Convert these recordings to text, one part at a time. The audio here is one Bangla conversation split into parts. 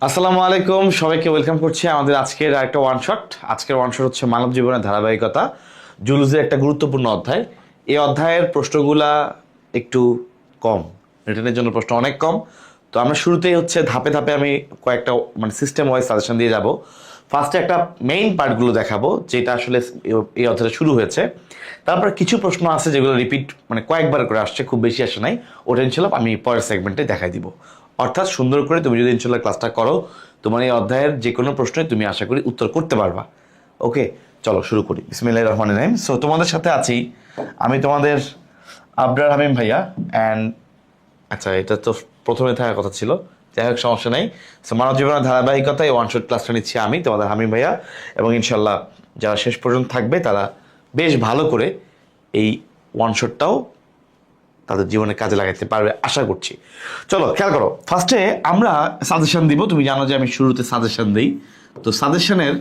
আসসালামু আলাইকুম, সবাইকে ওয়েলকাম করছি আমাদের আজকের আরেকটা ওয়ান শট। আজকের ওয়ান শট হচ্ছে মানব জীবনের ধারাবাহিকতা, জুলুসের একটা গুরুত্বপূর্ণ অধ্যায়। এই অধ্যায়ের প্রশ্নগুলা একটু কম, রিটেনের জন্য প্রশ্ন অনেক কম। তো আমরা শুরুতেই হচ্ছে ধাপে ধাপে আমি কয়েকটা সিস্টেম ওয়াইজ সাজেশন দিয়ে যাব। ফার্স্টে একটা মেইন পার্টগুলো দেখাবো যেটা আসলে এই অধ্যায়টা শুরু হয়েছে। তারপর কিছু প্রশ্ন আছে যেগুলো রিপিট কয়েকবার করে আসছে, খুব বেশি আসে নাই। ওটা ইনশাল্লাহ আমি পরের সেগমেন্টে দেখাই দিব। অর্থাৎ সুন্দর করে তুমি যদি ইনশাল্লাহ ক্লাসটা করো, তোমার এই অধ্যায়ের যে কোনো প্রশ্নে তুমি আশা করি উত্তর করতে পারবা। ওকে, চলো শুরু করি। বিসমিল্লাহির রহমানির রহিম। সো তোমাদের সাথে আছি আমি, তোমাদের আবরার হামিম ভাইয়া। অ্যান্ড আচ্ছা, এটা তো প্রথমে থাকার কথা ছিল, যাই হোক সমস্যা নেই। সো মানব জীবনের ধারাবাহিকতা এই ওয়ান শট ক্লাসটা নিচ্ছি আমি, তোমাদের হামিম ভাইয়া। এবং ইনশাল্লাহ যারা শেষ পর্যন্ত থাকবে তারা বেশ ভালো করে এই ওয়ান শটটাও তাদের জীবনে কাজে লাগাতে পারবে আশা করছি। চলো খেয়াল করো, ফার্স্টে আমরা সাজেশন দিব। তুমি জানো যে আমি শুরুতে সাজেশন দিই। তো সাজেশনের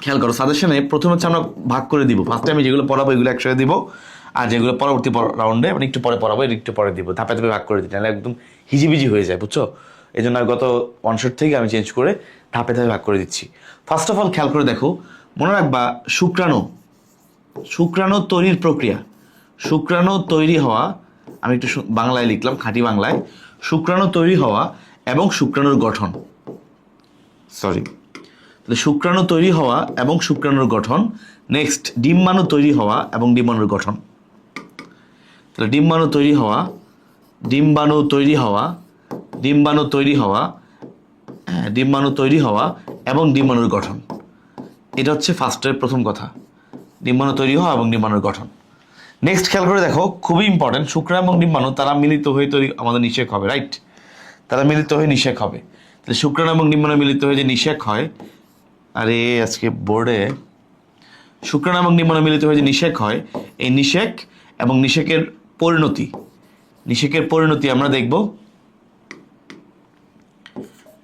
খেয়াল করো, সাজেশনে প্রথমে হচ্ছে আমরা ভাগ করে দিব। ফার্স্টে আমি যেগুলো পড়াবো এগুলো একসাথে দিব, আর যেগুলো পরবর্তী রাউন্ডে একটু পরে পড়াবো একটু পরে দিব। ধাপে ধাপে ভাগ করে দিই, নাহলে একদম হিজিবিজি হয়ে যায়, বুঝছো? এই জন্য গত ওয়ান শট থেকে আমি চেঞ্জ করে ধাপে ধাপে ভাগ করে দিচ্ছি। ফার্স্ট অফ অল খেয়াল করে দেখো, মনে রাখবা শুক্রাণু তৈরির প্রক্রিয়া। শুক্রাণু তৈরি হওয়া, আমি একটু বাংলায় লিখলাম, খাঁটি বাংলায়। শুক্রাণু তৈরি হওয়া এবং শুক্রাণুর গঠন, তাহলে শুক্রাণু তৈরি হওয়া এবং শুক্রাণুর গঠন। নেক্সট, ডিম্বাণু তৈরি হওয়া এবং ডিম্বাণুর গঠন। তাহলে ডিম্বাণু তৈরি হওয়া এবং ডিম্বাণুর গঠন। এটা হচ্ছে ফার্স্টের প্রথম কথা, ডিম্বাণু তৈরি হওয়া এবং ডিম্বাণুর গঠন। নেক্সট খেয়াল করে দেখো, খুবই ইম্পর্টেন্ট, শুক্রাণু এবং ডিম্বাণু তারা মিলিত হয়ে তৈরি আমাদের নিষেক হবে, রাইট? তারা মিলিত হয়ে নিষেক হবে। তাহলে শুক্রাণু এবং ডিম্বাণু মিলিত হয়ে যে নিষেক হয়, আরে আজকে বোর্ডে শুক্রাণু এবং ডিম্বাণু মিলিত হয়ে যে নিষেক হয়, এই নিষেক এবং নিষেকের পরিণতি আমরা দেখব।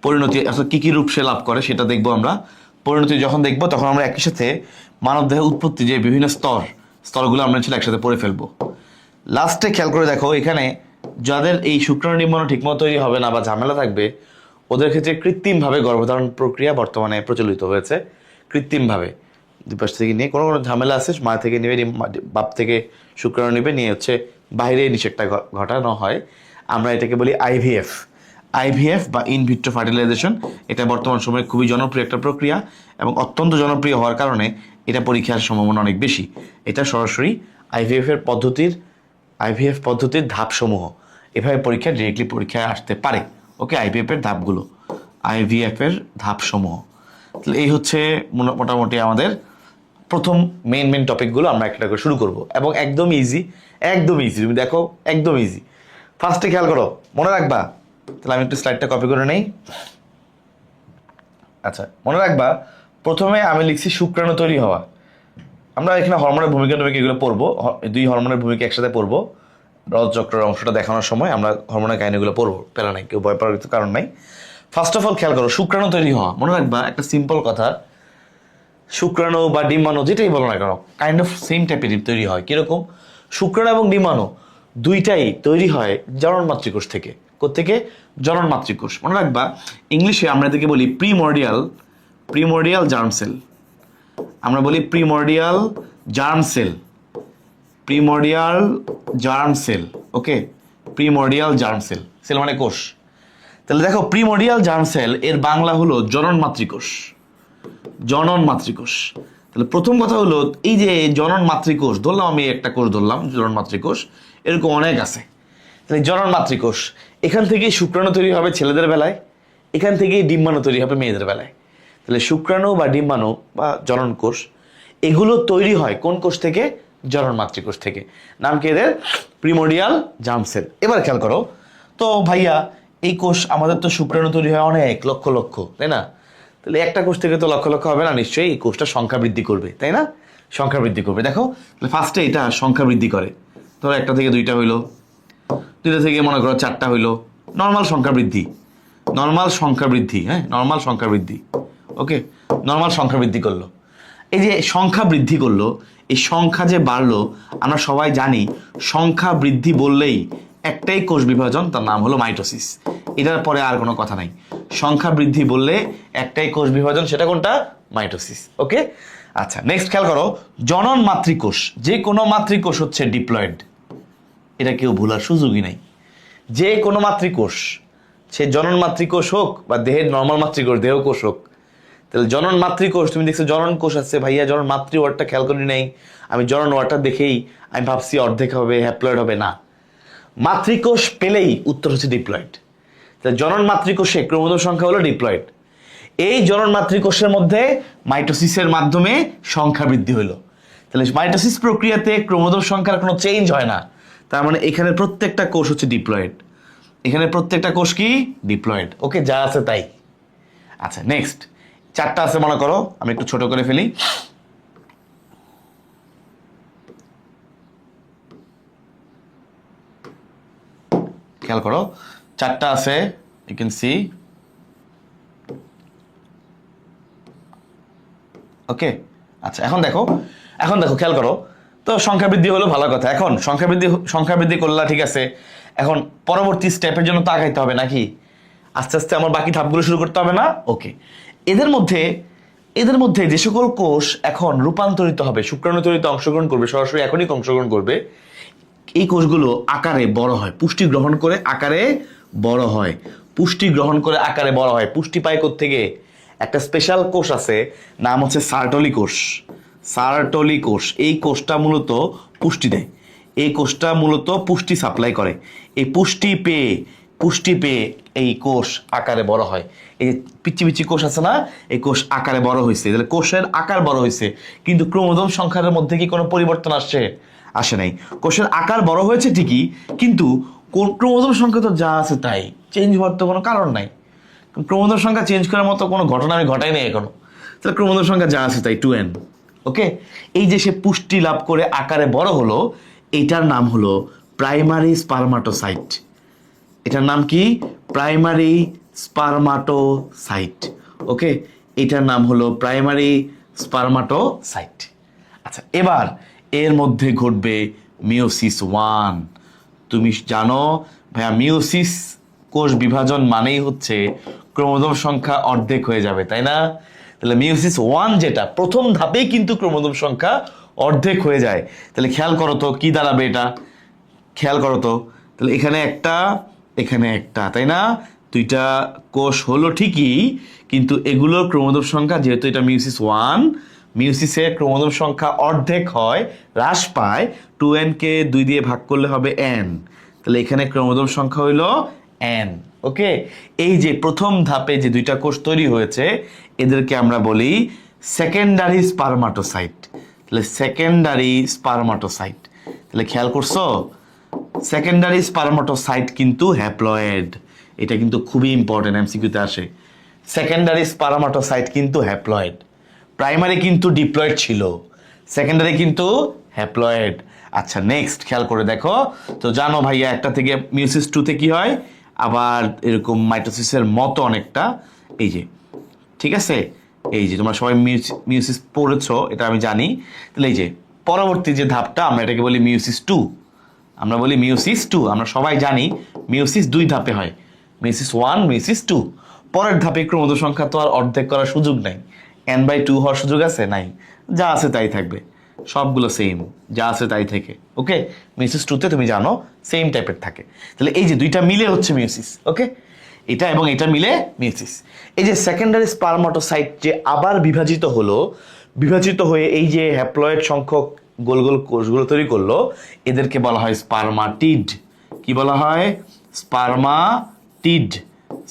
পরিণতি আসলে কি কি রূপ সে লাভ করে সেটা দেখবো আমরা। পরিণতি যখন দেখবো তখন আমরা একই সাথে মানব দেহের উৎপত্তি যে বিভিন্ন স্তরগুলো আমরা ছিল একসাথে পড়ে ফেলবো। লাস্টে খেয়াল করে দেখো, এখানে যাদের এই শুক্রাণু ডিম্বাণু ঠিকমতো তৈরি হবে না বা ঝামেলা থাকবে, ওদের ক্ষেত্রে কৃত্রিমভাবে গর্ভধারণ প্রক্রিয়া বর্তমানে প্রচলিত হয়েছে। কৃত্রিমভাবে দুই পাশ থেকে নিয়ে কোনো ঝামেলা আছে, মা থেকে নেবে, বাপ থেকে শুক্রাণু নেবে, নিয়ে হচ্ছে বাইরে নিষেকটা ঘটানো হয়। আমরা এটাকে বলি আইভিএফ বা ইন ভিট্রো ফার্টিলাইজেশন। এটা বর্তমান সময়ে খুবই জনপ্রিয় একটা প্রক্রিয়া এবং অত্যন্ত জনপ্রিয় হওয়ার কারণে এটা পরীক্ষার সম্ভাবনা অনেক বেশি। এটা সরাসরি আইভিএফ পদ্ধতির ধাপসমূহ, এভাবে ডিরেক্টলি পরীক্ষায় আসতে পারে। ওকে, আইভিএফ এর ধাপসমূহ। তাহলে এই হচ্ছে মোটামুটি আমাদের প্রথম মেইন টপিকগুলো। আমরা একটা করে শুরু করব এবং একদম ইজি। তুমি দেখো, একদম ইজি। ফার্স্টে খেয়াল করো, মনে রাখবা। তাহলে আমি একটু স্লাইডটা কপি করে নেই। আচ্ছা, মনে রাখবা, প্রথমে আমি লিখছি শুক্রাণু তৈরি হওয়া। আমরা এখানে হরমোনের ভূমিকা এগুলো পড়বো, দুই হরমোনের ভূমিকা একসাথে পড়বো। রজচক্রের অংশটা দেখানোর সময় আমরা হরমোনের কাহিনীগুলো পড়বো, প্যারা নাই, কেউ ভয় পাওয়ার কিছু কারণ নাই। ফার্স্ট অফ অল খেয়াল করো, শুক্রাণু তৈরি হওয়া। মনে রাখবা একটা সিম্পল কথা, শুক্রাণু বা ডিম্বাণু যেটাই বলো না কেন, কাইন্ড অফ সেম টাইপের তৈরি হয়। কিরকম? শুক্রাণু এবং ডিম্বাণু দুইটাই তৈরি হয় জনন মাতৃকোষ থেকে। কোত্থেকে? জনন মাতৃকোষ। মনে রাখবা, ইংলিশে আমরা এটাকে বলি প্রিমোরডিয়াল জার্ম সেল। আমরা বলি প্রিমোরডিয়াল জার্ম সেল। ওকে, প্রিমোরডিয়াল জার্ম সেল মানে কোষ। তাহলে দেখো, প্রিমোরডিয়াল জার্ম সেল এর বাংলা হলো জনন মাতৃকোষ। তাহলে প্রথম কথা হলো, এই যে জনন মাতৃকোষ ধরলাম, আমি একটা কোষ ধরলাম জনন মাতৃকোষ, এরকম অনেক আছে। তাহলে জনন মাতৃকোষ, এখান থেকেই শুক্রাণু তৈরি হবে ছেলেদের বেলায়, এখান থেকেই ডিম্বাণু তৈরি হবে মেয়েদের বেলায়। তাহলে শুক্রাণু বা ডিম্বাণু বা জনন কোষ এগুলো তৈরি হয় কোন কোষ থেকে? জনন মাতৃকোষ থেকে। নাম কি এদের? প্রিমোরডিয়াল জার্ম সেল। এবার খেয়াল করো তো ভাইয়া, এই কোষ আমাদের তো শুক্রাণু তৈরি হয় অনেক লক্ষ, তাই না? তাহলে একটা কোষ থেকে তো লক্ষ হবে না, নিশ্চয়ই এই কোষটা সংখ্যা বৃদ্ধি করবে, তাই না? সংখ্যা বৃদ্ধি করবে। দেখো, তাহলে ফার্স্টে এটা সংখ্যা বৃদ্ধি করে। ধরো একটা থেকে দুইটা হইলো, দুইটা থেকে মনে করো চারটা হইলো, নর্মাল সংখ্যা বৃদ্ধি। হ্যাঁ, নর্মাল সংখ্যা বৃদ্ধি। ওকে, নর্মাল সংখ্যা বৃদ্ধি করলো। এই যে সংখ্যা বৃদ্ধি করলো, এই সংখ্যা যে বাড়লো, আমরা সবাই জানি সংখ্যা বৃদ্ধি বললেই একটাই কোষ বিভাজন, তার নাম হলো মাইটোসিস। এটার পরে আর কোনো কথা নাই। সংখ্যা বৃদ্ধি বললে একটাই কোষ বিভাজন, সেটা কোনটা? মাইটোসিস। ওকে, আচ্ছা নেক্সট খেয়াল করো, জনন মাতৃকোষ, যে কোনো মাতৃকোষ হচ্ছে ডিপ্লয়েড, এটা কেউ ভুলার সুযোগই নাই। যে কোনো মাতৃকোষ, সে জনন মাতৃকোষ হোক বা দেহের নর্মাল মাতৃকোষ, দেহকোষ হোক, তাহলে জনন মাতৃকোষ, তুমি দেখছো জনন কোষ আছে, ভাইয়া জনন মাতৃ ওয়ার্ডটা খেয়াল করি নাই, আমি জনন ওয়ার্ডটা দেখেই আমি ভাবছি অর্ধেক হবে, হ্যাপ্লয়েড হবে, না, মাতৃকোষ পেলেই উত্তর হচ্ছে ডিপ্লয়েড। তাহলে জনন মাতৃকোষে ক্রোমোজোম সংখ্যা হলো ডিপ্লয়েড। এই জনন মাতৃকোষের মধ্যে মাইটোসিসের মাধ্যমে সংখ্যা বৃদ্ধি হলো। তাহলে মাইটোসিস প্রক্রিয়াতে ক্রোমোজোম সংখ্যার কোনো চেঞ্জ হয় না, তার মানে এখানে প্রত্যেকটা কোষ হচ্ছে ডিপ্লয়েড, এখানে প্রত্যেকটা কোষ কি? ডিপ্লয়েড। ওকে, যা আছে তাই। আচ্ছা নেক্সট, চারটা আছে মনে করো, আমি একটু ছোট করে ফেলি। খেয়াল করো, চারটা আছে, ইউ ক্যান সি। ওকে, আচ্ছা এখন দেখো খেয়াল করো, তো সংখ্যা বৃদ্ধি হলো ভালো কথা। এখন সংখ্যা বৃদ্ধি করলা, ঠিক আছে, এখন পরবর্তী স্টেপের জন্য তো আগাইতে হবে নাকি? আস্তে আস্তে আমার বাকি ধাপগুলো শুরু করতে হবে না? ওকে, এদের মধ্যে যে সকল কোষ এখন রূপান্তরিত হবে, শুক্রাণু তৈরিতে অংশগ্রহণ করবে, সরাসরি এখনই অংশগ্রহণ করবে, এই কোষগুলো আকারে বড় হয়, পুষ্টি গ্রহণ করে আকারে বড় হয়, পুষ্টি পায় কোত্থেকে? একটা স্পেশাল কোষ আছে, নাম হচ্ছে সার্টলি কোষ। এই কোষটা মূলত পুষ্টি দেয়, এই কোষটা মূলত পুষ্টি সাপ্লাই করে। এই পুষ্টি পেয়ে এই কোষ আকারে বড় হয়। এই যে পিচ্ছি কোষ আছে না, এই কোষ আকারে বড় হয়েছে, তাহলে কোষের আকার বড় হয়েছে, কিন্তু ক্রোমোজোম সংখ্যার মধ্যে কি কোনো পরিবর্তন আসে নাই। কোষের আকার বড় হয়েছে ঠিকই, কিন্তু ক্রোমোজোম সংখ্যা তো যা আছে তাই, চেঞ্জ হওয়ার তো কোনো কারণ নাই। ক্রোমোজোম সংখ্যা চেঞ্জ করার মতো কোনো ঘটনা আমি ঘটাই নাই এখনো, তাহলে ক্রোমোজোম সংখ্যা যা আছে তাই 2n। ওকে, এই যে সে পুষ্টি লাভ করে আকারে বড় হলো, এটার নাম হলো প্রাইমারি স্পারমাটোসাইট। এটার নাম কি? প্রাইমারি স্পারমাটোসাইট। ওকে, এটার নাম হলো প্রাইমারি স্পারমাটোসাইট। আচ্ছা, এবার এর মধ্যে ঘটবে মিওসিস 1। তুমি জানো ভাইয়া, মিওসিস কোষ বিভাজন মানেই হচ্ছে ক্রোমোজোম সংখ্যা অর্ধেক হয়ে যাবে, তাই না? তাহলে মিওসিস 1 যেটা, প্রথম ধাপেই কিন্তু ক্রোমোজোম সংখ্যা অর্ধেক হয়ে যায়। তাহলে খেয়াল করো তো কি দাঁড়াবে এটা, খেয়াল করো তো, তাহলে এখানে একটা, তাই না? দুইটা কোষ হলো ঠিকই, কিন্তু এগুলোর ক্রোমোজোম সংখ্যা, যেহেতু এটা মিওসিস 1, মিওসিসের ক্রোমোজোম সংখ্যা অর্ধেক হয়, হ্রাস পায়, 2n কে 2 দিয়ে ভাগ করলে হবে n, তাহলে এখানে ক্রোমোজোম সংখ্যা হইলো n। ওকে, এই যে প্রথম ধাপে যে দুইটা কোষ তৈরি হয়েছে, এদেরকে আমরা বলি সেকেন্ডারি স্পারমাটোসাইট। তাহলে সেকেন্ডারি স্পারমাটোসাইট, তাহলে খেয়াল করছো, সেকেন্ডারি স্পারমাটোসাইট কিন্তু হ্যাপ্লয়েড, এটা কিন্তু খুবই ইম্পর্টেন্ট, এমসিকিউতে আসে। সেকেন্ডারি স্পারমাটোসাইট কিন্তু হ্যাপ্লয়েড, প্রাইমারি কিন্তু ডিপ্লয়েড ছিল, সেকেন্ডারি কিন্তু হ্যাপ্লয়েড। আচ্ছা নেক্সট খেয়াল করে দেখো তো, জানো ভাইয়া একটা থেকে মিওসিস 2 তে কি হয়, আবার এরকম মাইটোসিসের মতো অনেকটা, এই যে, ঠিক আছে, এই যে তোমরা সবাই মিওসিস পড়েছো, এটা আমি জানি। তাহলে এই যে পরবর্তী যে ধাপটা, আমরা এটাকে বলি মিওসিস 2, আমরা সবাই জানি মিওসিস 2 ধাপে হয়, মিওসিস 1, মিওসিস 2। পরের ধাপে ক্রোমোজোম সংখ্যা তো আর অর্ধেক করার সুযোগ নাই, n/2 হওয়ার সুযোগ আছে? নাই, যা আছে তাই থাকবে, সবগুলো সেম, যা আছে তাই থেকে। ওকে, মিওসিস 2 তে তুমি জানো সেম টাইপের থাকে। তাহলে এই যে দুইটা মিলে হচ্ছে মিওসিস। ওকে, এটা এবং এটা মিলে মিওসিস। এই যে সেকেন্ডারি স্পারমাটোসাইট যে আবার বিভাজিত হয়ে এই যে হ্যাপ্লয়েড সংখ্যক গোল গোল কোষগুলো তৈরি করলো, এদেরকে বলা হয় স্পারমাটিড। কি বলা হয়?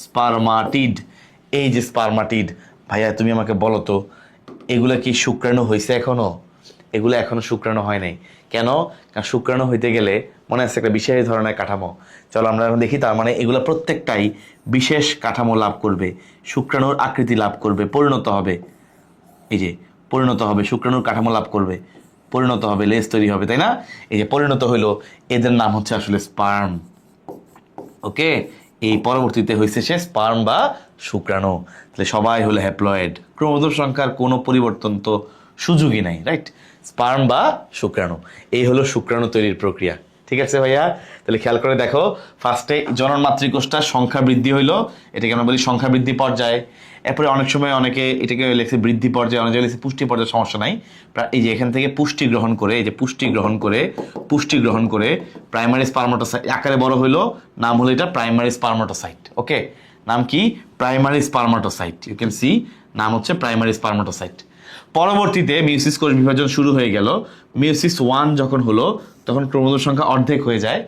স্পারমাটিড। এই যে স্পারমাটিড, ভাইয়া তুমি আমাকে বলো তো, এগুলা কি শুক্রাণু হয়েছে এখনো? এগুলো এখনো শুক্রাণু হয় নাই। কেন? কারণ শুক্রাণু হইতে গেলে মনে আছে একটা বিশেষ ধরনের কাঠামো, চলো আমরা এখন দেখি। তার মানে এগুলো প্রত্যেকটাই বিশেষ কাঠামো লাভ করবে, শুক্রাণুর আকৃতি লাভ করবে, পরিণত হবে, এই যে পরিণত হবে, শুক্রাণুর কাঠামো লাভ করবে, পরিণত হবে, লেজ তৈরি হবে, তাই না? এই যে পরিণত হইলো, এদের নাম হচ্ছে আসলে স্পার্ম। ওকে, এই পরবর্তীতে হয়েছে সে স্পার্ম বা শুক্রাণু। তাহলে সবাই হলো হ্যাপ্লয়েড, ক্রোমোজোম সংখ্যার কোনো পরিবর্তন তো সুযোগই নাই, রাইট? স্পার্ম বা শুক্রাণু, এই হলো শুক্রাণু তৈরির প্রক্রিয়া। ঠিক আছে ভাইয়া? তাহলে খেয়াল করে দেখো, ফার্স্টে জনন মাতৃকোষটার সংখ্যা বৃদ্ধি হইলো, এটাকে আমরা বলি সংখ্যা বৃদ্ধি পর্যায়ে। এরপরে অনেক সময় অনেকে এটাকে লেখছে বৃদ্ধি পর্যায়ে, অনেকে লেখছে পুষ্টি পর্যায়ে, সমস্যা নাই। এই যে এখান থেকে পুষ্টি গ্রহণ করে, এই যে পুষ্টি গ্রহণ করে প্রাইমারি স্পারমাটোসাইট আকারে বড় হইলো, নাম হলো এটা প্রাইমারি স্পারমাটোসাইট। ওকে, নাম কি? প্রাইমারি স্পারমাটোসাইট। ইউ ক্যান সি, নাম হচ্ছে প্রাইমারি স্পারমাটোসাইট। পরবর্তীতে মিওসিস কোষ বিভাজন শুরু হয়ে গেল। মিওসিস 1 যখন হলো তখন ক্রোমোজোম সংখ্যা অর্ধেক হয়ে যায়।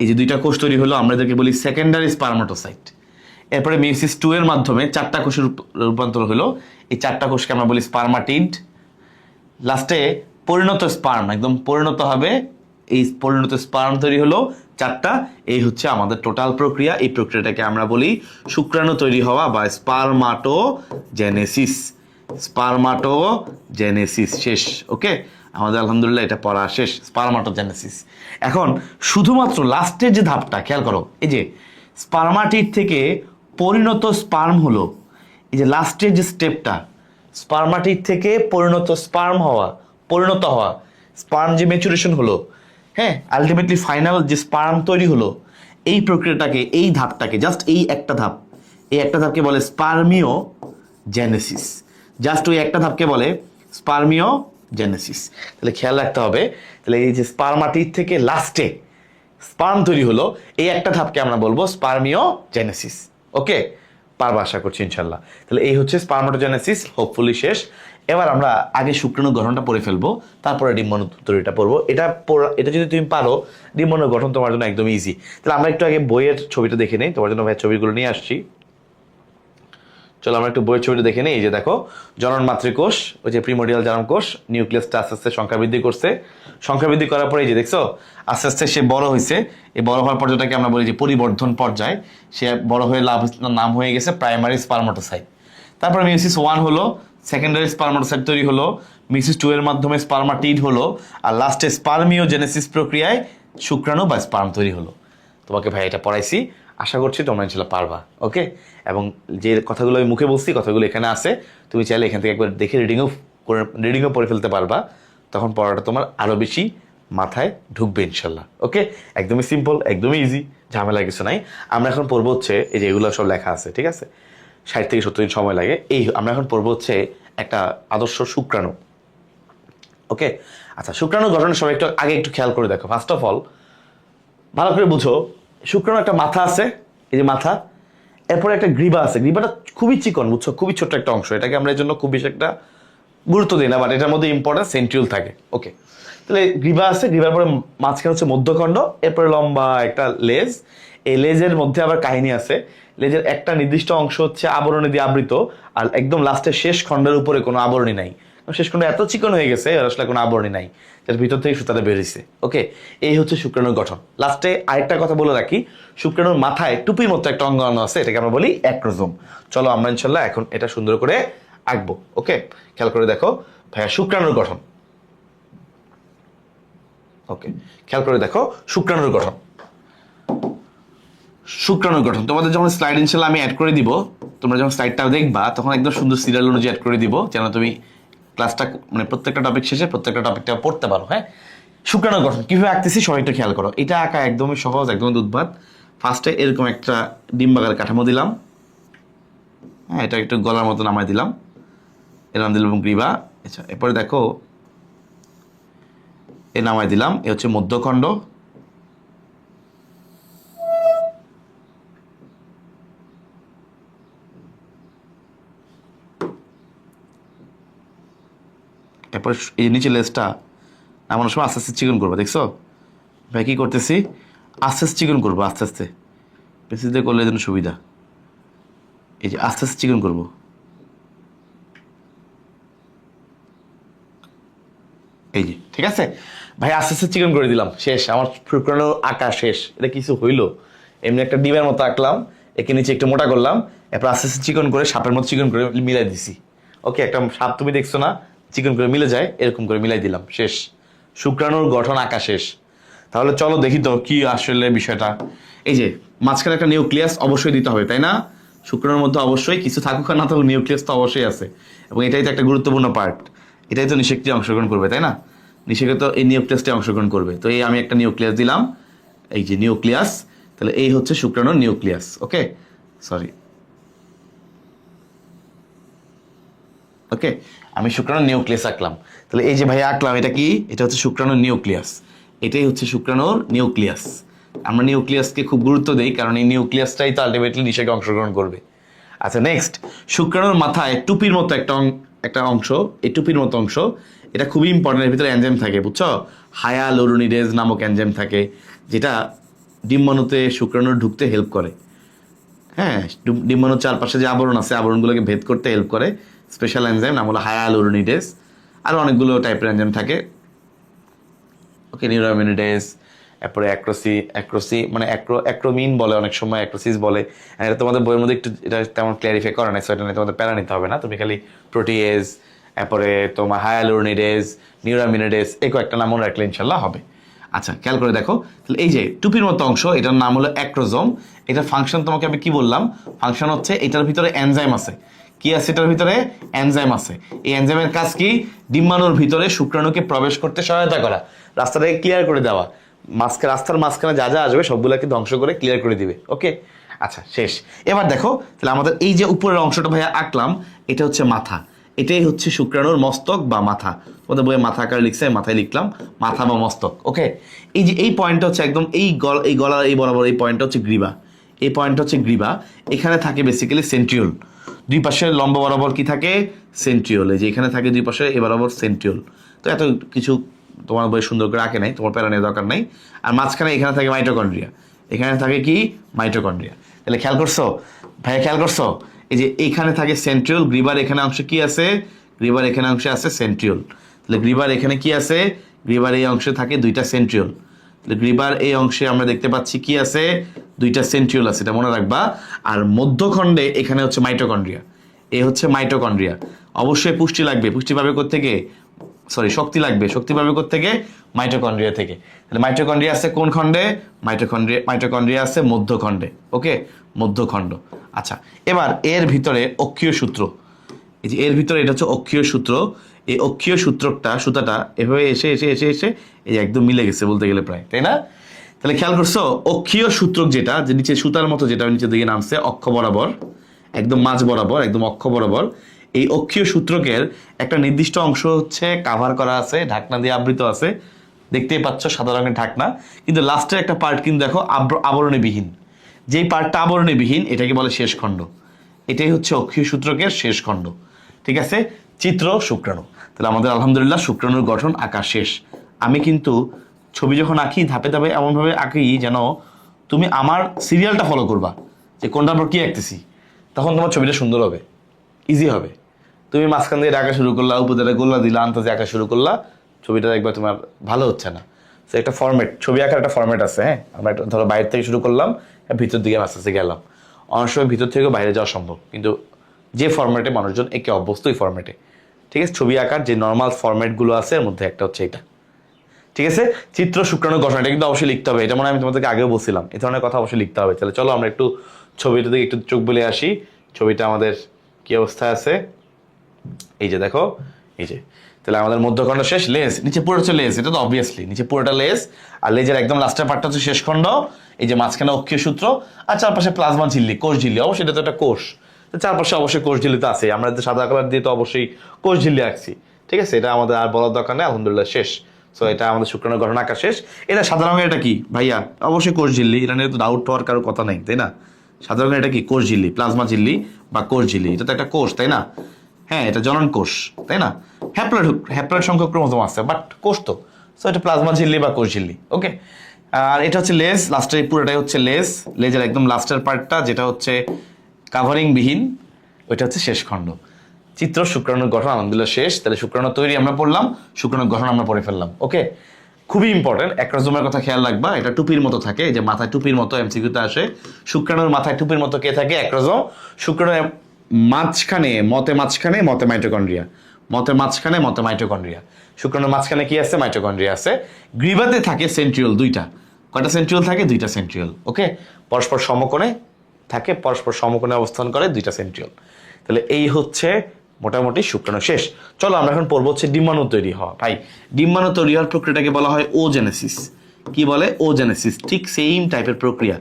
এই যে দুইটা কোষ তৈরি হলো, আমরা এদেরকে বলি সেকেন্ডারি স্পারমাটোসাইট। এরপরে মিওসিস 2 এর মাধ্যমে 4টা কোষের রূপান্তর হলো, এই 4টা কোষকে আমরা বলি স্পারমাটিড। লাস্টে পরিণত স্পার্ম, একদম পরিণত হবে, এই পরিণত স্পার্ম তৈরি হলো 4টা। এই হচ্ছে আমাদের টোটাল প্রক্রিয়া। এই প্রক্রিয়াটাকে আমরা বলি শুক্রাণু তৈরি হওয়া বা স্পারমাটোজেনেসিস। শেষ। ওকে, আমাদের আলহামদুলিল্লাহ এটা পড়া শেষ, স্পারমাটোজেনেসিস। এখন শুধুমাত্র লাস্টের যে ধাপটা খেয়াল করো, এই যে স্পারমাটিড থেকে পরিণত স্পার্ম হলো, এই যে লাস্টের যে স্টেপটা, স্পারমাটিড থেকে পরিণত হওয়া স্পার্ম যে ম্যাচুরেশন হলো, হ্যাঁ, আলটিমেটলি ফাইনাল যে স্পার্ম তৈরি হলো, এই প্রক্রিয়াটাকে, এই ধাপটাকে, জাস্ট এই একটা ধাপকে বলে স্পার্মিওজেনেসিস। জাস্ট ওই একটা ধাপকে বলে স্পার্মিওজেনেসিস। তাহলে খেয়াল রাখতে হবে, তাহলে এই যে স্পারমাটিড থেকে লাস্টে স্পার্ম তৈরি হলো, এই একটা ধাপকে আমরা বলবো স্পার্মিওজেনেসিস। ওকে, পারবো আশা করছি ইনশাল্লাহ। তাহলে এই হচ্ছে স্পারমাটোজেনেসিস, হোপফুলি শেষ। এবার আমরা আগে শুক্রাণু গঠনটা পড়ে ফেলবো, তারপরে ডিম্বাণু তৈরিটা পড়বো। এটা যদি তুমি পারো, ডিম্বাণু গঠন তোমার জন্য একদম ইজি। তাহলে আমরা একটু আগে বইয়ের ছবিটা দেখে নিই, তোমার জন্য ভাই ছবিগুলো নিয়ে আসছি। চলো আমরা একটু বইয়ের ছবিটা দেখে নিই। এই যে দেখো, জনন মাতৃকোষ, ওই যে প্রিমোডিয়াল জার্ম কোষ, নিউক্লিয়াসটা আস্তে আস্তে সংখ্যা বৃদ্ধি করছে। সংখ্যা বৃদ্ধি করার পরে এই যে দেখছো, আস্তে আস্তে সে বড় হয়েছে। এই বড় হওয়ার পর্যায়টাকে আমরা বলি যে পরিবর্ধন পর্যায়। সে বড় হয়ে নাম হয়ে গেছে প্রাইমারি স্পারমাটোসাইট। তারপরে মিওসিস 1 হলো, সেকেন্ডারি স্পারমাটোসাইট তৈরি হলো, মিওসিস 2 এর মাধ্যমে স্পারমাটিড হলো, আর লাস্টে স্পার্মিওজেনেসিস প্রক্রিয়ায় শুক্রাণু বা স্পার্ম তৈরি হলো। তোমাকে ভাই এটা পড়াইছি, আশা করছি তোমরা ইনশাল্লাহ পারবা। ওকে, এবং যে কথাগুলো আমি মুখে বলছি, কথাগুলো এখানে আছে, তুমি চাইলে এখান থেকে একবার দেখে রিডিংও পড়ে ফেলতে পারবা। তখন পড়াটা তোমার আরও বেশি মাথায় ঢুকবে ইনশাল্লাহ। ওকে, একদমই সিম্পল, একদমই ইজি, ঝামেলা কিছু নাই। আমরা এখন পড়বো হচ্ছে, এই যে এগুলো সব লেখা আছে, ঠিক আছে, 60 থেকে 70 দিন সময় লাগে। আমরা এখন পড়বো হচ্ছে একটা আদর্শ শুক্রাণু। ওকে, আচ্ছা, শুক্রাণু গঠনের সময় আগে একটু খেয়াল করে দেখো। ফার্স্ট অফ অল ভালো করে বুঝো, শুক্রাণু একটা মাথা আছে, এই যে মাথা, এরপরে একটা গ্রীবা আছে। গ্রীবাটা খুবই চিকন, বুঝছো, খুবই ছোট্ট একটা অংশ। এটাকে আমরা এর জন্য খুব বেশি একটা গুরুত্ব দিই না, বাট এটার মধ্যে ইম্পর্টেন্ট সেন্ট্রিওল থাকে। ওকে, তাহলে গ্রীবা আছে, গ্রীবার পরে মাঝখানে হচ্ছে মধ্যখণ্ড, এরপরে লম্বা একটা লেজ। এই লেজের মধ্যে আবার কাহিনী আছে। লেজের একটা নির্দিষ্ট অংশ হচ্ছে আবরণী দিয়ে আবৃত, আর একদম লাস্টের শেষ খণ্ডের উপরে কোনো আবরণী নাই। শেষ খণ্ড এত চিকন হয়ে গেছে, আর আসলে কোনো আবরণী নাই, যার ভিতর থেকে সুতাটা বেরিয়েছে। ওকে, এই হচ্ছে শুক্রাণুর গঠন। লাস্টে আরেকটা কথা বলে রাখি, শুক্রাণুর মাথায় টুপির মতো একটা অঙ্গাণু আছে, এটাকে আমরা বলি অ্যাক্রোজোম। চলো আমরা ইনশাল্লাহ এখন এটা সুন্দর করে আঁকবো। ওকে, খেয়াল করে দেখো ভাইয়া, শুক্রাণুর গঠন। ওকে, খেয়াল করে দেখো শুক্রাণুর গঠন। তোমাদের যখন স্লাইড ইনশাল্লাহ আমি অ্যাড করে দিব, তোমরা যখন স্লাইডটা দেখবা তখন একদম সুন্দর সিরিয়াল অনুযায়ী অ্যাড করে দিব, যেন তুমি ক্লাসটা মানে প্রত্যেকটা টপিক শেষে প্রত্যেকটা টপিকটা পড়তে পারো। হ্যাঁ, শুক্রাণুর গঠন কীভাবে আঁকতেছি সবাই একটু খেয়াল করো। এটা আঁকা একদমই সহজ, একদমই উদ্ভাত। ফার্স্টে এরকম একটা ডিম্বাকার কাঠামো দিলাম, হ্যাঁ, এটা একটু গলার মতো নামাই দিলাম, এর নাম দিলাম গ্রীবা। আচ্ছা, এরপরে দেখো এ নামাই দিলাম, এ হচ্ছে মধ্যখণ্ড। এরপর এই নিচে লেজটা নামানোর সময় আস্তে আস্তে চিকন করবো, দেখছো ভাই কী করতেছি, আস্তে আস্তে চিকন করবো, আস্তে আস্তে বেশি দিয়ে করলে যেন সুবিধা। এই যে আস্তে আস্তে চিকন করবো, এই যে, ঠিক আছে ভাই, আস্তে আস্তে চিকন করে দিলাম, শেষ, আমার শুক্রাণু আঁকা শেষ। এটা কিছু হইলো, এমনি একটা ডিমের মতো আঁকলাম, একে নিচে একটু মোটা করলাম, এরপর আস্তে আস্তে চিকন করে সাপের মতো চিকন করে মিলাই দিছি। ওকে, একটা সাপ তুমি দেখছো না, চিকন করে মিলে যায়, এরকম করে মিলাই দিলাম, শেষ, শুক্রাণুর গঠন আঁকা শেষ। তাহলে চলো দেখি তো কি আসলে বিষয়টা। এই যে মাঝখানে একটা নিউক্লিয়াস অবশ্যই দিতে হবে, তাই না? শুক্রাণুর মধ্যে অবশ্যই কিছু থাকুক আর না থাকুক, নিউক্লিয়াস তো অবশ্যই আছে, এবং এটাই তো একটা গুরুত্বপূর্ণ পার্ট, এটাই তো নিষেক্রিয়ায় অংশগ্রহণ করবে, তাই না? নিষেকে তো এই নিউক্লিয়াসটাই অংশগ্রহণ করবে। তো এই আমি একটা নিউক্লিয়াস দিলাম, এই যে নিউক্লিয়াস, তাহলে এই হচ্ছে শুক্রাণুর নিউক্লিয়াস। ওকে, সরি, ওকে, আমি শুক্রাণুর নিউক্লিয়াস আঁকলাম। তাহলে এই যে ভাই আঁকলাম, এটা কি? এটা হচ্ছে শুক্রাণুর নিউক্লিয়াস। এটাই হচ্ছে শুক্রাণুর নিউক্লিয়াস। আমরা নিউক্লিয়াসকে খুব গুরুত্ব দিই, কারণ এই নিউক্লিয়াসটাই তো আলটিমেটলি নিষেকে অংশগ্রহণ করবে। আচ্ছা, নেক্সট, শুক্রাণুর মাথায় টুপির মতো একটা অংশ, এই টুপির মতো অংশ, এটা খুবই ইম্পর্টেন্ট। এর ভিতরে এনজাইম থাকে, বুঝছো? হায়ালুরোনিডেজ নামক এনজাইম থাকে, যেটা ডিম্বাণুতে শুক্রাণুর ঢুকতে হেল্প করে। হ্যাঁ, ডিম্বাণুর চারপাশে যে আবরণ আছে, আবরণগুলোকে ভেদ করতে হেল্প করে স্পেশাল এনজাইম, নাম হলো হায়ালুরোনিডেজ। আর অনেকগুলো টাইপের এনজাইম থাকে। ওকে, নিউরামিনিডেজ, তারপরে অ্যাক্রোসি মানে অ্যাক্রোমিন বলে, অনেক সময় অ্যাক্রোসিস বলে। এটা তোমাদের বইয়ের মধ্যে একটু এটা তেমন ক্ল্যারিফাই করা নাই, সো এটা নিয়ে তোমাদের প্যারা নিতে হবে না। তুমি খালি প্রোটিয়েজ, তারপরে তোমার হায়ালুরোনিডেজ, নিউরামিনিডেজ, এই কয়েকটা নাম মনে রাখলে ইনশাল্লাহ হবে। আচ্ছা, খেয়াল করে দেখো, তাহলে এই যে টুপির মতো অংশ, এটার নাম হলো অ্যাক্রোজোম। এটার ফাংশন তোমাকে আমি কি বললাম? ফাংশন হচ্ছে এটার ভিতরে এনজাইম আছে। কি আছে এটার ভিতরে? এনজাইম আছে। এই এনজাইমের কাজ কি? ডিম্বাণুর ভিতরে শুক্রাণুকে প্রবেশ করতে সহায়তা করা, রাস্তাটাকে ক্লিয়ার করে দেওয়া। রাস্তার মাঝখানে যা যা আসবে সবগুলোকে ধ্বংস করে ক্লিয়ার করে দিবে। ওকে, আচ্ছা, শেষ। এবার দেখো, তাহলে আমাদের এই যে উপরের অংশটা ভাইয়া আঁকলাম, এটা হচ্ছে মাথা। এটাই হচ্ছে শুক্রাণুর মস্তক বা মাথা। তোমাদের বইয়ে মাথা আকারে লিখছে, মাথায় লিখলাম মাথা বা মস্তক। ওকে, এই যে এই পয়েন্টটা হচ্ছে একদম এই গলার এই বরাবর এই পয়েন্টটা হচ্ছে গ্রীবা। এই পয়েন্টটা হচ্ছে গ্রীবা। এখানে থাকে বেসিক্যালি সেন্ট্রিওল। দুই পাশের লম্বা বরাবর কি থাকে? সেন্ট্রিওল। এই যে এখানে থাকে দুই পাশে এ বরাবর সেন্ট্রিওল। তো এত কিছু তোমার বই সুন্দর করে আঁকে নাই, তোমার প্যারা নেওয়ার দরকার নাই। আর মাঝখানে এখানে থাকে মাইটোকন্ড্রিয়া। এখানে থাকে কি? মাইটোকন্ড্রিয়া। তাহলে খেয়াল করছো ভাইয়া? খেয়াল করছো? এই যে এইখানে থাকে সেন্ট্রিওল, গ্রীবার এখানে অংশে কি আছে? গ্রীবার এখানে অংশে আছে সেন্ট্রিওল। তাহলে গ্রীবার এখানে কি আছে? গ্রীবার এই অংশে থাকে দুইটা সেন্ট্রিওল। তাহলে গ্রীবার এই অংশে আমরা দেখতে পাচ্ছি কি আছে? দুইটা সেন্ট্রিওল আছে, এটা মনে রাখবা। আর মধ্যখণ্ডে এখানে হচ্ছে মাইটোকন্ড্রিয়া। এ হচ্ছে মাইটোকন্ড্রিয়া। অবশ্যই পুষ্টি লাগবে। পুষ্টি পাবে কোত্থেকে? শক্তি লাগবে। শক্তি পাবে কোত্থেকে? মাইটোকন্ড্রিয়া থেকে। তাহলে মাইটোকন্ড্রিয়া আছে কোন খণ্ডে? মাইটোকন্ড্রিয়া আছে মধ্যখণ্ডে। ওকে, মধ্যখণ্ড। আচ্ছা, এবার এর ভিতরে অক্ষীয় সূত্র, এই যে এর ভিতরে এটা হচ্ছে অক্ষীয় সূত্র। এই অক্ষীয় সুতাটা এভাবে এসে এসে এসে এসে এই যে একদম মিলে গেছে বলতে গেলে প্রায়, তাই না? তাহলে খেয়াল করছো, অক্ষীয় সূত্রক যেটা, যে নিচে সুতার মতো যেটা নিচের দিকে নামছে অক্ষ বরাবর, একদম মাঝ বরাবর, একদম অক্ষ বরাবর, এই অক্ষীয় সূত্রকের একটা নির্দিষ্ট অংশ হচ্ছে কাভার করা আছে, ঢাকনা দিয়ে আবৃত আছে। দেখতেই পাচ্ছ সাদা রঙের ঢাকনা, কিন্তু লাস্টের একটা পার্ট কিন্তু দেখো আবরণীবিহীন। যেই পার্টটা আবরণীবিহীন এটাকে বলে শেষ খণ্ড। এটাই হচ্ছে অক্ষীয় সূত্রকের শেষ খণ্ড। ঠিক আছে, চিত্র শুক্রাণু। তাহলে আমাদের আলহামদুলিল্লাহ শুক্রাণুর গঠন আঁকা শেষ। আমি কিন্তু ছবি যখন আঁকি ধাপে ধাপে এমনভাবে আঁকি যেন তুমি আমার সিরিয়ালটা ফলো করবা, যে কোনটার পর কি আঁকতেছি, তখন তোমার ছবিটা সুন্দর হবে, ইজি হবে। তুমি মাঝখান দিয়ে আঁকা শুরু করলা, উপরে গোল্লা দিলা, আন্তাজে আঁকা শুরু করলা, ছবিটা দেখবা তোমার ভালো হচ্ছে না। সো একটা ফরম্যাট, ছবি আঁকার একটা ফরম্যাট আছে। হ্যাঁ, আমরা একটা ধরো বাইরে থেকে শুরু করলাম, ভিতর দিকে আস্তে আস্তে গেলাম। অনেক সময় ভিতর থেকেও বাইরে যাওয়া সম্ভব, কিন্তু যে ফরম্যাটে মানুষজন একে অভ্যস্ত, ওই ফরম্যাটে। ঠিক আছে, ছবি আঁকার যে নর্মাল ফরম্যাটগুলো আছে এর মধ্যে একটা হচ্ছে এটা। ঠিক আছে, চিত্র শুক্রাণু গঠন, এটা কিন্তু অবশ্যই লিখতে হবে। এটা মনে হয় আমি তোমাদেরকে আগেও বলছিলাম, এই ধরনের কথা অবশ্যই লিখতে হবে। তাহলে চলো আমরা একটু ছবিটা দিকে একটু চোখ বলে আসি। ছবিটা আমাদের কি অবস্থায় আছে? এই যে দেখো, এই যে, তাহলে আমাদের মধ্যখণ্ড শেষ, লেজ, নিচে পুরো হচ্ছে লেজ। এটা তো অবভিয়াসলি নিচে পুরোটা লেজ, আর লেজের একদম লাস্টের পার্টটা হচ্ছে শেষ খণ্ড। এই যে মাঝখানে অক্ষীয় সূত্র, আর চারপাশে প্লাজমা ঝিল্লি, কোষ ঝিল্লি। অবশ্যই এটা তো একটা কোষ, চারপাশে অবশ্যই কোষ ঝিল্লি তো আছে। আমরা সাদা কালার দিয়ে তো অবশ্যই কোষ ঝিল্লি আঁকছি। ঠিক আছে, এটা আমাদের আর বলার দরকার নেই, আলহামদুলিল্লাহ শেষ। সো এটা আমাদের শুক্রাণুর গঠন আঁকা শেষ। এটা সাদা রঙের, এটা কি ভাইয়া? অবশ্যই কোষ ঝিল্লি, এটা নিয়ে তো ডাউট হওয়ার কারো কথা নেই, তাই না? সাদা রঙের এটা কি? কোষ ঝিল্লি, প্লাজমা ঝিল্লি বা কোষ ঝিল্লি। এটা তো একটা কোষ, তাই না? হ্যাঁ, এটা জনন কোষ, তাই না? হ্যাপ্লয়েড সংখ্যক ক্রোমোজোম আছে, বাট কোষ তো। সো এটা প্লাজমা ঝিল্লি বা কোষ ঝিল্লি। ওকে, আর এটা হচ্ছে লেজ, লাস্টের পুরোটাই হচ্ছে লেজ। লেজের একদম লাস্টের পার্টটা যেটা হচ্ছে কাভারিং বিহীন, ওইটা হচ্ছে শেষ খণ্ড। চিত্র শুক্রাণুর গঠন আলহামদুলিল্লাহ শেষ। তাহলে শুক্রাণু তৈরি আমরা পড়লাম, শুক্রাণুর গঠন আমরা পড়ে ফেললাম। ওকে, খুবই ইম্পর্টেন্ট, অ্যাক্রোজোমের কথা খেয়াল রাখবা। এটা টুপির মতো থাকে, যে মাথায় টুপির মতো এমসিকিউতে আসে। শুক্রাণুর মাথায় টুপির মতো কে থাকে? অ্যাক্রোজোম। শুক্রাণুর মাঝখানে মতে মাইটোকন্ড্রিয়া, মতে মাইটোকন্ড্রিয়া। শুক্রাণুর মাঝখানে কি আছে? মাইটোকন্ড্রিয়া আছে। গ্রীবাতে থাকে সেন্ট্রিওল দুইটা। কয়টা সেন্ট্রিওল থাকে? দুইটা সেন্ট্রিওল। ওকে, পরস্পর সমকোণে থাকে, পরস্পর সমকোণে অবস্থান করে দুইটা সেন্ট্রিওল। তাহলে এই হচ্ছে মোটামুটি শুক্রাণু শেষ। চলো আমরা এখন পড়বো হচ্ছে ডিম্বাণু তৈরি হওয়া। ভাই ডিম্বাণু তৈরি হওয়ার প্রক্রিয়াটাকে বলা হয় ওজেনেসিস। কি বলে? ওজেনেসিস। ঠিক সেম টাইপের প্রক্রিয়া,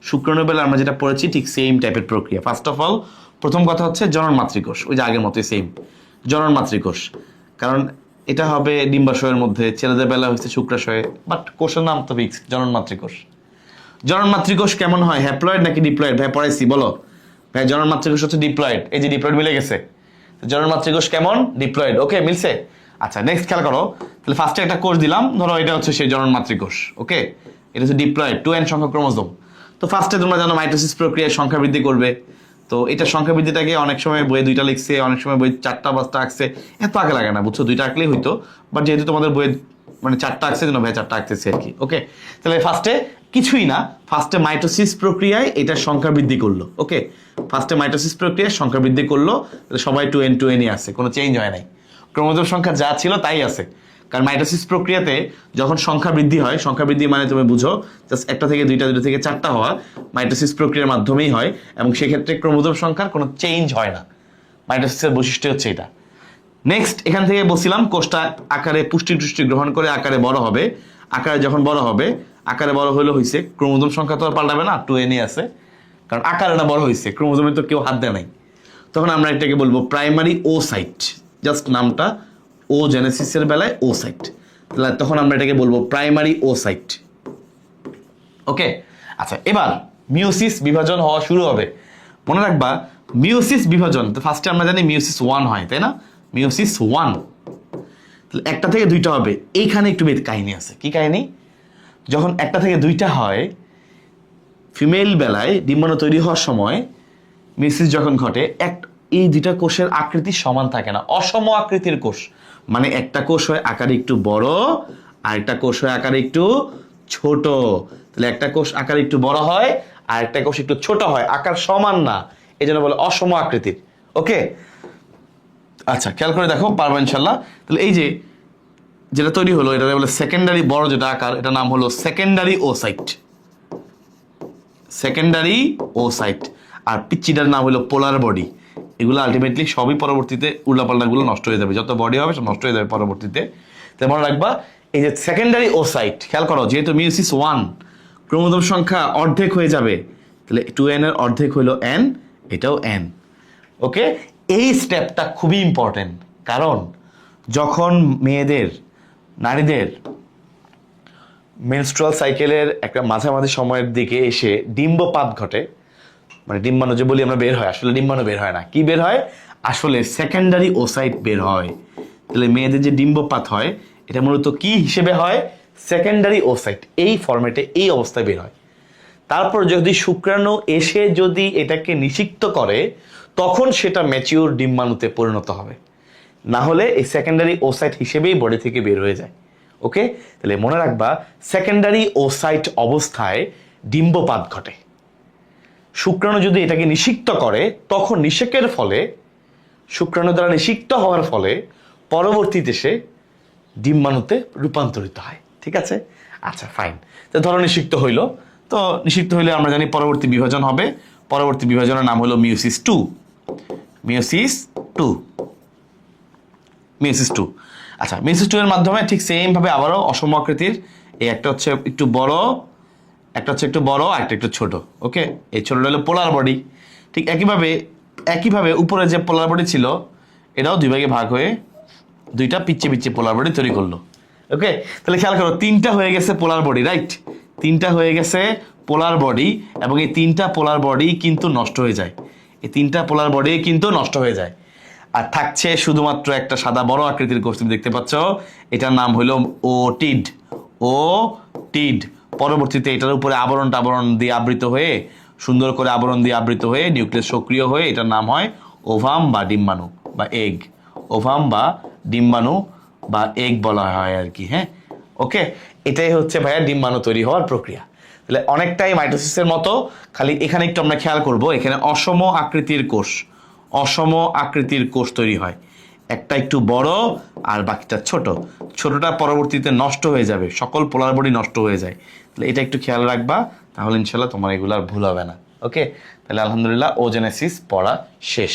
শুক্রাণু বেলা আমরা যেটা পড়েছি ঠিক সেম টাইপের প্রক্রিয়া। ফার্স্ট অফ অল প্রথম কথা হচ্ছে জনন মাতৃকোষ, ওই যে আগের মতোই সেম জনন মাতৃকোষ। কারণ এটা হবে ডিম্বাশয়ের মধ্যে, ছেলেদের বেলা হচ্ছে শুক্রাশয়ে, বাট কোষের নাম তো ফিক্স জনন মাতৃকোষ। জনন মাতৃকোষ কেমন হয়? হ্যাপ্লয়েড নাকি ডিপ্লয়েড? ভাই পড়াইছি, বলো ভাই। জনন মাতৃকোষ হচ্ছে ডিপ্লয়েড, এই যে ডিপ্লয়েড মিলে গেছে। জনন মাতৃকোষ কেমন? ডিপ্লয়েড। ওকে, মিলছে। আচ্ছা নেক্সট খেয়াল করো, তাহলে ফার্স্টে একটা কোষ দিলাম, ধরো এটা হচ্ছে সেই জনন মাতৃকোষ। ওকে, এটা হচ্ছে ডিপ্লয়েড, 2n সংখ্যক ক্রোমোজোম। তো ফার্স্টে তোমরা জানো মাইটোসিস প্রক্রিয়ায় সংখ্যা বৃদ্ধি করবে। তো এটা সংখ্যা বৃদ্ধিটাকে অনেক সময় বইয়ে 2টা লিখছে, অনেক সময় বই 4টা 5টা আঁকছে, এত আগে লাগে না বুঝছো, 2টা আঁকলেই হইতো। বাট যেহেতু তোমাদের বইয়ে মানে 4টা আঁকছে, জন্য ভাই 4টা আঁকতেছে আর কি। ওকে, তাহলে ফার্স্টে কিছুই না, ফার্স্টে মাইটোসিস প্রক্রিয়ায় এটা সংখ্যা বৃদ্ধি করলো। ওকে, ফার্স্টে মাইটোসিস প্রক্রিয়ায় সংখ্যা বৃদ্ধি করলো, সবাই 2n আছে, কোনো চেঞ্জ হয় নাই, ক্রোমোজোম সংখ্যা যা ছিল তাই আছে। কারণ মাইটোসিস প্রক্রিয়াতে যখন সংখ্যা বৃদ্ধি হয়, সংখ্যা বৃদ্ধি মানে তুমি বুঝো জাস্ট 1টা থেকে 2টা, 2টা থেকে 4টা হওয়া, মাইটোসিস প্রক্রিয়ার মাধ্যমেই হয়, এবং সেক্ষেত্রে ক্রোমোজোম সংখ্যার কোনো চেঞ্জ হয় না। মাইটোসিসের বৈশিষ্ট্য হচ্ছে এটা। নেক্সট এখান থেকে বলছিলাম কোষটা আকারে পুষ্টি টুষ্টি গ্রহণ করে আকারে বড় হবে। আকারে যখন বড় হবে, আকারে বড় হইলে হয়েছে ক্রোমোজোম সংখ্যা তো আর পাল্টাবে না, 2n আছে, কারণ আকারে না বড় হয়েছে, ক্রোমোজোমে তো কেউ হাত দেয় নাই। তখন আমরা এটাকে বলবো প্রাইমারি ওসাইট, জাস্ট নামটা ও জেনেসিসের বেলায় ওসাইট, তাহলে তখন আমরা এটাকে বলবো প্রাইমারি ওসাইট। ওকে, আচ্ছা এবার মিওসিস বিভাজন হওয়া শুরু হবে। মনে রাখবা মিওসিস বিভাজন, তো ফার্স্টে আমরা জানি মিওসিস 1 হয়, তাই না? মিওসিস 1, তাহলে 1টা থেকে 2টা হবে। এইখানে একটু বেদ কাহিনী আছে। কি কাহিনী? যখন 1টা থেকে 2টা হয়, ফিমেল বেলায় ডিম্বাণু তৈরি হওয়ার সময় মিওসিস যখন ঘটে, এই 2টা কোষের আকৃতি সমান থাকে না, অসম আকৃতির কোষ। মানে একটা কোষ হয় আকারে একটু বড়, আর একটা কোষ হয় আকারে একটু ছোট। তাহলে একটা কোষ আকারে একটু বড় হয়, আর একটা কোষ একটু ছোট হয়, আকার সমান না, এই জন্য বলে অসম আকৃতির। ওকে, আচ্ছা খেয়াল করে দেখো, পারবো ইনশাল্লাহ। তাহলে এই যে যেটা তৈরি হলো, এটা বলে সেকেন্ডারি, বড় যেটা আকার, এটা নাম হলো সেকেন্ডারি ওসাইট। Secondary oocyte. আর পিচ্চিটার নাম হলো পোলার বডি। এগুলো আলটিমেটলি সবই পরবর্তীতে উল্লাপাল্লাগুলো নষ্ট হয়ে যাবে, যত বডি হবে সব নষ্ট হয়ে যাবে পরবর্তীতে। তাই মনে রাখবা এই যে সেকেন্ডারি ওসাইট, খেয়াল করো, যেহেতু মিওসিস 1, ক্রোমোজোম সংখ্যা অর্ধেক হয়ে যাবে, তাহলে 2n এর অর্ধেক হলো n, এটাও n। ওকে, এই স্টেপটা খুবই ইম্পর্টেন্ট, কারণ যখন নারীদের মেনস্ট্রুয়াল সাইকেলের একটা মাঝামাঝি সময়ের দিকে এসে ডিম্বপাত ঘটে, মানে ডিম্বাণু যে বলি আমরা বের হয়, আসলে ডিম্বাণু বের হয় না, কি বের হয়? আসলে সেকেন্ডারি ওসাইট বের হয়। তাহলে মেয়েদের যে ডিম্বপাত হয়, এটা মূলত কি হিসেবে হয়? সেকেন্ডারি ওসাইট, এই ফরম্যাটে, এই অবস্থায় বের হয়। তারপর যদি শুক্রাণু এসে যদি এটাকে নিষিক্ত করে, তখন সেটা ম্যাচিউর ডিম্বাণুতে পরিণত হবে, না হলে এই সেকেন্ডারি ওসাইট হিসেবেই বডি থেকে বের হয়ে যায়। ওকে, তাহলে মনে রাখবা সেকেন্ডারি ওসাইট অবস্থায় ডিম্বপাত ঘটে। শুক্রাণু যদি এটাকে নিষিক্ত করে, তখন নিষেকের ফলে, শুক্রাণু দ্বারা নিষিক্ত হওয়ার ফলে পরবর্তীতে সে ডিম্বাণুতে রূপান্তরিত হয়। ঠিক আছে, আচ্ছা ফাইন। তো ধরো নিষিক্ত হইল, তো নিষিক্ত হইলে আমরা জানি পরবর্তী বিভাজন হবে। পরবর্তী বিভাজনের নাম হলো মিওসিস 2। Meiosis 2, meiosis 2। আচ্ছা, মিওসিস 2 এর মাধ্যমে ঠিক সেম ভাবে আবারও অসম আকৃতির, এই একটা হচ্ছে একটু বড়, একটা হচ্ছে একটু বড়, আর একটা একটু ছোট। ওকে, এই ছোটটা হলো পোলার বডি। ঠিক একইভাবে উপরে যে পোলার বডি ছিল, এটাও 2 ভাগে ভাগ হয়ে 2টা পিচ্চি পোলার বডি তৈরি করলো। ওকে, তাহলে খেয়াল করো, 3টা হয়ে গেছে পোলার বডি, রাইট? 3টা হয়ে গেছে পোলার বডি, এবং এই 3টা পোলার বডি কিন্তু নষ্ট হয়ে যায়, এই 3টা পোলার বডি কিন্তু নষ্ট হয়ে যায়। আর থাকছে শুধুমাত্র একটা সাদা বড় আকৃতির কোষ, তুমি দেখতে পাচ্ছ, এটার নাম হলো ওটিড। ওটিড পরবর্তীতে এটার উপরে আবরণ দিয়ে আবৃত হয়ে, সুন্দর করে আবরণ দিয়ে আবৃত হয়ে নিউক্লিয়াস সক্রিয় হয়ে এটার নাম হয় ওভাম বা ডিম্বাণু বা এগ। ওভাম বা ডিম্বাণু বা এগ বলা হয় আর কি। হ্যাঁ, ওকে, এটাই হচ্ছে ভাইয়া ডিম্বাণু তৈরি হওয়ার প্রক্রিয়া। তাহলে অনেকটাই মাইটোসিসের মতো, খালি এখানে একটু আমরা খেয়াল করব, এখানে অসম আকৃতির কোষ তৈরি হয়, একটা একটু বড় আর বাকিটা ছোট। ছোটটা পরবর্তীতে নষ্ট হয়ে যাবে, সকল পোলার বডি নষ্ট হয়ে যায়। তাহলে এটা একটু খেয়াল রাখবা, তাহলে ইনশাল্লাহ তোমার এগুলো আর ভুল হবে না। ওকে, তাহলে আলহামদুলিল্লাহ ওজেনেসিস পড়া শেষ।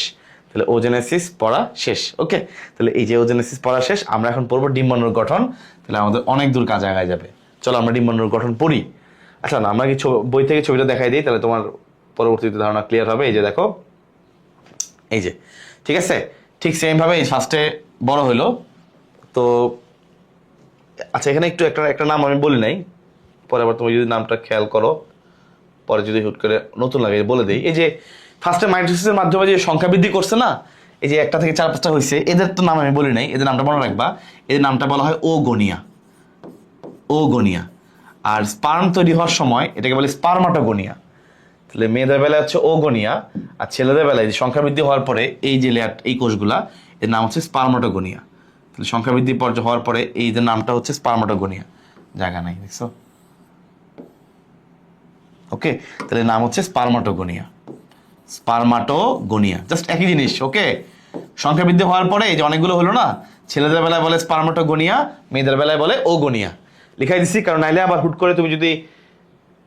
তাহলে ওজেনেসিস পড়া শেষ। ওকে, তাহলে এই যে ওজেনেসিস পড়া শেষ, আমরা এখন পড়বো ডিম্বাণুর গঠন। তাহলে আমাদের অনেক দূর কাজ আগায় যাবে। চলো আমরা ডিম্বাণুর গঠন পড়ি। আচ্ছা না, আমরা কি বই থেকে ছবিটা দেখাই দিই, তাহলে তোমার পরবর্তীতে ধারণা ক্লিয়ার হবে। এই যে দেখো, এই যে ঠিক আছে, ঠিক সেম ভাবে এই ফার্স্টে বড় হইলো। তো আচ্ছা, এখানে একটু একটা নাম আমি বলি নাই, পরে আবার তুমি যদি নামটা খেয়াল করো, পরে যদি হুট করে নতুন লাগে বলে দিই। এই যে ফার্স্টে মাইটোসিসের মাধ্যমে যে সংখ্যা বৃদ্ধি করছে না, এই যে 1 থেকে 4-5টা হয়েছে, এদের তো নাম আমি বলি নাই, এদের নামটা মনে রাখবা। এদের নামটা বলা হয় ওগোনিয়া, ওগোনিয়া। আর স্পার্ম তৈরি হওয়ার সময় এটাকে বলে স্পার্মাটোগোনিয়া। তাহলে মেয়েদের বেলায় হচ্ছে ওগোনিয়া, আর ছেলেদের বেলায় যে সংখ্যা বৃদ্ধি হওয়ার পরে এই যে লেয়ার, এই কোষগুলা, এর নাম হচ্ছে স্পার্মাটোগোনিয়া। তাহলে সংখ্যা বৃদ্ধি পর্যায়ে হওয়ার পরে এই যে নামটা হচ্ছে স্পার্মাটোগোনিয়া। জায়গা নাই, দেখছো? ওকে, তাহলে নাম হচ্ছে স্পার্মাটোগোনিয়া, স্পার্মাটোগোনিয়া, জাস্ট একই জিনিস। ওকে, সংখ্যা বৃদ্ধি হওয়ার পরে এই যে অনেকগুলো হলো না, ছেলেদের বেলায় বলে স্পার্মাটোগোনিয়া, মেয়েদের বেলায় বলে ওগোনিয়া। লিখাই দিচ্ছি, কারণ নাইলে আবার হুট করে তুমি যদি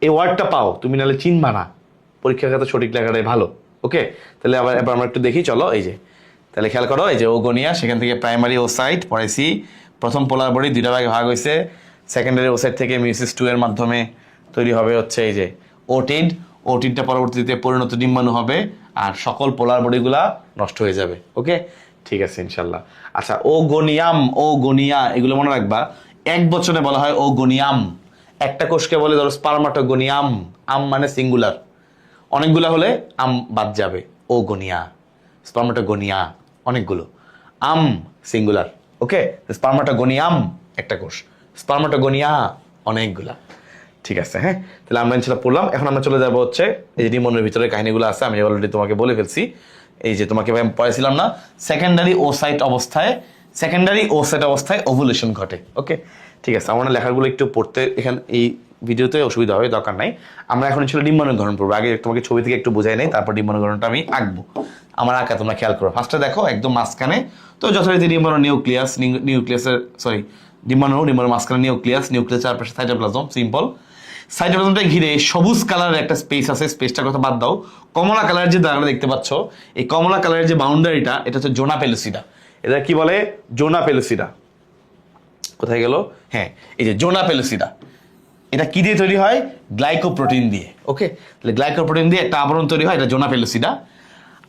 এই ওয়ার্ডটা পাও, তুমি নাহলে চিনবা না। পরীক্ষার খাতে সঠিক লেখাটাই ভালো। ওকে, তাহলে এবার আমরা একটু দেখি, চলো। এই যে তাহলে খেয়াল করো, এই যে ওগোনিয়া, সেখান থেকে প্রাইমারি ওসাইট পড়াইছি। প্রথম পোলার বডি 2টা ভাগে ভাগ হয়েছে। সেকেন্ডারি ওসাইট থেকে মিউসিস 2 এর মাধ্যমে তৈরি হবে হচ্ছে এই যে ওটিড। ওটিডটা পরবর্তীতে পরিণত ডিম্বাণু হবে, আর সকল পোলার বডিগুলা নষ্ট হয়ে যাবে। ওকে, ঠিক আছে ইনশাল্লাহ। আচ্ছা, ওগোনিয়াম, ওগোনিয়া, এগুলো মনে রাখবা। 1 বছরে বলা হয় ওগোনিয়াম। একটা কোষকে বলে ধরো স্পার্মাটোগোনিয়াম, আম মানে সিঙ্গুলার, অনেকগুলা হলে আম বাদ যাবে। ওগোনিয়া, স্পার্মাটোগোনিয়া অনেকগুলো, আম সিঙ্গুলার। ওকে, স্পার্মাটোগোনিয়াম একটা কোষ, স্পার্মাটোগোনিয়া অনেকগুলা। ঠিক আছে, হ্যাঁ। তাহলে আমরা ইনশাল্লাহ পড়লাম। এখন আমরা চলে যাবো হচ্ছে এই যে ডিম্বাণুর ভিতরে কাহিনীগুলো আছে, আমি অলরেডি তোমাকে বলে ফেলছি। এই যে তোমাকে পড়াইছিলাম না, সেকেন্ডারি ওসাইট অবস্থায় ওভুলেশন ঘটে। ওকে, ঠিক আছে। আমার লেখাগুলো একটু পড়তে এখানে এই ভিডিওতে অসুবিধা হবে, দরকার নাই। আমরা এখন ছিল ডিম্বাণুর গঠন পড়বো। আগে তোমাকে ছবি থেকে একটু বোঝাই নাই, তারপর ডিম্বাণুর গঠনটা আমি আঁকবো। আমার আঁকা তোমরা খেয়াল করো। ফার্স্টে দেখো একদম মাঝখানে, তো যথারীতি ডিম্বাণু নিউক্লিয়াসের ডিম্বাণুর মাঝখানে নিউক্লিয়াস চারপাশে সাইটোপ্লাজম, সিম্পল। সাইটোপ্লাজমটা ঘিরে সবুজ কালারের একটা স্পেস আছে, স্পেসটার কথা বাদ দাও। কমলা কালারের যে দাগটা দেখতে পাচ্ছ, এই কমলা কালারের যে বাউন্ডারিটা, এটা হচ্ছে জোনা পেলুসিডা। এটা কি বলে? জোনা পেলুসিডা। কোথায় গেল? হ্যাঁ, এই যে জোনা পেলুসিডা। এটা কি দিয়ে তৈরি হয়? গ্লাইকোপ্রোটিন দিয়ে। ওকে, তাহলে গ্লাইকোপ্রোটিন দিয়ে একটা আবরণ তৈরি হয়, এটা জোনা পেলুসিডা।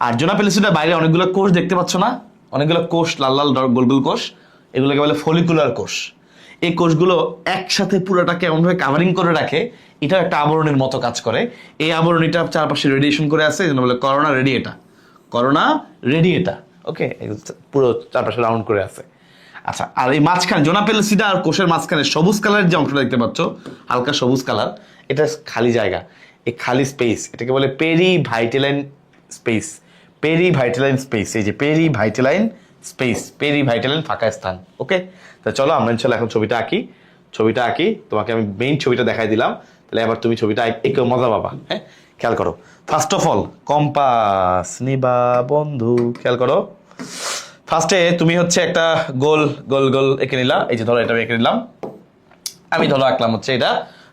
আর জোনা পেলুসিডার বাইরে অনেকগুলো কোষ দেখতে পাচ্ছ না? অনেকগুলো কোষ, লাল লাল গোল গোল কোষ, এগুলোকে বলে ফলিকুলার কোষ। এই কোষগুলো একসাথে পুরোটাকে এমনভাবে কাভারিং করে রাখে, এটা একটা আবরণের মতো কাজ করে। এই আবরণীটা চারপাশে রেডিয়েশন করে আছে, এই জন্য বলে করোনা রেডিয়েটা। ওকে, পুরো চারপাশে রাউন্ড করে আছে। আচ্ছা, আর এই মাঝখানে জোনা পেলুসিডা আর কোষের মাঝখানে সবুজ কালারের যে অংশটা দেখতে পাচ্ছ, হালকা সবুজ কালার, এটা খালি জায়গা, এই খালি স্পেস, এটাকে বলে পেরিভাইটেলাইন স্পেস। এই যে পেরিভাইটেলাইন ফাঁকা স্থান। ওকে, তা চলো আমরা ইনশাল্লাহ এখন ছবিটা আঁকি। তোমাকে আমি মেইন ছবিটা দেখাই দিলাম, তাহলে এবার তুমি ছবিটা এঁকে মজা পাবা। হ্যাঁ, খেয়াল করো। ফার্স্ট অফ অল কম্পাস নিবা বন্ধু, খেয়াল করো। ফার্স্টে তুমি হচ্ছে একটা গোল এঁকে নিলা। এই যে ধরো এটা এঁকে নিলাম আমি, ধরো আঁকলাম হচ্ছে এটা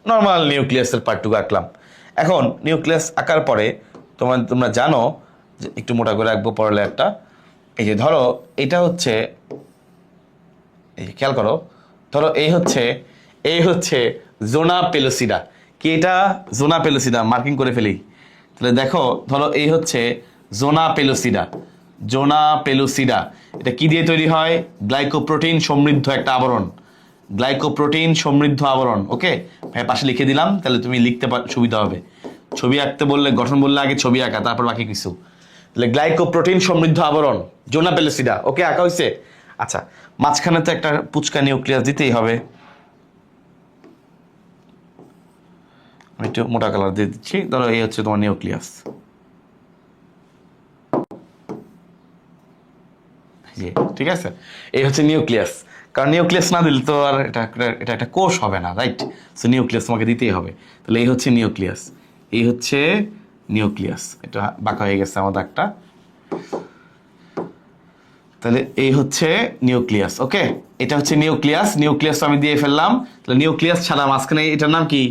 নর্মাল নিউক্লিয়াসের পার্টটুকু আঁকলাম। এখন নিউক্লিয়াস আঁকার পরে তোমরা জানো যে একটু মোটা করে আঁকবো পরের লেয়ারটা। এই যে ধরো এটা হচ্ছে, এই যে খেয়াল করো, ধরো এই হচ্ছে জোনা পেলুসিডা। কি এটা? জোনা পেলুসিডা। মার্কিং করে ফেলি। তাহলে দেখো, ধরো এই হচ্ছে জোনা পেলুসিডা। এটা কি দিয়ে তৈরি হয়? গ্লাইকোপ্রোটিন সমৃদ্ধ একটা আবরণ, ওকে, ভাই পাশে লিখে দিলাম, তাহলে তুমি লিখতে সুবিধা হবে। ছবি আঁকতে বললে, গঠন বললে আগে ছবি আঁকা, তারপর বাকি কিছু। তাহলে গ্লাইকোপ্রোটিন সমৃদ্ধ আবরণ, জোনা পেলুসিডা। ওকে, আঁকা হয়েছে। আচ্ছা, মাঝখানে তো একটা পুচকা নিউক্লিয়াস দিতেই হবে। আমি একটু মোটা কালার দিয়ে দিচ্ছি। ধরো এই হচ্ছে তোমার নিউক্লিয়াস। ঠিক আছে, এই হচ্ছে নিউক্লিয়াস। কারণ নিউক্লিয়াস না দিলে তো আর এটা একটা কোষ হবে না, রাইট? সো নিউক্লিয়াস তোমাকে দিতেই হবে। তাহলে এই হচ্ছে নিউক্লিয়াস। এটা বাঁকা হয়ে গেছে আমার দাগটা। তাহলে এই হচ্ছে নিউক্লিয়াস। ওকে, এটা হচ্ছে নিউক্লিয়াস আমি দিয়ে ফেললাম। তাহলে নিউক্লিয়াস ছাড়া মাঝখানে এটার নাম কি?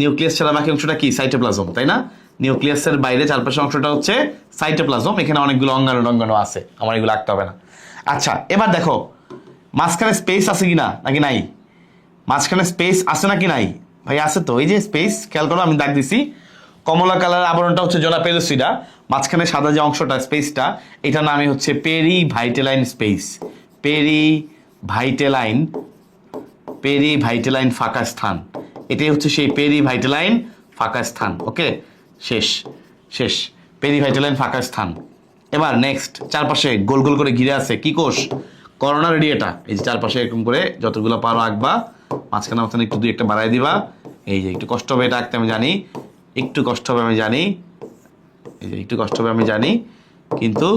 নিউক্লিয়াস ছাড়া বাকি অংশটা কি? সাইটোপ্লাজম, তাই না? নিউক্লিয়াসের বাইরে চারপাশের অংশটা হচ্ছে সাইটোপ্লাজম, এখানে অনেকগুলো অঙ্গাণু টঙ্গাণু আছে, আমার এগুলো আঁকতে হবে না। আচ্ছা এবার দেখো মাঝখানে স্পেস আছে কিনা নাকি নাই, মাঝখানে স্পেস আছে নাকি নাই, ভাই আছে তো, এই যে স্পেস, খেয়াল করো আমি দাগ দিছি, কমলা কালারের আবরণটা হচ্ছে জোনা পেলুসিডা, মাঝখানে সাদা যে অংশটা স্পেসটা, এটার নামই হচ্ছে পেরিভাইটেলাইন স্পেস, পেরিভাইটেলাইন ফাঁকা স্থান, এটাই হচ্ছে সেই পেরিভাইটেলাইন ফাঁকা স্থান। ওকে, শেষ পেরিভাইটেলাইন ফাঁকা স্থান। এবার নেক্সট, চারপাশে গোল গোল করে ঘিরে আছে কি কোষ, করোনা রেডিয়েটা, এই যে চারপাশে এরকম করে যতগুলো পারো আঁকবা, মাঝখানে একটু দুই একটা বাড়াই দিবা, এই যে একটু কষ্ট হবে এটা আঁকতে আমি জানি, একটু কষ্ট হবে আমি জানি, এই যে একটু কষ্ট হবে আমি জানি, কিন্তু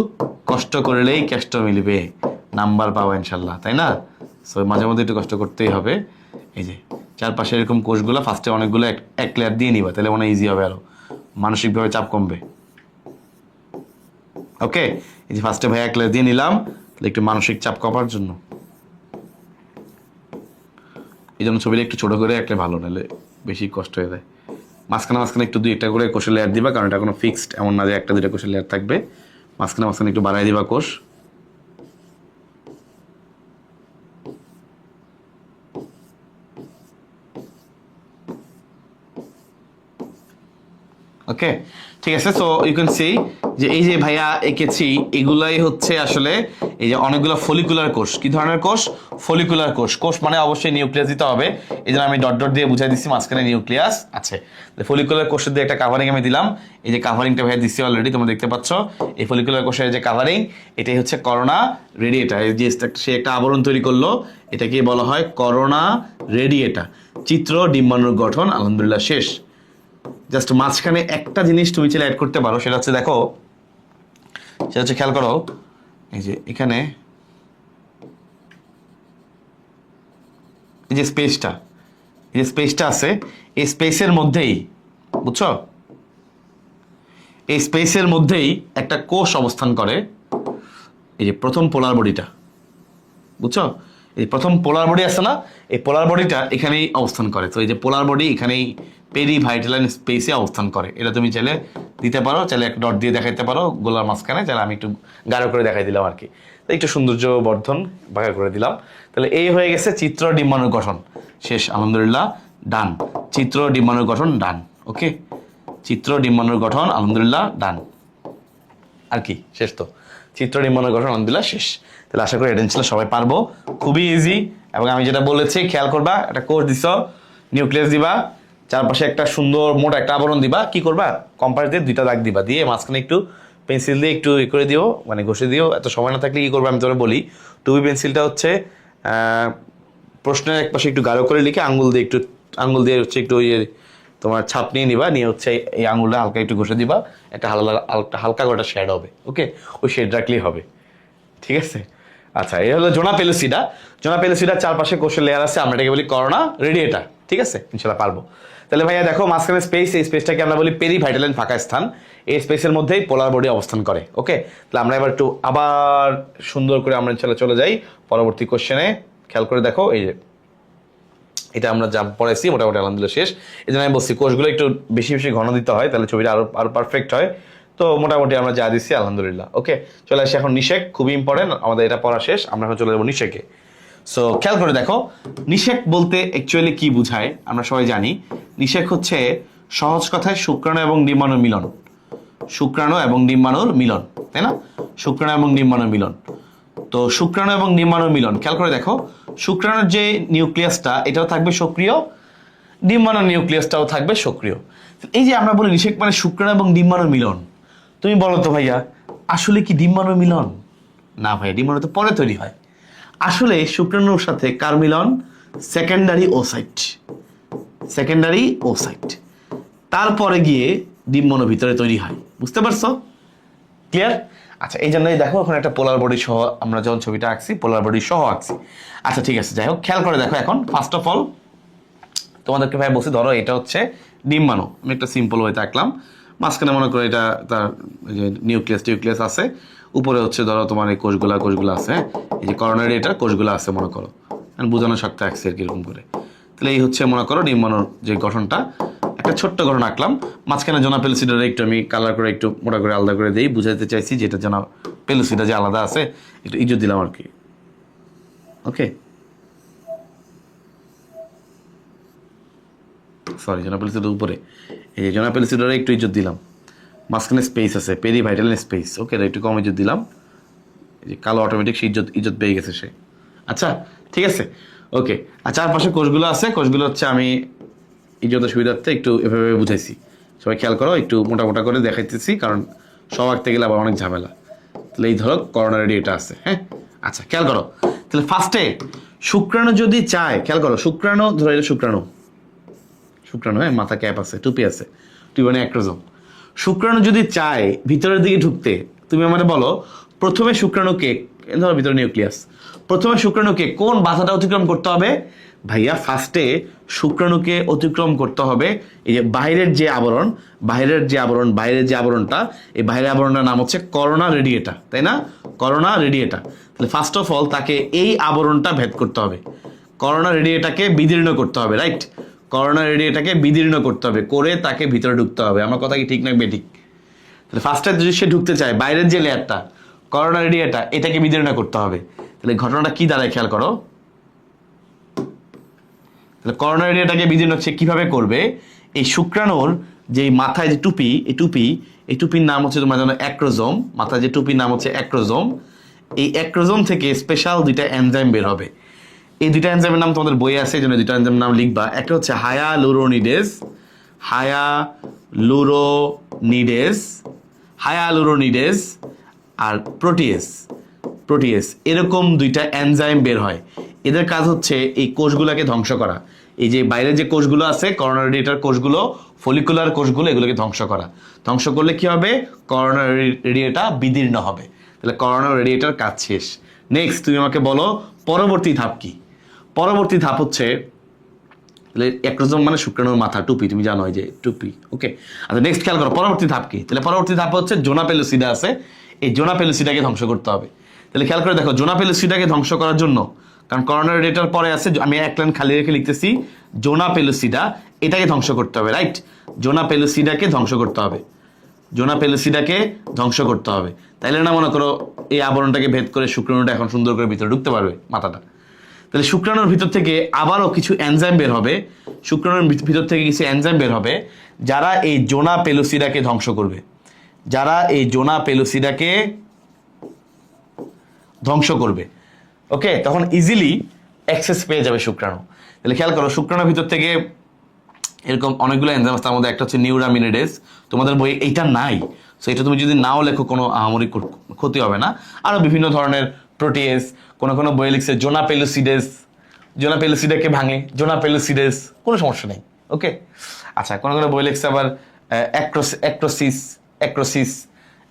কষ্ট করলেই কেষ্ট মিলবে, নাম্বার পাবো ইনশাল্লাহ, তাই না? সো মাঝে মধ্যে একটু কষ্ট করতেই হবে। এই যে চারপাশে এরকম কোষগুলো ফার্স্টে অনেকগুলো এক লেয়ার দিয়ে নিবা, তাহলে মনে ইজি হবে, আরো মানসিকভাবে চাপ কমবে। ওকে, এই যে ফার্স্টে ভাই এক লেয়ার দিয়ে নিলাম, তাহলে একটু মানসিক চাপ কমার জন্য, এই জন্য ছবিটা একটু ছোট করে একটা ভালো, নাহলে বেশি কষ্ট হয়ে যায়। মাঝখানে একটু দুই একটা করে কোষের লেয়ার দিবা, কারণ এটা কোনো ফিক্সড এমন না যে একটা দুইটা কোষের লেয়ার থাকবে, মাঝখানে একটু বাড়াই দিবা কোষ। ওকে, ঠিক আছে। সো ইউ ক্যান সি যে এই যে ভাইয়া এঁকেছি এগুলাই হচ্ছে আসলে এই যে অনেকগুলো ফলিকুলার কোষ। কি ধরনের কোষ? ফলিকুলার কোষ। কোষ মানে অবশ্যই নিউক্লিয়াস দিতে হবে, এই জন্য আমি ডট ডট দিয়ে বুঝাই দিচ্ছি মাঝখানে নিউক্লিয়াস আছে। ফলিকুলার কোষের দিয়ে একটা কাভারিং আমি দিলাম, এই যে কাভারিংটা ভাইয়া দিচ্ছি অলরেডি, তোমরা দেখতে পাচ্ছ এই ফলিকুলার কোষের যে কাভারিং, এটাই হচ্ছে করোনা রেডিয়েটা। এই যে সে একটা আবরণ তৈরি করলো, এটাকে বলা হয় করোনা রেডিয়েটা। চিত্র ডিম্বাণুর গঠন আলহামদুলিল্লাহ শেষ। জাস্ট মাঝখানে একটা জিনিস তুমি চাইলে অ্যাড করতে পারো, সেটা হচ্ছে দেখো, সেটা হচ্ছে খেয়াল করো, এই যে এখানে এই যে স্পেসটা আছে, এই স্পেসের মধ্যেই, বুঝছো, এই স্পেসের মধ্যেই একটা কোষ অবস্থান করে, এই যে প্রথম পোলার বডিটা, বুঝছো, এই প্রথম পোলার বডি আছে না, এই পোলার বডিটা এখানেই অবস্থান করে। তো এই যে পোলার বডি এখানেই পেরিভাইটেলাইন স্পেসে অবস্থান করে, এটা তুমি চাইলে দিতে পারো, চাইলে এক ডট দিয়ে দেখাইতে পারো গোলার মাঝখানে, চাইলে আমি একটু গাঢ় করে দেখাই দিলাম আর কি, তো একটু সৌন্দর্য বর্ধন বাঁকা করে দিলাম। তাহলে এই হয়ে গেছে চিত্র ডিম্বাণুর গঠন শেষ, আলহামদুলিল্লাহ ডান। চিত্র ডিম্বাণুর গঠন ডান। ওকে, চিত্র ডিম্বাণুর গঠন আলহামদুলিল্লাহ ডান। আর কি শেষ? তো চিত্র ডিম্বাণুর গঠন আলহামদুলিল্লাহ শেষ। তাহলে আশা করি এটা ছিল সবাই পারবো, খুবই ইজি। এবং আমি যেটা বলেছি খেয়াল করবা, একটা কোষ দিছ, নিউক্লিয়াস দিবা, চারপাশে একটা সুন্দর মোটা একটা আবরণ দিবা, কি করবা, কম্পাস দিয়ে দুইটা দাগ দিবা, দিয়ে মাঝখানে একটু পেন্সিল দিয়ে একটু ই করে দিও, মানে ঘষে দিও। এত সময় না থাকলে কি করবে আমি তোরা বলি, টুবি পেন্সিলটা হচ্ছে প্রশ্নের এক পাশে একটু গাঢ় করে লিখে আঙ্গুল দিয়ে হচ্ছে একটু তোমার ছাপ নিয়ে নিবা, নিয়ে হচ্ছে এই আঙুলটা হালকা একটু ঘষে দিবা, একটা হালকা করে শেড হবে। ওকে, ওই শেড রাখলেই হবে, ঠিক আছে? আচ্ছা, এই হলো জোনা পেলুসিডার চারপাশে কোষের লেয়ার আছে, আমরা এটাকে বলি করোনা রেডিয়েটা। ঠিক আছে, ইনশাল্লাহ পারবো। তাহলে ভাইয়া দেখো মাঝখানে স্পেস, এই স্পেসটাকে আমরা বলি পেরিভাইটেলাইন ফাঁকা স্থান, এই স্পেসের মধ্যেই পোলার বডি অবস্থান করে। ওকে, তাহলে আমরা এবার একটু আবার সুন্দর করে আমরা ইনশাল্লাহ চলে যাই পরবর্তী কোশ্চেনে। খেয়াল করে দেখো, এই যে এটা আমরা যা পড়াইছি মোটামুটি আলহামদুলিল্লাহ শেষ। এই জন্য আমি বলছি কোষগুলো একটু বেশি বেশি ঘন দিতে হয়, তাহলে ছবিটা আরো পারফেক্ট হয়। তো মোটামুটি আমরা যা দিচ্ছি আলহামদুলিল্লাহ। ওকে, চলে আসি এখন নিষেক, খুবই ইম্পর্টেন্ট, আমাদের এটা পড়া শেষ, আমরা এখন চলে যাবো নিষেকে। সো খেয়াল করে দেখো, নিষেক বলতে অ্যাকচুয়ালি কি বোঝায় আমরা সবাই জানি। নিষেক হচ্ছে সহজ কথায় শুক্রাণু এবং ডিম্বাণুর মিলন, শুক্রাণু এবং ডিম্বাণুর মিলন, তাই না? শুক্রাণু এবং ডিম্বাণুর মিলন। তো শুক্রাণু এবং ডিম্বাণুর মিলন, খেয়াল করে দেখো, শুক্রাণুর যে নিউক্লিয়াসটা এটাও থাকবে সক্রিয়, ডিম্বাণুর নিউক্লিয়াসটাও থাকবে সক্রিয়। এই যে আমরা বলি নিষেক মানে শুক্রাণু এবং ডিম্বাণুর মিলন, তুমি বলো তো ভাইয়া আসলে কি ডিম্বাণুর মিলন? না ভাইয়া, ডিম্বাণু তো পরে তৈরি হয়। আসলে শুক্রাণুর সাথে কার মিলন? সেকেন্ডারি ওসাইট, তারপরে গিয়ে ডিম্বাণু ভিতরে তৈরি হয়। বুঝতে পারছো? ক্লিয়ার? আচ্ছা, এই জন্যই দেখো এখন একটা পোলার বডি সহ আমরা যখন ছবিটা আঁকছি, পোলার বডি সহ আঁকছি। আচ্ছা ঠিক আছে, যাই হোক, খেয়াল করে দেখো এখন ফার্স্ট অফ অল তোমাদেরকে ভাই বলছি, ধরো এটা হচ্ছে ডিম্বাণু, আমি একটা সিম্পল ওয়েতে আঁকলাম। মাঝখানে মনে করো এটা তার যে নিউক্লিয়াস আছে, উপরে হচ্ছে ধরো তোমার এই কোষগুলা আছে, এই যে করোনারি এটা কোষগুলো আছে মনে করো, বোঝানোর শক্ত আঁকছি আর কিরকম করে। তাহলে এই হচ্ছে মনে করো ডিম্বাণুর যে গঠনটা, একটা একটা ছোট্ট ঘটনা আঁকলাম, মাঝখানে জোনা পেলুসিডারে একটু আমি কালার করে একটু মোটা করে আলাদা করে দিই, বুঝাতে চাইছি যেটা জোনা পেলুসিডা যে আলাদা আছে একটু ইজ্জত দিলাম আর কি। ওকে, সরি, জোনা পেলুসিডার উপরে, এই যে জোনা পেলুসিডারে একটু ইজ্জত দিলাম, মাঝখানে স্পেস আছে, পেরিভাইটাল স্পেস, ওকে, একটু কম ইজ্জত দিলাম, এই যে কালো অটোমেটিক সে ইজ্জত পেয়ে গেছে সে। আচ্ছা ঠিক আছে, ওকে। আর চারপাশে কোষগুলো আছে, কোষগুলো হচ্ছে আমি ইজ্জতের সুবিধার্থে একটু এভাবে বুঝাইছি, সবাই খেয়াল করো, একটু মোটা মোটা করে দেখাইতেছি, কারণ সব আঁকতে গেলে আবার অনেক ঝামেলা। তাহলে এই ধরো করোনারি এটা আছে, হ্যাঁ। আচ্ছা খেয়াল করো, তাহলে ফার্স্টে শুক্রাণু যদি চায়, খেয়াল করো, শুক্রাণু ধরো, এটা শুক্রাণু, হ্যাঁ, মাথা ক্যাপ আছে, টুপি আছে, টুপি মানে অ্যাক্রোজোম। শুক্রাণু যদি চায় ভিতরের দিকে ঢুকতে, তুমি আমাদের বলো প্রথমে শুক্রাণুকে, ধরো ভিতরে নিউক্লিয়াস, প্রথমে শুক্রাণুকে কোন বাধাটা অতিক্রম করতে হবে? ভাইয়া ফার্স্টে শুক্রাণুকে অতিক্রম করতে হবে এই যে বাইরের যে আবরণ, বাইরের যে আবরণটা, এই বাইরের আবরণটার নাম হচ্ছে করোনা রেডিয়েটা, তাই না? করোনা রেডিয়েটা। তাহলে ফার্স্ট অফ অল তাকে এই আবরণটা ভেদ করতে হবে, করোনা রেডিয়েটাকে বিদীর্ণ করতে হবে, রাইট? করোনা রেডিয়েটাকে বিদীর্ণ করতে হবে, করে তাকে ভিতরে ঢুকতে হবে। আমার কথা কি ঠিক না বেঠিক? তাহলে ফার্স্টে যদি সে ঢুকতে চায়, বাইরের যে লেয়ারটা করোনা রেডিয়েটা, এটাকে বিদীর্ণ করতে হবে। তাহলে ঘটনাটা কি দাঁড়ায় খেয়াল করো, তাহলে করোনা রেডিয়েটাকে বিদীর্ণ হচ্ছে কিভাবে করবে? এই শুক্রাণুর যে মাথায় যে টুপি, এই টুপির নাম হচ্ছে তোমার জানো অ্যাক্রোজোম, মাথায় যে টুপির নাম হচ্ছে অ্যাক্রোজোম। এই অ্যাক্রোজোম থেকে স্পেশাল দুইটা এনজাইম বের হবে। এই দুইটা এনজাইমের নাম তোমাদের বইয়ে আছে, এই জন্য দুইটা এনজাইমের নাম লিখবা। একটা হচ্ছে হায়ালুরোনিডেজ আর প্রোটিয়েস, এরকম দুইটা এনজাইম বের হয়। এদের কাজ হচ্ছে এই কোষগুলোকে ধ্বংস করা। এই যে বাইরের যে কোষগুলো আছে, করোনা রেডিয়েটার কোষগুলো, ফলিকুলার কোষগুলো, এগুলোকে ধ্বংস করা। ধ্বংস করলে কি হবে? করোনা রেডিয়েটা বিদীর্ণ হবে। তাহলে করোনা রেডিয়েটার কাজ শেষ। নেক্সট তুমি আমাকে বলো পরবর্তী ধাপ কি? পরবর্তী ধাপ হচ্ছে, তাহলে অ্যাক্রোজোম মানে শুক্রাণুর মাথা, টুপি, তুমি জানো এই যে টুপি, ওকে। আচ্ছা নেক্সট খেয়াল করো পরবর্তী ধাপ কি? তাহলে পরবর্তী ধাপ হচ্ছে জোনা পেলুসিডা আছে, এই জোনা পেলুসিডাকে ধ্বংস করতে হবে। তাহলে খেয়াল করে দেখো, জোনা পেলুসিডাকে ধ্বংস করার জন্য, কারণ করোনা রেডিয়েটার পরে আছে, আমি এক লাইন খালি রেখে লিখতেছি জোনা পেলুসিডা, এটাকে ধ্বংস করতে হবে, রাইট? জোনা পেলুসিডাকে ধ্বংস করতে হবে, তাইলে না মনে করো এই আবরণটাকে ভেদ করে শুক্রাণুটা এখন সুন্দর করে ভিতরে ঢুকতে পারবে মাথাটা। তাহলে শুক্রাণুর ভিতর থেকে আবারও কিছু এনজাইম বের হবে, যারা এই জোনা পেলুসিডাকে ধ্বংস করবে, ওকে। তখন ইজিলি অ্যাক্সেস পেয়ে যাবে শুক্রাণু। তাহলে খেয়াল করো, শুক্রাণুর ভিতর থেকে এরকম অনেকগুলো এনজাইম আছে, তার মধ্যে একটা হচ্ছে নিউরামিনিডেজ, তোমাদের বই এইটা নাই, সো এটা তুমি যদি নাও লেখো কোনো আহামরি ক্ষতি হবে না। আরও বিভিন্ন ধরনের প্রোটিয়েস, কোনো বই লিখছে জোনা পেলুসিডাকে ভাঙে জোনা পেলুসিডেস, কোনো সমস্যা নেই, ওকে। আচ্ছা কোনো বই লিখছে আবার অ্যাক্রোসিস,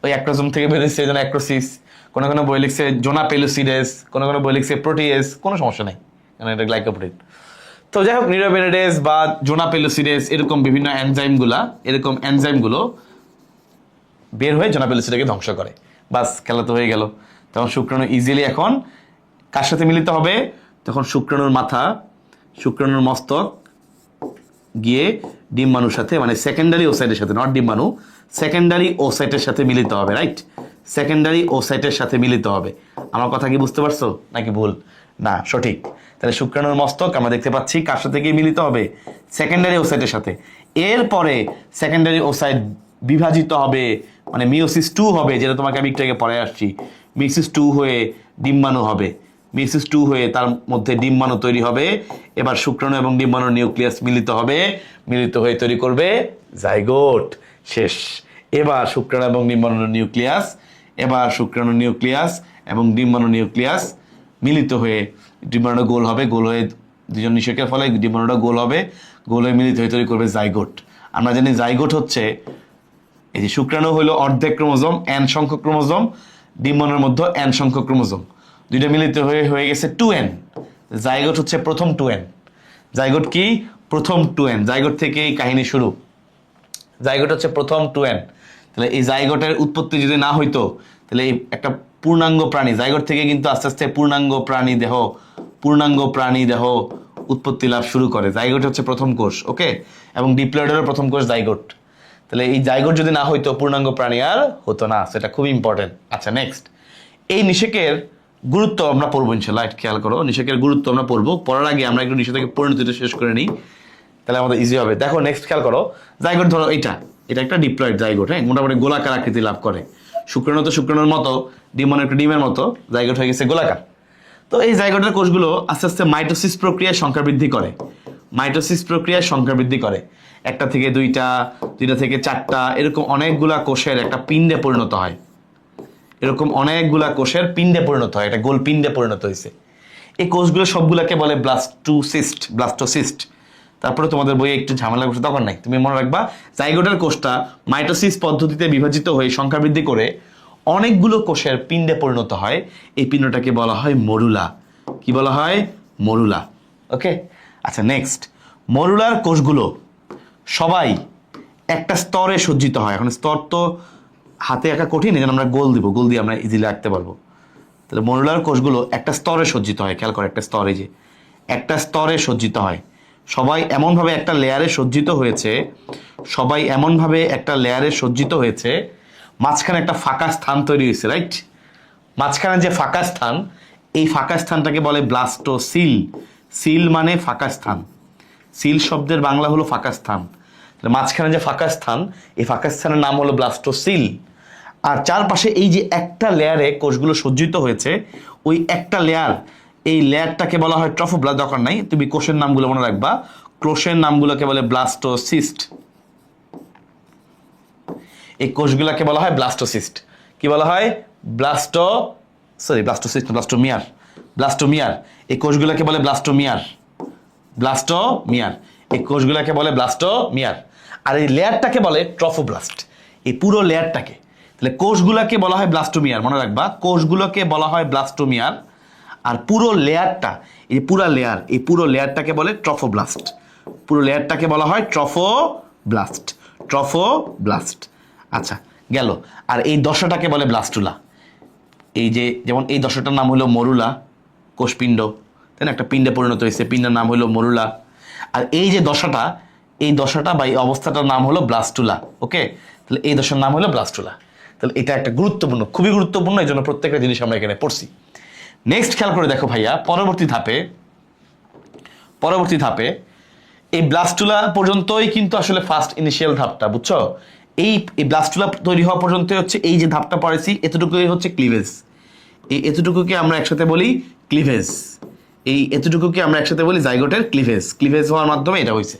ওই অ্যাক্রোজোম থেকে বেরিয়েছে যেন অ্যাক্রোসিস। কোনো বই লিখছে জোনা পেলুসিডেস, কোনো বই লিখছে প্রোটিয়েস, কোনো সমস্যা নেই, কারণ এটা গ্লাইকোপ্রোটিন। তো যাই হোক, নিউরামিনিডেজ বা জোনা পেলুসিডেস, এরকম বিভিন্ন এনজাইমগুলো বের হয়ে জোনা পেলুসিডাকে ধ্বংস করে। বাস, খেলা তো হয়ে গেল। তখন শুক্রাণু ইজিলি এখন কার সাথে মিলিত হবে? তখন শুক্রাণুর মাথা, শুক্রাণুর মস্তক গিয়ে ডিম্বাণুর সাথে, মানে সেকেন্ডারি ওসাইটের সাথে, নট ডিম্বাণু, সেকেন্ডারি ওসাইটের সাথে মিলিত হবে, রাইট? সেকেন্ডারি ওসাইটের সাথে মিলিত হবে। আমার কথা কি বুঝতে পারছো নাকি ভুল? না, সঠিক। তাহলে শুক্রাণুর মস্তক আমরা দেখতে পাচ্ছি কার সাথে গিয়ে মিলিত হবে? সেকেন্ডারি ওসাইটের সাথে। এরপরে সেকেন্ডারি ওসাইট বিভাজিত হবে, মানে মিওসিস 2 হবে, যেটা তোমাকে আমি একটু আগে পড়ে আসছি। মিওসিস 2 হয়ে ডিম্বাণু হবে, তার মধ্যে ডিম্বাণু তৈরি হবে। এবার শুক্রাণু এবং ডিম্বাণুর নিউক্লিয়াস মিলিত হবে, মিলিত হয়ে তৈরি করবে জাইগোট। শেষ। এবার শুক্রাণু এবং ডিম্বাণুর নিউক্লিয়াস মিলিত হয়ে ডিম্বাণু গোল হবে, গোল হয়ে দুজন নিষেকের ফলে ডিম্বাণুটা গোল হবে, গোল হয়ে মিলিত হয়ে তৈরি করবে জাইগোট। আমরা জানি জাইগোট হচ্ছে, এই যে শুক্রাণু হলো অর্ধেক ক্রোমোজোম, n সংখ্যক ক্রোমোজোম, ডিম্বাণুর মধ্যে n সংখ্যক ক্রোমোজোম, দুইটা মিলিত হয়ে গেছে 2n। জাইগোট হচ্ছে প্রথম 2n। জাইগোট কি? প্রথম 2n। জাইগোট থেকে এই কাহিনী শুরু। জাইগোট হচ্ছে প্রথম 2n। তাহলে এই জাইগোটের উৎপত্তি যদি না হইতো, তাহলে এই একটা পূর্ণাঙ্গ প্রাণী, জাইগোট থেকে কিন্তু আস্তে আস্তে পূর্ণাঙ্গ প্রাণী দেহ উৎপত্তি লাভ শুরু করে। জাইগোট হচ্ছে প্রথম কোষ, ওকে, এবং ডিপ্লয়েডেরও প্রথম কোষ জাইগোট। তাহলে এই জাইগোট যদি না হইতো পূর্ণাঙ্গ প্রাণী আর হতো না, সেটা খুব ইম্পর্টেন্ট। আচ্ছা নেক্সট, এই নিষেকের গুরুত্ব আমরা পড়বো ইনশাল্লাহ, খেয়াল করো, নিষেকের গুরুত্ব আমরা পড়বো। পড়ার আগে আমরা একটু নিষেকের পরিণতিটা শেষ করে নিই, তাহলে আমাদের ইজি হবে। দেখো নেক্সট খেয়াল করো, জাইগোট ধরো এটা একটা ডিপ্লয়েড জাইগোট, হ্যাঁ, মোটামুটি গোলাকার আকৃতি লাভ করে। শুক্রাণু তো শুক্রাণুর মতো, ডিম একটা ডিমের মতো, জাইগোট হয়ে গেছে গোলাকার। তো এই জাইগোটের কোষগুলো আস্তে আস্তে মাইটোসিস প্রক্রিয়ায় সংখ্যা বৃদ্ধি করে। মাইটোসিস প্রক্রিয়ায় সংখ্যা বৃদ্ধি করে, একটা থেকে দুইটা, দুইটা থেকে চারটা, এরকম অনেকগুলা কোষের একটা পিণ্ডে পরিণত হয়। এরকম অনেকগুলা কোষের পিণ্ডে পরিণত হয়, একটা গোল পিণ্ডে পরিণত হয়েছে। এই কোষগুলো সবগুলাকে বলে ব্লাস্টোসিস্ট। তারপরে তোমাদের বইয়ে একটু ঝামেলা করছে, দরকার নাই, তুমি মনে রাখবা জাইগোটের কোষটা মাইটোসিস পদ্ধতিতে বিভাজিত হয়ে সংখ্যা বৃদ্ধি করে অনেকগুলো কোষের পিণ্ডে পরিণত হয়। এই পিণ্ডটাকে বলা হয় মরুলা। কি বলা হয়? মরুলা। ওকে, আচ্ছা নেক্সট, মরুলার কোষগুলো সবাই একটা স্তরে সজ্জিত হয়। এখন স্তর তো হাতে আঁকা কঠিন, এই জন্য আমরা গোল দিব, গোল দিয়ে আমরা ইজিলি আঁকতে পারবো। তাহলে মরুলার কোষগুলো একটা স্তরে সজ্জিত হয়। খেয়াল করে, একটা স্তরে, যে একটা স্তরে সজ্জিত হয়, সবাই এমনভাবে একটা লেয়ারে সজ্জিত হয়েছে, সবাই এমনভাবে একটা লেয়ারে সজ্জিত হয়েছে, মাঝখানে একটা ফাঁকা স্থান তৈরি হয়েছে, রাইট? মাঝখানে যে ফাঁকা স্থান, এই ফাঁকা স্থানটাকে বলে ব্লাস্টোসিল। সিল মানে ফাঁকা স্থান, সিল শব্দের বাংলা হলো ফাঁকা স্থান। মাঝখানে যে ফাঁকা স্থান, এই ফাঁকা স্থানের নাম হলো ব্লাস্টোসিল। আর চারপাশে এই যে একটা লেয়ারে কোষগুলো সজ্জিত হয়েছে, ওই একটা লেয়ার, এই লেয়ারটাকে বলা হয় ট্রফোব্লাস্ট। দরকার নাই, তুমি কোষের নামগুলো মনে রাখবা। কোষের নামগুলোকে বলে ব্লাস্টোসিস্ট। এই কোষগুলোকে বলা হয় ব্লাস্টোসিস্ট। কি বলা হয়? ব্লাস্টোসিস্ট, ব্লাস্টোমিয়ার। এই কোষগুলোকে বলে ব্লাস্টোমিয়ার। এই কোষগুলোকে বলে ব্লাস্টোমিয়ার। আর এই লেয়ারটাকে বলে ট্রফোব্লাস্ট, এই পুরো লেয়ারটাকে। তাহলে কোষগুলোকে বলা হয় ব্লাস্টোমিয়ার, মনে রাখবা, কোষগুলোকে বলা হয় ব্লাস্টোমিয়ার। আর পুরো লেয়ারটা, এই পুরো লেয়ারটাকে বলে ট্রফোব্লাস্ট। পুরো লেয়ারটাকে বলা হয় ট্রফোব্লাস্ট। আচ্ছা গেল। আর এই দশাটাকে বলে ব্লাস্টুলা। এই যে যেমন এই দশাটার নাম হলো মরুলা, কোষপিণ্ড, তাই না? একটা পিণ্ডে পরিণত হয়েছে, পিণ্ডের নাম হলো মরুলা। আর এই যে দশাটা, এই দশাটা বা এই অবস্থাটার নাম হলো ব্লাস্টুলা। ওকে, তাহলে এই দশার নাম হলো ব্লাস্টুলা। তাহলে এটা একটা গুরুত্বপূর্ণ, খুবই গুরুত্বপূর্ণ, এই জন্য প্রত্যেকটা জিনিস আমরা এখানে পড়ছি। নেক্সট খেয়াল করে দেখো ভাইয়া, পরবর্তী ধাপে এই ব্লাস্টুলা পর্যন্তই কিন্তু আসলে ফার্স্ট ইনিশিয়াল ধাপটা, বুঝছো? এই ব্লাস্টুলা তৈরি হওয়া পর্যন্ত হচ্ছে এই যে ধাপটা পড়েছি, এতটুকুই হচ্ছে ক্লিভেজ। এই এতটুকুকে আমরা একসাথে বলি ক্লিভেজ। এই এতটুকুকে আমরা একসাথে বলি জাইগোটের ক্লিভেজ হওয়ার মাধ্যমে এটা হয়েছে।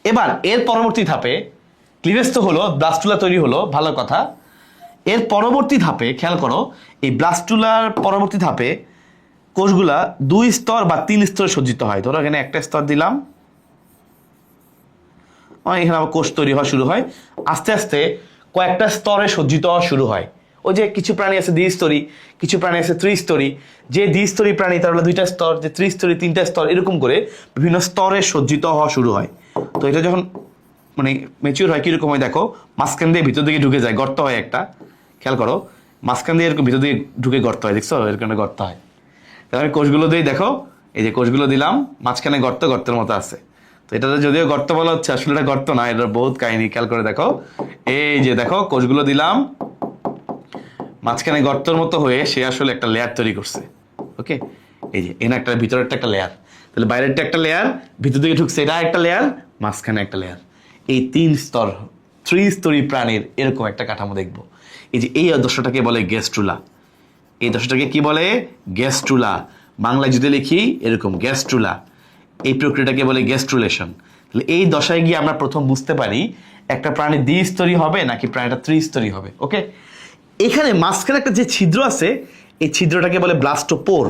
এবার এর পরবর্তী ধাপে, ক্লিভেজ তো হলো, ব্লাস্টুলা তৈরি হলো, ভালো কথা। এর পরবর্তী ধাপে খেয়াল করো, এই ব্লাস্টুলার পরবর্তী ধাপে কোষগুলা 2 স্তর বা 3 স্তরে সজ্জিত হয়। ধরো এখানে একটা স্তর দিলাম, এখানে আবার কোষ তৈরি হওয়া শুরু হয়। আস্তে আস্তে কয়েকটা স্তরে সজ্জিত হওয়া শুরু হয়। ওই যে কিছু প্রাণী আছে দ্বিস্তরী, কিছু প্রাণী আছে ত্রিস্তরী। যে দ্বিস্তরী প্রাণী তার হলো 2টা স্তর, যে ত্রিস্তরী 3টা স্তর, এরকম করে বিভিন্ন স্তরে সজ্জিত হওয়া শুরু হয়। তো এটা যখন মানে ম্যাচিউর হয়, কিরকম হয় দেখো, মাঝখান দিয়ে ভিতর দিকে ঢুকে যায়, গর্ত হয় একটা। খেয়াল করো, মাঝখান দিয়ে এরকম ভিতর দিকে ঢুকে গর্ত হয়, দেখছো? এরকম গর্ত হয়। তাহলে কোষগুলো দিয়ে দেখো, এই যে কোষগুলো দিলাম, মাঝখানে গর্তের মতো আছে। তো এটা যদিও গর্ত বলা হচ্ছে, আসলে এটা গর্ত না, এটার বহুত কাহিনী। খেয়াল করে দেখো, এই যে দেখো কোষগুলো দিলাম, মাঝখানে গর্তের মতো হয়ে সে আসলে একটা লেয়ার তৈরি করছে। ওকে, এই যে এখানে একটা ভিতরেরটা একটা লেয়ার, তাহলে বাইরেরটা একটা লেয়ার, ভিতর দিকে ঢুকছে এটা একটা লেয়ার, মাঝখানে একটা লেয়ার। এই 3 স্তর, ত্রিস্তরী প্রাণীর এরকম একটা কাঠামো দেখবো। এই যে এই দশাটাকে বলে গ্যাস্ট্রুলা। এই দশাটাকে কি বলে? গ্যাস্ট্রুলা। বাংলায় যদি লিখি এরকম গ্যাস্ট্রুলা, এই প্রক্রিয়াটাকে বলে গ্যাস্ট্রুলেশন। তাহলে এই দশায় গিয়ে আমরা প্রথম বুঝতে পারি একটা প্রাণী দ্বিস্তরী হবে নাকি প্রাণীটা ত্রিস্তরী হবে। ওকে, এখানে মাঝখানে একটা যে ছিদ্র আছে, এই ছিদ্রটাকে বলে ব্লাস্টোপোর।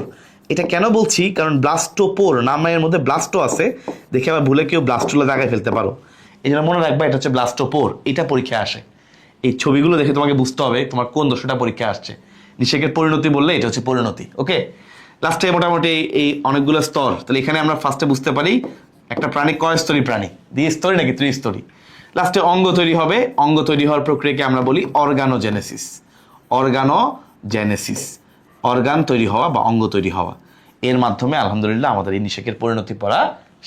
এটা কেন বলছি? কারণ ব্লাস্টোপোর নামের মধ্যে ব্লাস্টো আছে, দেখে আবার ভুলে কেউ ব্লাস্টুলা জায়গায় ফেলতে পারো। এই জন্য মনে রাখবা এটা হচ্ছে ব্লাস্টোপোর। এটা পরীক্ষায় আসে, এই ছবিগুলো দেখে তোমাকে বুঝতে হবে তোমার কোন দশাটা পরীক্ষায় আসছে। নিষেকের পরিণতি বললে এটা হচ্ছে পরিণতি। ওকে, লাস্টে মোটামুটি এই অনেকগুলো স্তর। তাহলে এখানে আমরা ফার্স্টে বুঝতে পারি একটা প্রাণী কয় স্তরী প্রাণী, দ্বিস্তরী নাকি ত্রিস্তরী। লাস্টে অঙ্গ তৈরি হবে, অঙ্গ তৈরি হওয়ার প্রক্রিয়াকে আমরা বলি অর্গানোজেনেসিস। অর্গান তৈরি হওয়া বা অঙ্গ তৈরি হওয়া, এর মাধ্যমে আলহামদুলিল্লাহ আমাদের এই নিষেকের পরিণতি পড়া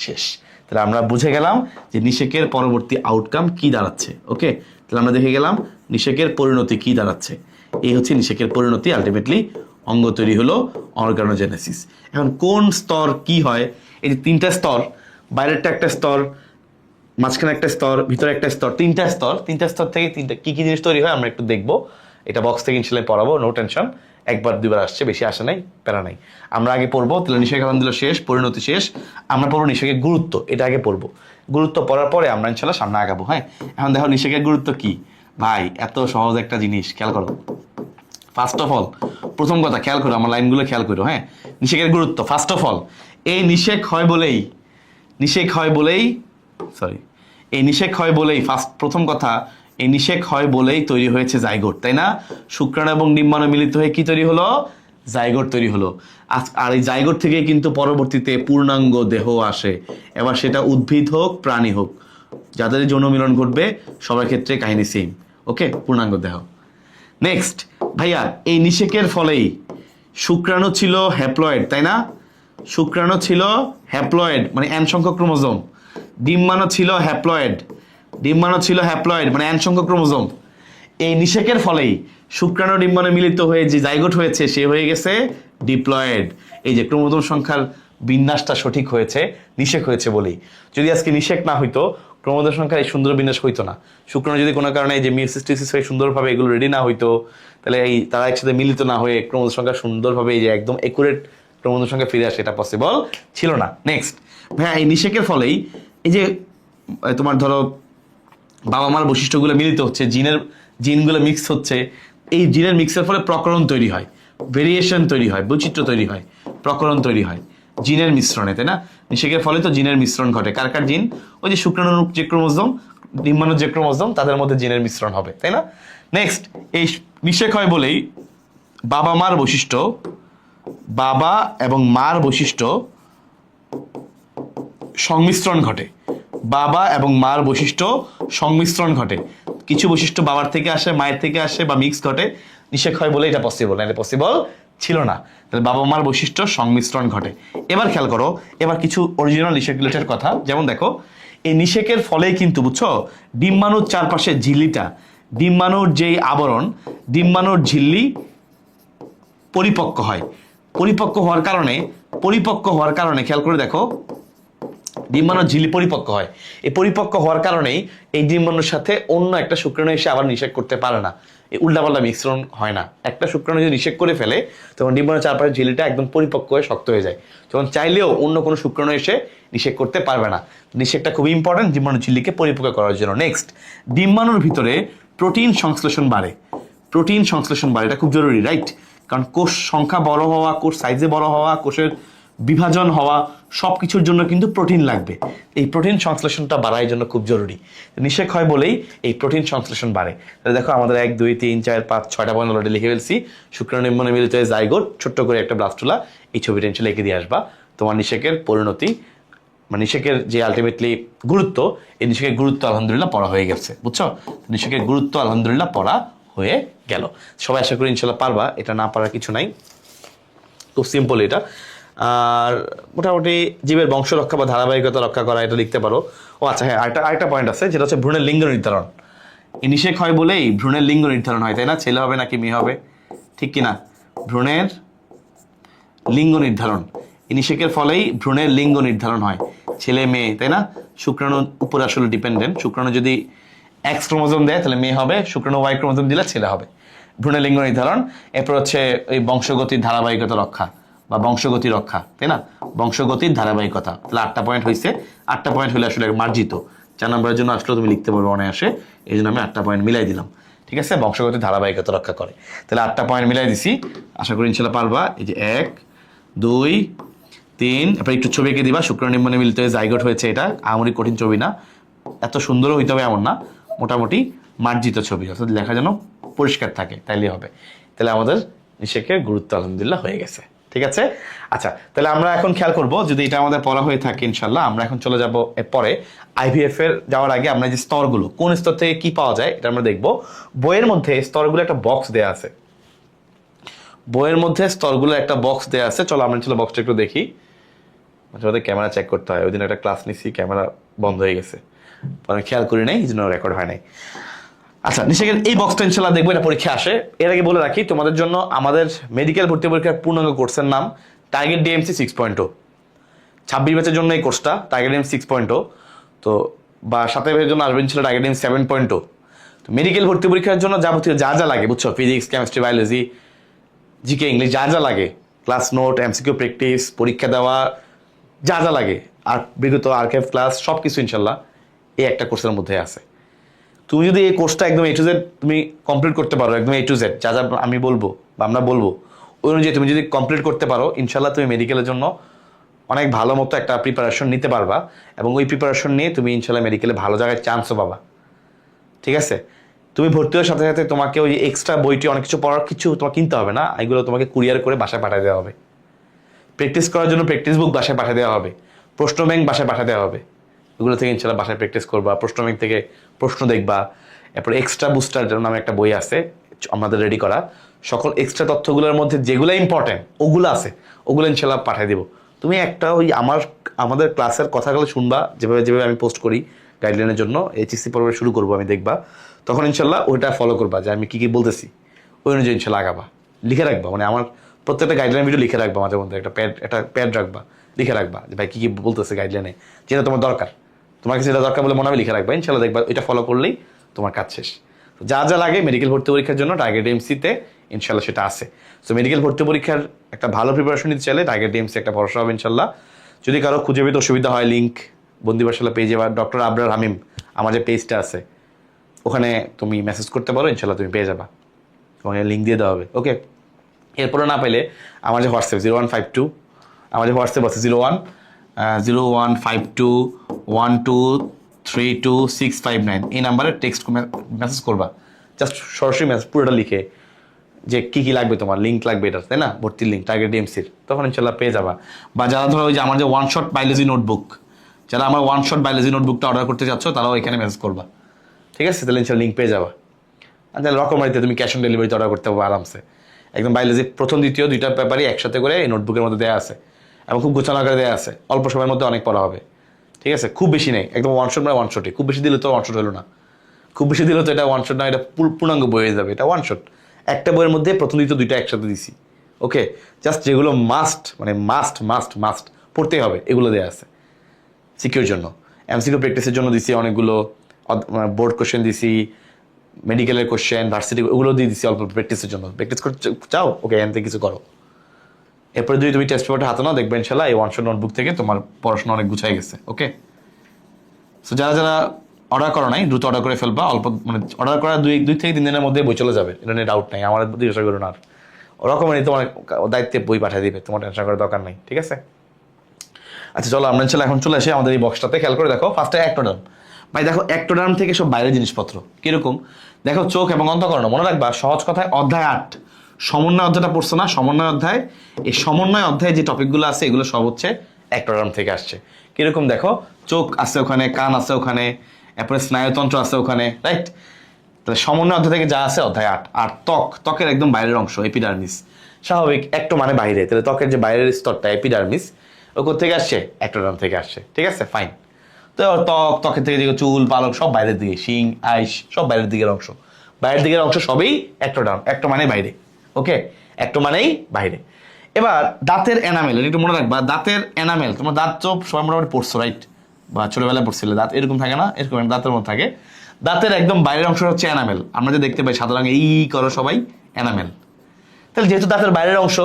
শেষ। তাহলে আমরা বুঝে গেলাম যে নিষেকের পরবর্তী আউটকাম কি দাঁড়াচ্ছে। ওকে, তাহলে আমরা দেখে গেলাম নিষেকের পরিণতি কি দাঁড়াচ্ছে। এই হচ্ছে নিষেকের পরিণতি, আলটিমেটলি অঙ্গ তৈরি হলো অর্গানোজেনেসিস। এখন কোন স্তর কি হয়, এই যে তিনটা স্তর, বাইরেরটা একটা স্তর, মাঝখানে একটা স্তর, ভিতরে একটা স্তর, তিনটা স্তর থেকে তিনটা কি কি জিনিস তৈরি হয় আমরা একটু দেখবো। এটা বক্স থেকে ইনশাল্লাহ পড়াবো, নো টেনশন। একবার দুইবার আসছে, বেশি আসে নাই, প্যারা নাই। আমরা আগে পড়বো, তাহলে নিষেক আলহামদুলিল্লাহ শেষ, পরিণতি শেষ। আমরা পড়বো নিষেকের গুরুত্ব, এটা আগে পড়বো। গুরুত্ব পড়ার পরে আমরা ইনশাল্লাহ সামনে আগাবো। হ্যাঁ, এখন দেখো নিষেকের গুরুত্ব কি ভাই, এত সহজ একটা জিনিস, খেয়াল করো। ফার্স্ট অফ অল, প্রথম কথা খেয়াল করো, আমার লাইনগুলো খেয়াল করো। হ্যাঁ, নিষেকের গুরুত্ব, ফার্স্ট অফ অল, এই নিষেক হয় বলেই প্রথম কথা, এই নিষেক হয় বলেই তৈরি হয়েছে জাইগোট, তাই না? শুক্রাণু এবং ডিম্বাণু মিলিত হয়ে কি তৈরি হলো? জাইগোট তৈরি হলো। আর এই জাইগোট থেকে কিন্তু পরবর্তীতে পূর্ণাঙ্গ দেহ আসে। এবার সেটা উদ্ভিদ হোক প্রাণী হোক, যাদের যৌন মিলন ঘটবে সবার ক্ষেত্রে কাহিনী সেম। ওকে, পূর্ণাঙ্গ দেহ। নেক্সট ভাইয়া, এই নিষেকের ফলেই শুক্রাণু ছিল হ্যাপ্লয়েড, তাই না? শুক্রাণু ছিল হ্যাপ্লয়েড মানে এন সংখ্যক ক্রোমোজোম। ডিম্বাণু ছিল হ্যাপ্লয়েড মানে এন সংখ্যক ক্রোমোজোম। এই নিষেকের ফলেই শুক্রাণু ডিম্বাণু মিলিত হয়ে যে জাইগোট হয়েছে সে হয়ে গেছে ডিপ্লয়েড। এই যে ক্রোমোজোম সংখ্যার বিন্যাসটা সঠিক হয়েছে নিষেক হয়েছে বলেই। যদি আজকে নিষেক না হইতো, ক্রোমোজোম সংখ্যার এই সুন্দর বিন্যাস হইতো না। শুক্রাণু যদি কোনো কারণে এই যে মিয়োসিস টিসিস হয়ে সুন্দরভাবে এগুলো রেডি না হইতো, তাহলে এই তারা একসাথে মিলিত না হয়ে ক্রোমোজোম সংখ্যা সুন্দরভাবে এই যে একদম একুরেট ক্রোমোজোম সংখ্যা ফিরে আসে, এটা পসিবল ছিল না। নেক্সট ভাইয়া, এই নিষেকের ফলেই এই যে তোমার ধরো বাবা মার বৈশিষ্ট্যগুলো মিলিত হচ্ছে, জিনগুলো মিক্স হচ্ছে, এই জিনের মিক্সের ফলে প্রকরণ তৈরি হয়, ভেরিয়েশন তৈরি হয়, বৈচিত্র্য তৈরি হয়, প্রকরণ তৈরি হয় জিনের মিশ্রণে, তাই না? নিষেকের ফলে তো জিনের মিশ্রণ ঘটে। কার কার জিন? ওই যে শুক্রাণুর যে ক্রোমোজোম, ডিম্বাণুর যে ক্রোমোজোম, তাদের মধ্যে জিনের মিশ্রণ হবে, তাই না? নেক্সট, এই নিষেক হয় বলেই বাবা এবং মার বৈশিষ্ট্য সংমিশ্রণ ঘটে। কিছু বৈশিষ্ট্য বাবার থেকে আসে, মায়ের থেকে আসে বা মিক্স ঘটে। নিষেক হয় বলে এটা পসিবল, না এটা পসিবল ছিল না। তাহলে বাবা মার বৈশিষ্ট্য সংমিশ্রণ ঘটে। এবার খেয়াল করো, এবার কিছু অরিজিনাল নিষেক রিলেটেড কথা, যেমন দেখো এই নিষেকের ফলেই কিন্তু বুঝছো ডিম্বাণুর চারপাশে ঝিল্লিটা, ডিম্বাণুর যেই আবরণ, ডিম্বাণুর ঝিল্লি পরিপক্ক হয়। পরিপক্ক হওয়ার কারণে খেয়াল করে দেখো, ডিম্বাণুর ঝিল্লি পরিপক্ক হয়। এই পরিপক্ক হওয়ার কারণেই এই ডিম্বাণুর সাথে অন্য একটা শুক্রাণু এসে আবার নিষেক করতে পারে না, এই উল্টাপাল্টা মিশ্রণ হয় না। একটা শুক্রাণু যদি নিষেক করে ফেলে তখন ডিম্বাণুর চারপাশের ঝিল্লিটা একদম পরিপক্ক হয়ে শক্ত হয়ে যায়, তখন চাইলেও অন্য কোনো শুক্রাণু এসে নিষেক করতে পারবে না। নিষেকটা খুবই ইম্পর্টেন্ট ডিম্বাণুর ঝিল্লিকে পরিপক্ক করার জন্য। নেক্সট, ডিম্বাণুর ভিতরে প্রোটিন সংশ্লেষণ বাড়ে, এটা খুব জরুরি, রাইট? কারণ কোষ সংখ্যা বড় হওয়া, কোষ সাইজে বড় হওয়া, কোষের বিভাজন হওয়া, সব কিছুর জন্য কিন্তু প্রোটিন লাগবে। এই প্রোটিন সংশ্লেষণটা বাড়ার জন্য খুব জরুরি। নিষেক হয় বলেই এই প্রোটিন সংশ্লেষণ বাড়ে। তাহলে দেখো আমাদের 1 2 3 4 5 6টা পয়েন্ট অলরেডি লিখে ফেলছি। শুক্রাণু ডিম্বাণু মিলিত হয়ে জাইগোট, ছোট্ট করে একটা ব্লাস্টুলা, এই ছবিটা নিচে লিখে দিয়ে আসবা। তোমার নিষেকের পরিণতি মানে নিষেকের যে আলটিমেটলি গুরুত্ব, এই নিষেকের গুরুত্ব আলহামদুলিল্লাহ পড়া হয়ে গেছে, বুঝছো? নিষেকের গুরুত্ব আলহামদুলিল্লাহ পড়া হয়ে গেল। সবাই আশা করি ইনশাল্লাহ পারবা, এটা না পারার কিছু নাই, খুব সিম্পল এটা। আর মোটামুটি জীবের বংশ রক্ষা বা ধারাবাহিকতা রক্ষা করা, এটা লিখতে পারো। ও আচ্ছা, হ্যাঁ, আরেকটা পয়েন্ট আছে, যেটা হচ্ছে ভ্রূণের লিঙ্গ নির্ধারণ। এই নিষেক হয় বলেই ভ্রূণের লিঙ্গ নির্ধারণ হয়, তাই না? ছেলে হবে নাকি মেয়ে হবে, ঠিক কিনা? ভ্রূণের লিঙ্গ নির্ধারণ, এই নিষেকের ফলেই ভ্রূণের লিঙ্গ নির্ধারণ হয়, ছেলে মেয়ে, তাই না? শুক্রাণুর উপরে আসলে ডিপেন্ডেন্ট। শুক্রাণু যদি এক্স ক্রোমোজোম দেয় তাহলে মেয়ে হবে, শুক্রাণু ওয়াই ক্রোমোজোম দিলে ছেলে হবে। ভ্রূণের লিঙ্গ নির্ধারণ, এরপর হচ্ছে এই বংশগতির ধারাবাহিকতা রক্ষা বা বংশগতি রক্ষা, তাই না? বংশগতির ধারাবাহিকতা। তাহলে 8টা পয়েন্ট হয়েছে। 8টা পয়েন্ট হলে আসলে মার্জিত, 4 নম্বরের জন্য আসলেও তুমি লিখতে পারবে অনায়াসে, এই জন্য আমি 8টা পয়েন্ট মিলাই দিলাম, ঠিক আছে? বংশগতির ধারাবাহিকতা রক্ষা করে। তাহলে 8টা পয়েন্ট মিলাই দিছি, আশা করি ইনশাল্লাহ পারবা। এই যে 1 2 3, এরপর একটু ছবি এঁকে দিবা। শুক্রাণু ডিম্বাণু মিলিত হয়ে জাইগোট হয়েছে, এটা আহামরি কঠিন ছবি না, এত সুন্দরও হইতে হবে এমন না, মোটামুটি মার্জিত ছবি, অর্থাৎ লেখা যেন পরিষ্কার থাকে, তাইলে হবে। তাহলে আমাদের নিষেকের গুরুত্ব আলহামদুলিল্লাহ হয়ে গেছে, ঠিক আছে? আচ্ছা, তাহলে আমরা এখন খেয়াল করব, যদি এটা আমাদের পড়া হয়ে থাকে ইনশাল্লাহ, আমরা এখন চলে যাব পরে আইভিএফ এর যাওয়ার আগে আমরা যে স্তরগুলো, কোন স্তর থেকে কি পাওয়া যায় এটা আমরা দেখব। বইয়ের মধ্যে স্তরগুলো একটা বক্স দেয়া আছে, চলো আমরা বক্সটা একটু দেখি। মাঝে মাঝে ক্যামেরা চেক করতে হয়। ওই দিন একটা ক্লাস নিচ্ছি, ক্যামেরা বন্ধ হয়ে গেছে, আমি খেয়াল করি নাই, এই জন্য রেকর্ড হয় নাই। আচ্ছা, নিশ্চয়ই এই বক্সটা ইনশাল্লাহ দেখবো, এটা পরীক্ষা আসে। এর আগে বলে রাখি তোমাদের জন্য আমাদের মেডিকেল ভর্তি পরীক্ষার পূর্ণাঙ্গ কোর্সের নাম টার্গেট ডিএমসি 6.0। 26 ব্যাচের জন্য এই কোর্সটা টার্গেট ডিএমসি 6.0, তো বা 27 ব্যাচের জন্য আসবেন ছিল টার্গেট ডিএমসি 7.0। তো মেডিকেল ভর্তি পরীক্ষার জন্য যাবতীয় যা যা লাগে বুঝছো, physics, chemistry, biology, GK, English, যা যা লাগে, ক্লাস নোট, এমসিকিউ প্র্যাকটিস, পরীক্ষা দেওয়া, যা যা লাগে, আর বিগত আর্কাইভ ক্লাস সব কিছু ইনশাল্লাহ এই একটা কোর্সের মধ্যে আছে। তুমি যদি এই কোর্সটা একদম A to Z তুমি কমপ্লিট করতে পারো, একদম A to Z যা যা আমি বলবো বা আমরা বলবো ওই অনুযায়ী তুমি যদি কমপ্লিট করতে পারো, ইনশাল্লাহ তুমি মেডিকেলের জন্য অনেক ভালো মতো একটা প্রিপারেশন নিতে পারবা, এবং ওই প্রিপারেশন নিয়ে তুমি ইনশাল্লাহ মেডিকেলে ভালো জায়গায় চান্সও পাবা। ঠিক আছে, তুমি ভর্তি হওয়ার সাথে সাথে তোমাকে ওই এক্সট্রা বইটি অনেক কিছু পড়ার কিছু তোমার কিনতে হবে না, এগুলো তোমাকে কুরিয়ার করে বাসায় পাঠিয়ে দেওয়া হবে। প্র্যাকটিস করার জন্য প্র্যাকটিস বুক বাসায় পাঠিয়ে দেওয়া হবে, প্রশ্ন ব্যাংক বাসায় পাঠিয়ে দেওয়া হবে। এগুলো থেকে ইনশাল্লাহ বাসায় প্র্যাকটিস করবা, প্রশ্ন ব্যাংক থেকে প্রশ্ন দেখবা। এরপরে এক্সট্রা বুস্টার নামে একটা বই আছে আমাদের রেডি করা, সকল এক্সট্রা তথ্যগুলোর মধ্যে যেগুলো ইম্পর্টেন্ট ওগুলো আছে, ওগুলো ইনশাল্লাহ পাঠিয়ে দিব। তুমি একটা ওই আমাদের ক্লাসের কথাগুলো শুনবা, যেভাবে যেভাবে আমি পোস্ট করি গাইডলাইনের জন্য, এইচএসসি পর্ব শুরু করবো আমি, দেখবা তখন ইনশাল্লাহ ওইটা ফলো করবা যে আমি কী কী বলতেছি, ওই অনুযায়ী ইনশাল্লাহ আগাবা। লিখে রাখবা, মানে আমার প্রত্যেকটা গাইডলাইন ভিডিও লিখে রাখবা, মাঝে মধ্যে একটা প্যাড রাখবা, লিখে রাখবা যে ভাই কী কী বলতেছে গাইডলাইনে, যেটা তোমার দরকার, তোমার কাছে যেটা দরকার বলে মনে হবে লিখে রাখবা। ইনশাল্লাহ দেখবা এটা ফলো করলেই তোমার কাজ শেষ। তো যা যা লাগে মেডিকেল ভর্তি পরীক্ষার জন্য টার্গেট ডিএমসিতে ইনশাল্লাহ সেটা আছে। সো মেডিকেল ভর্তি পরীক্ষার একটা ভালো প্রিপারেশন নিতে চাইলে টার্গেট ডিএমসি একটা ভরসা হবে ইনশাল্লাহ। যদি কারো খুঁজে পেতে অসুবিধা হয়, লিঙ্ক বন্দিবাসালা পেজে বা ডক্টর আবরার হামিম আমার যে পেজটা আছে ওখানে তুমি মেসেজ করতে পারো, ইনশাল্লাহ তুমি পেয়ে যাবা, তোমাকে লিঙ্ক দিয়ে দেওয়া হবে। ওকে, এরপরে না পেলে আমার যে হোয়াটসঅ্যাপ 0152, আমার যে হোয়াটসঅ্যাপ আছে 0152123269, এই নাম্বারে টেক্সট মেসেজ করবা, জাস্ট সরাসরি মেসেজ পুরোটা লিখে যে কী কী লাগবে, তোমার লিঙ্ক লাগবে এটা, তাই না, ভর্তির লিঙ্ক টার্গেট ডিএমসির, তখন ইনশাল্লাহ পেয়ে যাবা। বা যারা ধরো ওই যে আমার যে ওয়ান শট বায়োলজি নোটবুক, যারা আমার ওয়ান শট বায়োলজি নোটবুকটা অর্ডার করতে চাচ্ছ তারাও এখানে মেসেজ করবা, ঠিক আছে, তাহলে ইনশাল্লাহ লিঙ্ক পেয়ে যাবা। আর তাহলে রকমারিতে তুমি ক্যাশ অন ডেলিভারিতে অর্ডার করতে পারবো আরামসে, একদম বায়োলজি প্রথম দ্বিতীয় দুইটা পেপারই একসাথে করে এই নোটবুকের মধ্যে দেওয়া আছে, এবং খুব গোছানো আকারে দেওয়া আছে, অল্প সময়ের মধ্যে অনেক পড়া হবে। ঠিক আছে, খুব বেশি নেই, একদম ওয়ান শট মানে ওয়ান শটই, খুব বেশি দিলে তো ওয়ান শট হলো না, খুব বেশি দিলে তো এটা ওয়ান শট না, এটা পূর্ণাঙ্গ বই হয়ে যাবে, এটা ওয়ান শট। একটা বইয়ের মধ্যে প্রথম দ্বিতীয় দুইটা একসাথে দিছি। ওকে, জাস্ট যেগুলো মাস্ট মানে মাস্ট মাস্ট মাস্ট পড়তেই হবে এগুলো দেওয়া আছে সিকিউর জন্য। এমসিকিউ প্র্যাকটিসের জন্য দিছি অনেকগুলো, বোর্ড কোশ্চেন দিছি, মেডিকেলের কোশ্চেন, ভার্সিটি, ওগুলো দিয়ে দিচ্ছি অল্প প্র্যাকটিসের জন্য। প্র্যাকটিস করতে চাও, ওকে, এখান থেকে কিছু করো। এরপরে যদি তুমি টেস্ট পেপারটা হাতে নাও, দেখবে ইনশাল্লাহ এই ওয়ান শট নোটবুক থেকে তোমার পড়াশোনা অনেক গুছাই গেছে। ওকে, সো যারা যারা অর্ডার করো নাই দ্রুত অর্ডার করে ফেলবা, অল্প মানে অর্ডার করার দুই থেকে 3 দিনের মধ্যে বই চলে যাবে, এটা নিয়ে ডাউট নাই, আমার জিজ্ঞাসা করুন। আর ওরকমই তোমার দায়িত্বে বই পাঠিয়ে দিবে, তোমার টেনশন করার দরকার নাই, ঠিক আছে। আচ্ছা চলো আমরা ইনশাল্লাহ এখন চলে আসি আমাদের এই বক্সটাতে। খেয়াল করে দেখো, ফার্স্টে অ্যাক্টোডার্ম। ভাই দেখো, অ্যাক্টোডার্ম থেকে সব বাইরের জিনিসপত্র কিরকম, দেখো চোখ এবং অন্তঃকরণ। মনে রাখবা সহজ কথায় অধ্যায় 8 সমন্বয় অধ্যায়টা পড়ছো না, সমন্বয় অধ্যায়, এই সমন্বয় অধ্যায়ে যে টপিকগুলো আছে এগুলো সব হচ্ছে অ্যাক্টোডার্ম থেকে আসছে। কিরকম দেখো, চোখ আছে ওখানে, কান আছে ওখানে, এরপরে স্নায়ুতন্ত্র আছে ওখানে, রাইট। তাহলে সমন্বয় অধ্যায় থেকে যা আছে অধ্যায় 8। আর ত্বকের একদম বাইরের অংশ এপিডার্মিস, স্বাভাবিক, একটু মানে বাইরে, তাহলে ত্বকের যে বাইরের স্তরটা এপিডার্মিস, ও থেকে আসছে, অ্যাক্টোডার্ম থেকে আসছে, ঠিক আছে, ফাইন। তো ত্বকের থেকে যে চুল পালক সব বাইরের দিকে, শিং আইস সব বাইরের দিকের অংশ, বাইরের দিকের অংশ সবই অ্যাক্টোডার্ম, অ্যাক্টো মানে বাইরে। ওকে, অ্যাক্টো মানেই বাইরে। এবার দাঁতের এনামেল, একটু মনে রাখবা, দাঁতের এনামেল, তোমার দাঁত চোখ সবাই মোটামুটি পড়ছো, রাইট, বা ছোটবেলায় পড়ছিলে, দাঁত এরকম থাকে না, এরকম দাঁতের মধ্যে থাকে। দাঁতের একদম বাইরের অংশ হচ্ছে এনামেল, আমরা যে দেখতে পাই সাদা রঙে এই করো সবাই, এনামেল। তাহলে যেহেতু দাঁতের বাইরের অংশ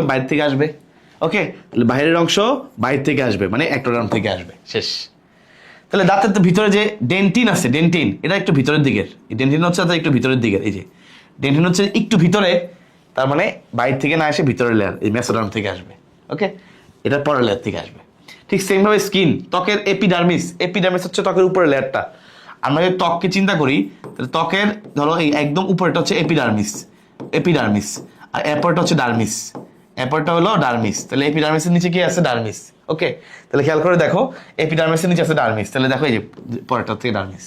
বাইরে থেকে আসবে। ওকে, তাহলে বাইরের অংশ বাইরে থেকে আসবে মানে অ্যাক্টোডার্ম থেকে আসবে, শেষ। তাহলে দাঁতের ভিতরে যে ডেন্টিন আছে, ডেন্টিন এটা একটু ভিতরের দিকের, এই ডেন্টিন হচ্ছে একটু ভিতরের দিকের, এই যে ডেন্টিন হচ্ছে একটু ভিতরে, তার মানে বাইরে থেকে না এসে ভিতরের লেয়ার, এই মেসোডার্ম থেকে আসবে। ওকে, এটা পরের লেয়ার থেকে আসবে। ঠিক সেম ভাবে স্কিন, ত্বকের এপিডার্মিস, এপিডার্মিস হচ্ছে ত্বকের উপরের লেয়ারটা। আমরা যদি ত্বককে চিন্তা করি, তাহলে ত্বকের ধরো এই একদম উপরেটা হচ্ছে এপিডার্মিস, এপিডার্মিস, আর এরপরটা হচ্ছে ডার্মিস, এরপরটা হলো ডার্মিস। তাহলে এপিডার্মিসের নিচে কি আছে, ডার্মিস। ওকে, তাহলে খেয়াল করে দেখো, এপিডার্মিসের নিচে আছে ডার্মিস, তাহলে দেখো এই যে পরেরটা থেকে ডার্মিস,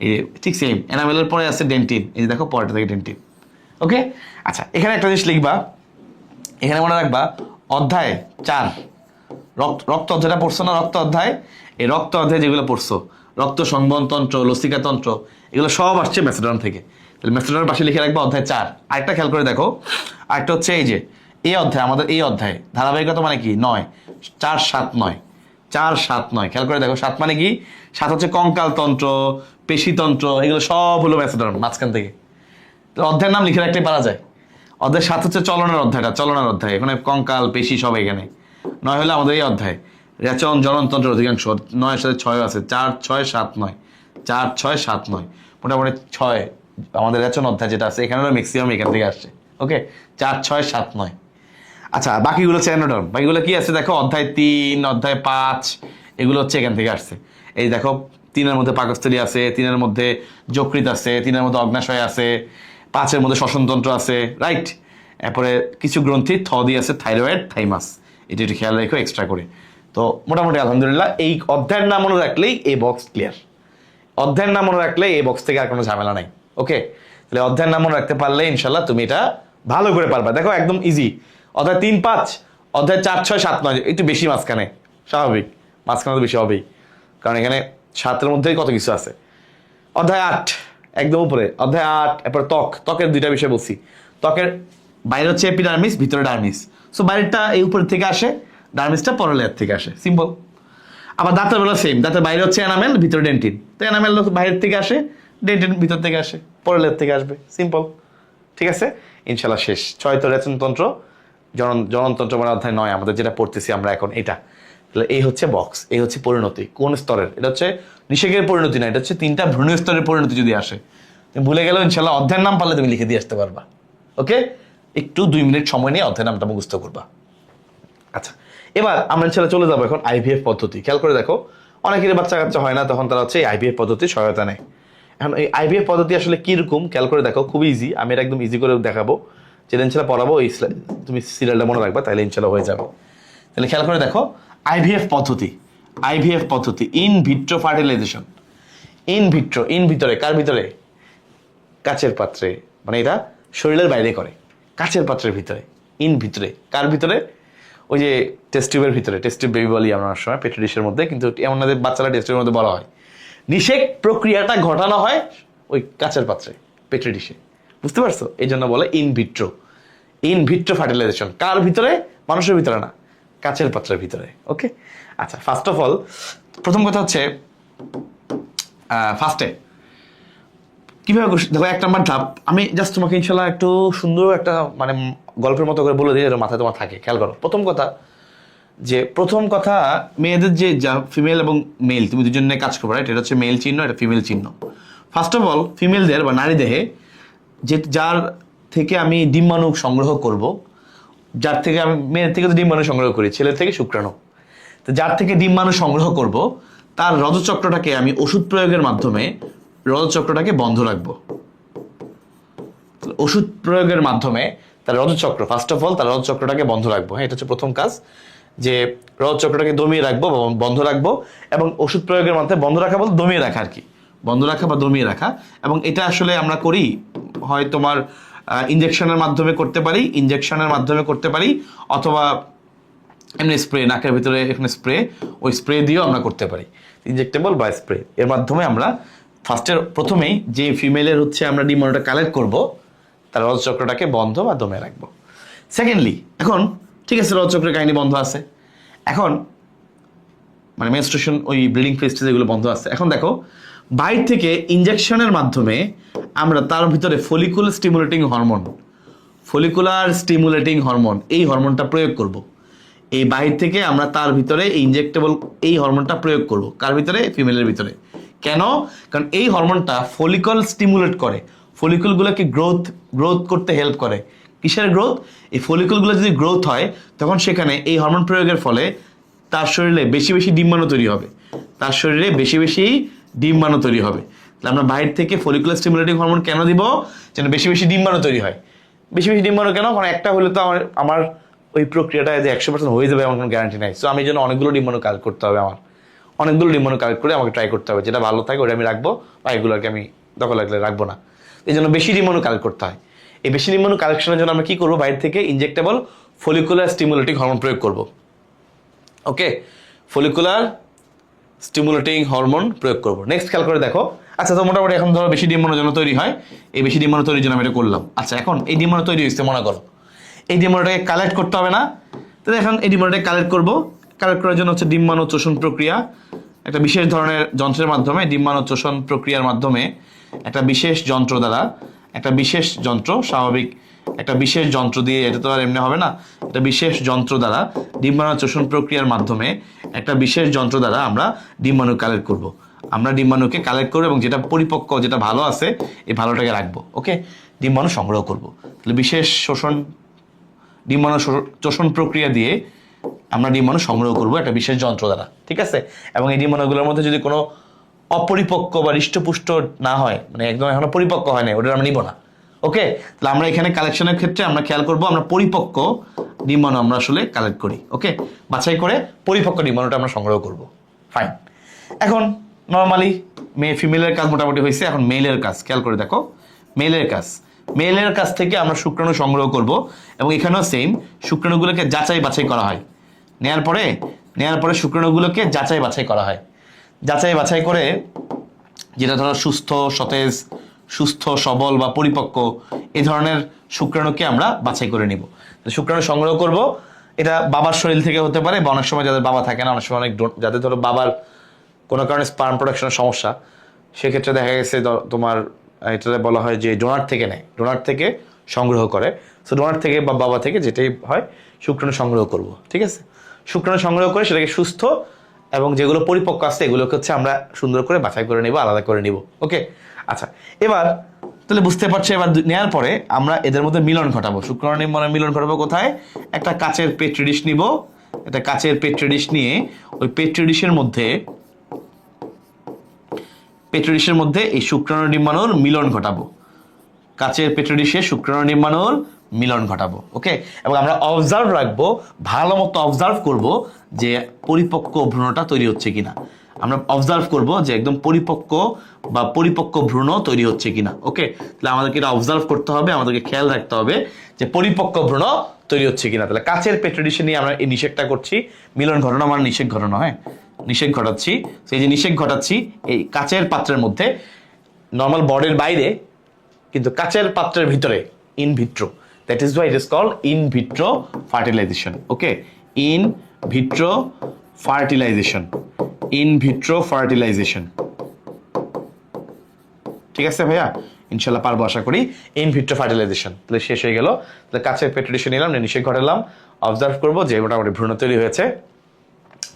এই ঠিক সেম। এনামেলের পরে আছে ডেন্টিন, এই যে দেখো পরেরটা থেকে ডেন্টিন। ওকে, আচ্ছা এখানে একটা জিনিস লিখবা, এখানে মনে রাখবা অধ্যায় 4 রক্ত অধ্যায়টা পড়ছো না, রক্ত অধ্যায়, এই রক্ত অধ্যায় যেগুলো পড়ছো, রক্ত সংবহনতন্ত্র, লসিকাতন্ত্র, এগুলো সব আসছে ম্যাসেডন থেকে। তাহলে ম্যাসেডনের পাশে লিখে রাখবো অধ্যায় 4। আরেকটা খেয়াল করে দেখো, আরেকটা হচ্ছে এই যে এই অধ্যায়, আমাদের এই অধ্যায় ধারাবাহিকতা মানে কি 9, 4, 7, 9, 4, 7, 9। খেয়াল করে দেখো 7 মানে কি, 7 হচ্ছে কঙ্কালতন্ত্র, পেশিতন্ত্র, এগুলো সব হলো ম্যাসেডন মাঝখান থেকে। তো অধ্যায়ের নাম লিখে রাখতে পারা যায়। অধ্যায় 7 হচ্ছে চলনের অধ্যায়টা, চলনের অধ্যায়, এখানে কঙ্কাল পেশি সব এখানে। 9 হলো আমাদের এই অধ্যায় রেচন জননতন্ত্রের অধিকাংশ, 9 এর সাথে 6 আছে, 4, 6, 7, 9, 4, 6, 7, 9, মোটামুটি 6 আমাদের রেচন অধ্যায় যেটা আছে এখানে ম্যাক্সিমাম এখান থেকে আসছে। ওকে, 4, 6, 7, 9। আচ্ছা, বাকিগুলো হচ্ছে অ্যানোডর্ম। বাকিগুলো কি আছে দেখো, অধ্যায় 3, অধ্যায় 5, এগুলো হচ্ছে এখান থেকে আসছে। এই দেখো 3-এর মধ্যে পাকস্থলী আছে, 3-এর মধ্যে যকৃৎ আছে, 3-এর মধ্যে অগ্নাশয় আছে, 5-এর মধ্যে শ্বসনতন্ত্র আছে, রাইট। এরপরে কিছু গ্রন্থি দিয়ে আছে থাইরয়েড, থাইমাস, এটা একটু খেয়াল রাখো এক্সট্রা করে। তো মোটামুটি আলহামদুলিল্লাহ এই অধ্যায়ের নাম মনে রাখলেই এই বক্স ক্লিয়ার। অধ্যায়ের নাম মনে রাখলে এই বক্স থেকে আর কোনো ঝামেলা নাই। ওকে, তাহলে অধ্যায়ের নাম মনে রাখতে পারলে ইনশাল্লাহ তুমি এটা ভালো করে পারবা। দেখো একদম ইজি। অধ্যায় 3, 5, অধ্যায় 4, 6, 7, 9 একটু বেশি মাঝখানে, স্বাভাবিক, মাঝখানে তো বেশি হবেই, কারণ এখানে 7-এর মধ্যেই কত কিছু আছে। অধ্যায় 8 একদম উপরে, অধ্যায় 8। এরপর ত্বকের 2টা বিষয় বলছি। ত্বকের বাইরে হচ্ছে এপিডার্মিস, ভিতরে ডার্মিস। সো বাইরেটা এই উপর থেকে আসে, ডার্মিসটা পরের লেয়ার থেকে আসে, সিম্পল। আবার দাঁতের বেলা সেম, দাঁতের বাইরে হচ্ছে এনামেল, ভিতরে ডেন্টিন। তো এনামেল বাইরের থেকে আসে, ডেন্টিন ভিতর থেকে আসে, পরের লেয়ার থেকে আসবে, সিম্পল। ঠিক আছে, ইনশাল্লাহ শেষ। 6 তো রেচনতন্ত্র, জননতন্ত্র মানে অধ্যায় 9 আমাদের যেটা পড়তেছি আমরা এখন এটা। তাহলে এই হচ্ছে বক্স, এই হচ্ছে পরিণতি। কোন স্তরের? এটা হচ্ছে নিষেকের পরিণতি না, এটা হচ্ছে 3টা ভ্রূণ স্তরের পরিণতি যদি আসে। তুমি ভুলে গেলেও ইনশাল্লাহ অধ্যায়ের নাম পারলে তুমি লিখে দিয়ে আসতে পারবা। ওকে, একটু 2 মিনিট সময় নিয়ে অধ্যায়ের নামটা মুখস্থ করবা। আচ্ছা, এবার আমরা ইনশাল্লাহ চলে যাবো এখন আইভিএফ পদ্ধতি। খেয়াল করে দেখো, অনেকেরই বাচ্চা কাচ্চা হয় না, তখন তারা হচ্ছে এই আইভিএফ পদ্ধতির সহায়তা নেয়। এখন এই আইভিএফ পদ্ধতি আসলে কিরকম খেয়াল করে দেখো, খুবই ইজি। আমি এটা একদম ইজি করে দেখাবো, যেটা ইনশাল্লাহ পড়াবো, এই তুমি সিরিয়ালটা মনে রাখবা, তাহলে ইনশাল্লাহ হয়ে যাবে। তাহলে খেয়াল করে দেখো, আইভিএফ পদ্ধতি, আইভিএফ পদ্ধতি, in vitro fertilisation. In vitro, in ভিতরে, কার ভিতরে? কাচের পাত্রে, মানে এটা শরীরের বাইরে করে, কাচের পাত্রের ভিতরে। ইন ভিতরে, কার ভিতরে? ওই যে টেস্ট টিউবের ভিতরে, টেস্ট টিউব বেবি বলি আমরা সময়, পেট্রি ডিশের মধ্যে, কিন্তু এমন না যে বাচ্চারা টেস্ট টিউবের মধ্যে বলা হয়। নিষেক প্রক্রিয়াটা ঘটানো হয় ওই কাচের পাত্রে, পেট্রি ডিশে, বুঝতে পারছো? এই জন্য বলে in vitro, in vitro fertilization. কার ভিতরে? মানুষের ভিতরে না, কাচের পাত্রের ভিতরে। ওকে, আচ্ছা, ফার্স্ট অফ অল প্রথম কথা হচ্ছে ফার্স্টে কিভাবে দেখো, 1 নম্বর ধাপ আমি জাস্ট তোমাকে ইনশাল্লাহ একটু সুন্দর একটা মানে গল্পের মতো করে বলে দিই, যেটা মাথায় তোমার থাকে। খেয়াল করো, প্রথম কথা মেয়েদের যে যা ফিমেল এবং মেল, তুমি দুজনে কাজ করবো, রাইট? এটা হচ্ছে মেল চিহ্ন, এটা ফিমেল চিহ্ন। ফার্স্ট অফ অল ফিমেলদের বা নারী দেহে যার থেকে আমি ডিম্বাণু সংগ্রহ করব, যার থেকে আমি মেয়ের থেকে তো ডিম্বাণু সংগ্রহ করি, ছেলের থেকে শুক্রাণু, তো যার থেকে ডিম্বাণু সংগ্রহ করব তার রজচক্রটাকে আমি ওষুধ প্রয়োগের মাধ্যমে রজচক্রটাকে বন্ধ রাখবো। ওষুধ প্রয়োগের মাধ্যমে তার রজচক্র, ফার্স্ট অফ অল তার রজচক্রটাকে বন্ধ রাখবো। হ্যাঁ, এটা হচ্ছে প্রথম কাজ, যে রজচক্রটাকে দমিয়ে রাখবো বা বন্ধ রাখবো। এবং ওষুধ প্রয়োগের মাধ্যমে বন্ধ রাখা বলতে দমিয়ে রাখা আর কি, বন্ধ রাখা বা দমিয়ে রাখা। এবং এটা আসলে আমরা করি হয় তোমার ইনজেকশনের মাধ্যমে করতে পারি, অথবা এমনি স্প্রে, নাকের ভিতরে এখানে স্প্রে, ওই স্প্রে দিয়েও আমরা করতে পারি, ইনজেক্টেবল বা স্প্রে। এর মাধ্যমে আমরা প্রথমেই যে ফিমেলের হচ্ছে আমরা ডিম্বাণুটা কালেক্ট করব, তার রজচক্রটাকে বন্ধ বা দমে রাখবো। সেকেন্ডলি, এখন ঠিক আছে, রজচক্রের কাহিনী বন্ধ আছে, এখন মানে মেনস্ট্রুয়েশন, ওই ব্লিডিং ফেস্টেজ এগুলো বন্ধ আছে। এখন দেখো, বাইরে থেকে ইনজেকশনের মাধ্যমে আমরা তার ভিতরে ফলিকুলার স্টিমুলেটিং হরমোন, এই হরমোনটা প্রয়োগ করব। এই বাইরে থেকে আমরা তার ভিতরে ইনজেক্টেবল এই হরমোনটা প্রয়োগ করব। কার ভিতরে? ফিমেলের ভিতরে। কেন? কারণ এই হরমোনটা ফলিকল স্টিমুলেট করে, ফলিকলগুলোকে গ্রোথ করতে হেল্প করে। কিসের গ্রোথ? এই ফলিকলগুলো যদি গ্রোথ হয়, তখন সেখানে এই হরমোন প্রয়োগের ফলে তার শরীরে বেশি বেশি ডিম্বাণু তৈরি হবে, তাহলে আমরা বাইরে থেকে ফলিকুলার স্টিমুলেটিং হরমোন কেন দিব? যেন বেশি বেশি ডিম্বাণু তৈরি হয়। বেশি বেশি ডিম্বাণু কেন? কারণ একটা হলে তো আমার ওই প্রক্রিয়াটা যে 100% হয়ে যাবে এমন কোনো গ্যারান্টি নাই। সো আমি যেন অনেকগুলো ডিম্বাণু কালেক্ট করতে হবে, অনেকগুলো ডিম্বাণু কালেক্ট করে আমাকে ট্রাই করতে হবে, যেটা ভালো থাকে ওটা আমি রাখবো, বা এগুলোকে আমি দখল রাখলে রাখবো না। এই জন্য বেশি ডিম্বাণু কালেক্ট করতে হয়। এই বেশি ডিম্বাণু কালেকশনের জন্য আমরা কি করবো? বাইরে থেকে ইনজেক্টেবল ফলিকুলার স্টিমুলেটিং হরমোন প্রয়োগ করবো। ওকে, ফলিকুলার স্টিমুলেটিং হরমোন প্রয়োগ করবো। নেক্সট খেয়াল করে দেখো, আচ্ছা তো মোটামুটি এখন ধরো বেশি ডিম্বাণু যেন তৈরি হয়, এই বেশি ডিম্বাণু তৈরির জন্য আমি এটা করলাম। আচ্ছা এখন এই ডিম্বাণু তৈরি হয়েছে মনে করো, এই ডিম্বাণুটাকে কালেক্ট করতে হবে না? তাহলে এখন এই ডিম্বাণুটাকে কালেক্ট করবো। কালেক্ট করার জন্য হচ্ছে ডিম্বাণু চোষণ প্রক্রিয়া, একটা বিশেষ ধরনের যন্ত্রের মাধ্যমে, ডিম্বাণু চোষণ প্রক্রিয়ার মাধ্যমে একটা বিশেষ যন্ত্র দ্বারা, একটা বিশেষ যন্ত্র, স্বাভাবিক একটা বিশেষ যন্ত্র দিয়ে, এটা তো আর এমনি হবে না, একটা বিশেষ যন্ত্র দ্বারা ডিম্বাণু চোষণ প্রক্রিয়ার মাধ্যমে একটা বিশেষ যন্ত্র দ্বারা আমরা ডিম্বাণু কালেক্ট করব। আমরা ডিম্বাণুকে কালেক্ট করবো এবং যেটা পরিপক্ক, যেটা ভালো আছে, এই ভালোটাকে রাখবো। ওকে, ডিম্বাণু সংগ্রহ করব। তাহলে বিশেষ ডিম্বাণু চোষণ প্রক্রিয়া দিয়ে আমরা ডিম্বাণু সংগ্রহ করব একটা বিশেষ যন্ত্র দ্বারা, ঠিক আছে? এবং এই ডিম্বাণুগুলোর মধ্যে যদি কোনো অপরিপক্ক বা হৃষ্টপুষ্ট না হয়, মানে একদম এখনো পরিপক্ক হয় না, ওটা আমরা নিব না। ওকে, তাহলে আমরা এখানে কালেকশনের ক্ষেত্রে আমরা খেয়াল করবো আমরা পরিপক্ক ডিম্বাণু আমরা আসলে কালেক্ট করি। ওকে, বাছাই করে পরিপক্ক ডিম্বাণুটা আমরা সংগ্রহ করব। ফাইন। এখন নর্মালি ফিমেলের কাজ মোটামুটি হয়েছে, এখন মেলের কাজ খেয়াল করে দেখো। মেলের কাছ থেকে আমরা শুক্রাণু সংগ্রহ করব এবং এখানেও সেম, শুক্রাণুগুলোকে যাচাই বাছাই করা হয়। নেয়ার পরে শুক্রাণুগুলোকে যাচাই বাছাই করা হয়। যাচাই বাছাই করে যেটা ধরো সুস্থ, সতেজ, সুস্থ, সবল বা পরিপক্ক, এই ধরনের শুক্রাণুকে আমরা বাছাই করে নিব। শুক্রাণু সংগ্রহ করব, এটা বাবার শরীর থেকে হতে পারে, বা অনেক সময় যাদের বাবা থাকে না, অনেক সময় যাদের ধরো বাবার কোনো কারণে স্পার্ম প্রোডাকশনের সমস্যা, সেক্ষেত্রে দেখা গেছে তোমার এটা বলা হয় যে ডোনার থেকে নেয়, ডোনার থেকে সংগ্রহ করে। সো ডোনার থেকে বা বাবা থেকে যেটাই হয়, শুক্রাণু সংগ্রহ করব। ঠিক আছে, শুক্রাণু সংগ্রহ করে সেটাকে সুস্থ এবং যেগুলো পরিপক্ক আছে এগুলোকে হচ্ছে আমরা সুন্দর করে বাছাই করে নিব, আলাদা করে নিব। ওকে, আচ্ছা এবার তাহলে বুঝতে পারছো, এবার নেওয়ার পরে আমরা এদের মধ্যে মিলন ঘটাবো। শুক্রাণু মিলন ঘটাবো কোথায়? একটা কাচের পেট্রি ডিশ নিব, একটা কাচের পেট্রি ডিশ নিয়ে ওই পেট্রি ডিশের মধ্যে এই শুক্রাণু ডিম্বাণুর মিলন ঘটাবো। কাচের পেট্রি ডিশে শুক্রাণু ডিম্বাণুর মিলন ঘটাবো। ওকে, এবং আমরা অবজার্ভ রাখবো, ভালো মতো অবজার্ভ করব যে পরিপক্ক ভ্রূণটা তৈরি হচ্ছে কিনা। আমরা অবজার্ভ করব যে একদম পরিপক্ক ভ্রূণ তৈরি হচ্ছে কিনা। ওকে, তাহলে আমাদেরকে এটা অবজার্ভ করতে হবে, আমাদেরকে খেয়াল রাখতে হবে যে পরিপক্ক ভ্রূণ তৈরি হচ্ছে কিনা। তাহলে কাচের পেট্রি ডিশে নিয়ে আমরা এই নিষেকটা করছি, মিলন ঘটানো মানে নিষেক ঘটানো, হ্যাঁ নিষেক ঘটাচ্ছি। সেই যে নিষেক ঘটাচ্ছি এই কাচের পাত্রের মধ্যে, নর্মাল বডির বাইরে কিন্তু কাচের পাত্রের ভিতরে, in vitro. That is why it is called in vitro fertilisation. Okay, in vitro fertilisation. ঠিক আছে ভাইয়া, ইনশাল্লাহ পারবো আশা করি। ইন ভিট্রো ফার্টিলাইজেশন তাহলে শেষ হয়ে গেল। তাহলে কাচের পেট্রি ডিশে নিলাম, নিষেক ঘটালাম, অবজার্ভ করবো যে মোটামুটি ভ্রূণ তৈরি হয়েছে,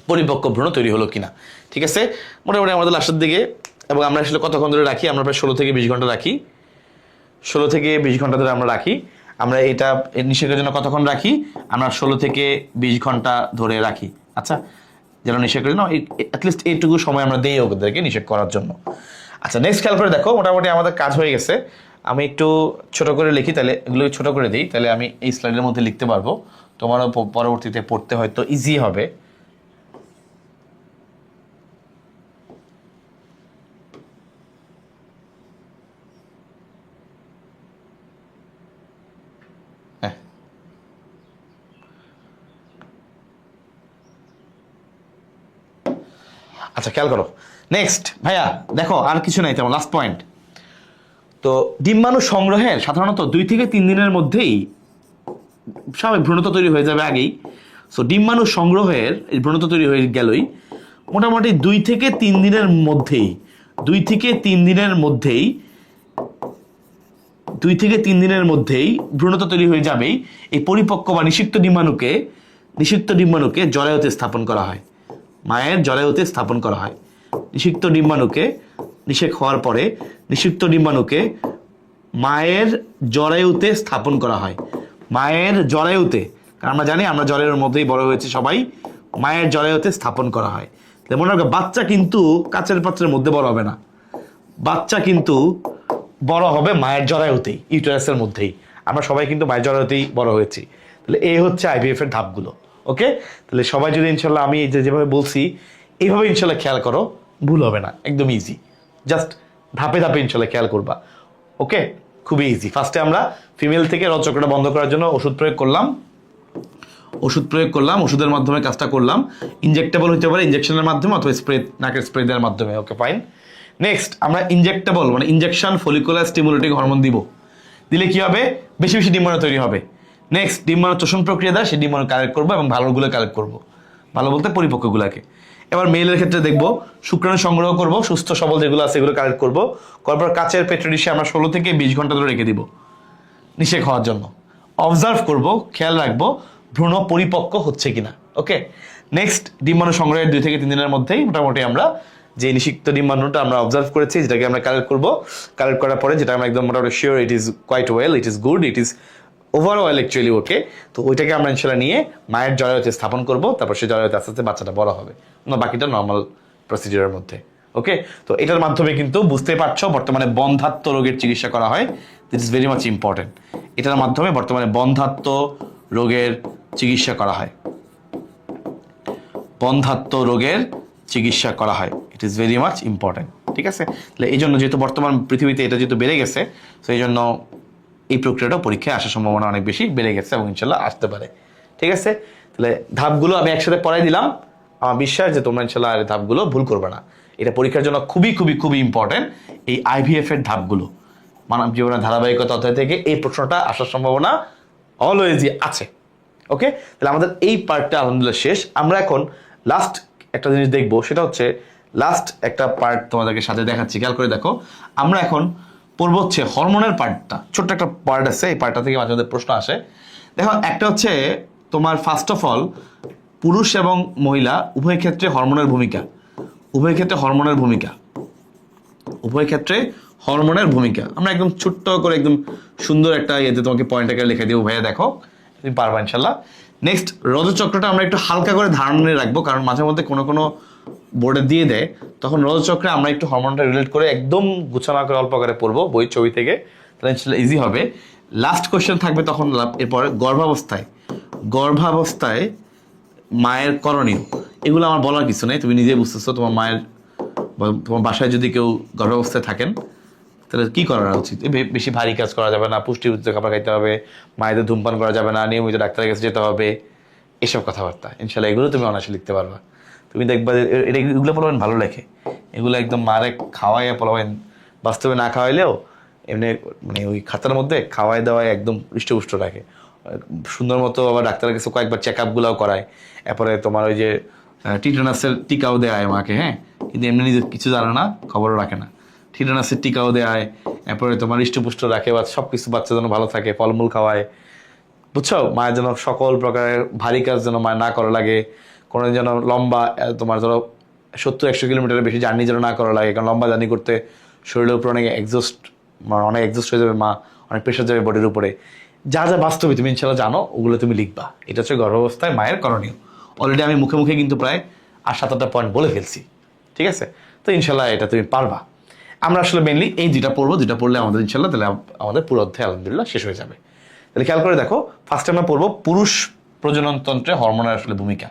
পরিপক্ক ভ্রূণ তৈরি হলো কিনা। ঠিক আছে, মোটামুটি আমাদের লাস্টের দিকে। এবং আমরা আসলে কতক্ষণ ধরে রাখি? আমরা প্রায় 16 থেকে 20 ঘন্টা রাখি। 16 থেকে 20 ঘন্টা ধরে আমরা রাখি। আমরা এটা নিষেকের জন্য কতক্ষণ রাখি? আমরা 16 থেকে 20 ঘন্টা ধরে রাখি। আচ্ছা, যেন নিষেকের জন্য অ্যাটলিস্ট এইটুকু সময় আমরা দিই ওদেরকে নিষেক করার জন্য। আচ্ছা, নেক্সট খেয়াল করে দেখো, মোটামুটি আমাদের কাজ হয়ে গেছে। আমি একটু ছোট করে লিখি, তাহলে এগুলো ছোট করে দিই, তাহলে আমি এই স্লাইডের মধ্যে লিখতে পারবো, তোমারও পরবর্তীতে পড়তে হয়তো ইজি হবে। আচ্ছা খেয়াল করো, নেক্সট ভাইয়া দেখো, আর কিছু নাই তেমন, লাস্ট পয়েন্ট। তো ডিম্বাণু সংগ্রহের সাধারণত 2 থেকে 3 দিনের মধ্যেই স্বাভাবিক ভ্রূণতা তৈরি হয়ে যাবে আগেই। সো ডিম্বাণু সংগ্রহের ভ্রূণতা তৈরি হয়ে গেলই মোটামুটি 2 থেকে 3 দিনের মধ্যেই 2 থেকে 3 দিনের মধ্যেই ভ্রূণতা তৈরি হয়ে যাবেই। এই পরিপক্ক বা নিষিক্ত ডিম্বাণুকে জরায়ুতে স্থাপন করা হয়, মায়ের জরায়ুতে স্থাপন করা হয়। নিষিক্ত ডিম্বাণুকে, নিষেক হওয়ার পরে নিষিক্ত ডিম্বাণুকে মায়ের জরায়ুতে স্থাপন করা হয়। মায়ের জরায়ুতে, কারণ আমরা জানি আমরা জরায়ুর মধ্যেই বড় হয়েছে সবাই, মায়ের জরায়ুতে স্থাপন করা হয়। মনে রাখবে, বাচ্চা কিন্তু কাচের পাত্রের মধ্যে বড় হবে না, বাচ্চা কিন্তু বড় হবে মায়ের জরায়ুতেই, ইউটেরাসের মধ্যেই। আমরা সবাই কিন্তু মায়ের জরায়ুতেই বড় হয়েছি। তাহলে এই হচ্ছে আইভিএফ এর ধাপগুলো। ওকে, তাহলে সবাই যদি ইনশাল্লাহ আমি যেভাবে বলছি এইভাবে ইনশাল্লাহ খেয়াল করো, ভুল হবে না, একদম ইজি। জাস্ট ধাপে ধাপে ইনশাল্লাহ খেয়াল করবা। ওকে, খুবই ইজি। ফার্স্টে আমরা ফিমেল থেকে রজচক্রটা বন্ধ করার জন্য ওষুধ প্রয়োগ করলাম। ওষুধ প্রয়োগ করলাম, ওষুধের মাধ্যমে কাজটা করলাম। ইনজেক্টেবল হতে পারে ইনজেকশনের মাধ্যমে অথবা স্প্রে, নাকের স্প্রে দেওয়ার মাধ্যমে। Okay fine. নেক্সট আমরা ইনজেক্টেবল মানে ইনজেকশন ফলিকুলার স্টিমুলেটিং হরমোন দিব। দিলে কি হবে? বেশি বেশি ডিম্বাণু তৈরি হবে। নেক্সট ডিম্বাণু চোষণ প্রক্রিয়া দ্বারা সেই ডিম্বাণু কালেক্ট করবো এবং ভালোগুলো কালেক্ট করবো, ভালো বলতে পরিপক্কগুলোকে। এবার মেলের ক্ষেত্রে দেখবো শুক্রাণু সংগ্রহ করব, সুস্থ সবল যেগুলো আছে এগুলো কালেক্ট করবো। করার পর কাচের পেট্রো ডিশে আমরা 16 থেকে 20 ঘন্টা ধরে রেখে দিব নিষেক হওয়ার জন্য। অবজার্ভ করব, খেয়াল রাখবো ভ্রূণ পরিপক্ক হচ্ছে কিনা। ওকে। নেক্সট ডিম্বাণু সংগ্রহের 2 থেকে 3 দিনের মধ্যেই মোটামুটি আমরা যে নিষিক্ত ডিম্বাণুটা আমরা অবজার্ভ করেছি যেটাকে আমরা কালেক্ট করবো। কালেক্ট করার পরে যেটা আমরা একদম মোটামুটি sure it is quite well, it is good, it is overall actually okay, তো ওইটাকে আমরা ইনশাল্লাহ নিয়ে মায়ের জরায়ুতে স্থাপন করব। তারপর সেই জরায়ুতে আস্তে আস্তে বাচ্চাটা বড় হবে, বাকিটা নর্মাল প্রসিডিউরের মধ্যে। ওকে। তো এটার মাধ্যমে কিন্তু বুঝতে পারছো বর্তমানে বন্ধ্যাত্ব রোগের চিকিৎসা করা হয়। This is very much important. এটার মাধ্যমে বর্তমানে বন্ধ্যাত্ব রোগের চিকিৎসা করা হয়, বন্ধ্যাত্ব রোগের চিকিৎসা করা হয়। ইট ইজ ভেরি মাচ ইম্পর্টেন্ট। ঠিক আছে। তাহলে এই জন্য যেহেতু বর্তমান পৃথিবীতে এটা যেহেতু বেড়ে গেছে, তো এই জন্য এই প্রক্রিয়াটা পরীক্ষায় আসার সম্ভাবনা অনেক বেশি বেড়ে গেছে এবং ইনশাল্লাহ আসতে পারে। ঠিক আছে। তাহলে ধাপগুলো আমি একসাথে পড়াই দিলাম। আমার বিশ্বাস যে তোমরা ইনশাল্লাহ আর ধাপগুলো ভুল করবে না। এটা পরীক্ষার জন্য খুবই খুবই খুবই ইম্পর্টেন্ট। এই আইভিএফ এর ধাপগুলো মানব জীবনের ধারাবাহিকতা অধ্যায় থেকে এই প্রশ্নটা আসার সম্ভাবনা অলওয়েজই আছে। ওকে। তাহলে আমাদের এই পার্টটা আলহামদুলিল্লাহ শেষ। আমরা এখন লাস্ট একটা জিনিস দেখবো, সেটা হচ্ছে লাস্ট একটা পার্ট তোমাদেরকে সাথে দেখাচ্ছি, খেয়াল করে দেখো। আমরা এখন পড়ব হচ্ছে হরমোনের পার্টটা। ছোট্ট একটা পার্ট আছে, এই পার্টটা থেকে মাঝে মাঝে প্রশ্ন আসে। দেখো একটা হচ্ছে তোমার ফার্স্ট অফ অল পুরুষ এবং মহিলা উভয় ক্ষেত্রে হরমোনের ভূমিকা, উভয় ক্ষেত্রে হরমোনের ভূমিকা, উভয় ক্ষেত্রে হরমোনের ভূমিকা। আমরা একদম ছোট্ট করে একদম সুন্দর একটা ইয়েতে তোমাকে পয়েন্টটাকে লিখে দিব, ভাইয়া দেখো তুমি পারবা ইনশাল্লাহ। নেক্সট রজচক্রটা আমরা একটু হালকা করে ধারণে রাখবো, কারণ মাঝে মধ্যে কোনো কোনো বোর্ডে দিয়ে দেয়, তখন রজচক্রে আমরা একটু হরমোনটা রিলেট করে একদম গুছানো করে অল্প করে পড়বো বই ছবি থেকে, তাহলে ইনশাল্লাহ ইজি হবে। লাস্ট কোয়েশ্চেন থাকবে তখন এরপরে গর্ভাবস্থায়, গর্ভাবস্থায় মায়ের করণীয়, এগুলো আমার বলার কিছু নেই, তুমি নিজে বুঝতেছো। তোমার মায়ের, তোমার বাসায় যদি কেউ গর্ভাবস্থায় থাকেন তাহলে কি করা উচিত? বেশি ভারী কাজ করা যাবে না, পুষ্টিযুক্ত খাবার খাইতে হবে, মায়েদের ধূমপান করা যাবে না, নিয়মিত ডাক্তারের কাছে যেতে হবে, এসব কথাবার্তা ইনশাল্লাহ এগুলো তুমি অনায়াসে লিখতে পারবা। তুমি দেখবা এটা এগুলো পড়বেন ভালো লেখে, এগুলো একদম মারে খাওয়াইয়া পড়াবেন, বাস্তবে না খাওয়াইলেও এমনি মানে ওই খাতার মধ্যে খাওয়াই দাওয়াই একদম হৃষ্টপুষ্ট রাখে সুন্দর মতো। আবার ডাক্তারের কাছে কয়েকবার চেক আপগুলোও করায়, এরপরে তোমার ওই যে টিটানাসের টিকাও দেয় মাকে, হ্যাঁ, কিন্তু এমনি নিজে কিছু জানে না, খবরও রাখে না। টিটানাসের টিকাও দেয়, এরপরে তোমার হৃষ্টপুষ্ট রাখে, বা সব কিছু বাচ্চা যেন ভালো থাকে, ফলমূল খাওয়ায়, বুঝছো? মায়ের যেন সকল প্রকারের ভারী কাজ যেন মায়ের না করা লাগে, কোনো যেন লম্বা তোমার ধরো 70-100 কিলোমিটারের বেশি জার্নি যেন না করা লাগে, কারণ লম্বা জার্নি করতে শরীরের উপর অনেক অনেক এক্সস্ট হয়ে যাবে, মা অনেক প্রেশার যাবে বডির উপরে। যা যা বাস্তবে তুমি ইনশাল্লাহ জানো ওগুলো তুমি লিখবা। এটা হচ্ছে গর্ভাবস্থায় মায়ের করণীয়। অলরেডি আমি মুখে মুখে কিন্তু প্রায় 7-8টা পয়েন্ট বলে ফেলছি। ঠিক আছে। তো ইনশাল্লাহ এটা তুমি পারবা। আমরা আসলে মেনলি এই দুটা পড়বো, দুটা পড়লে আমাদের ইনশাল্লাহ তাহলে আমাদের পুরো অধ্যায় আলহামদুলিল্লাহ শেষ হয়ে যাবে। তাহলে খেয়াল করে দেখো, ফার্স্টে আমরা পড়বো পুরুষ প্রজননতন্ত্রে হরমোনের আসলে ভূমিকা।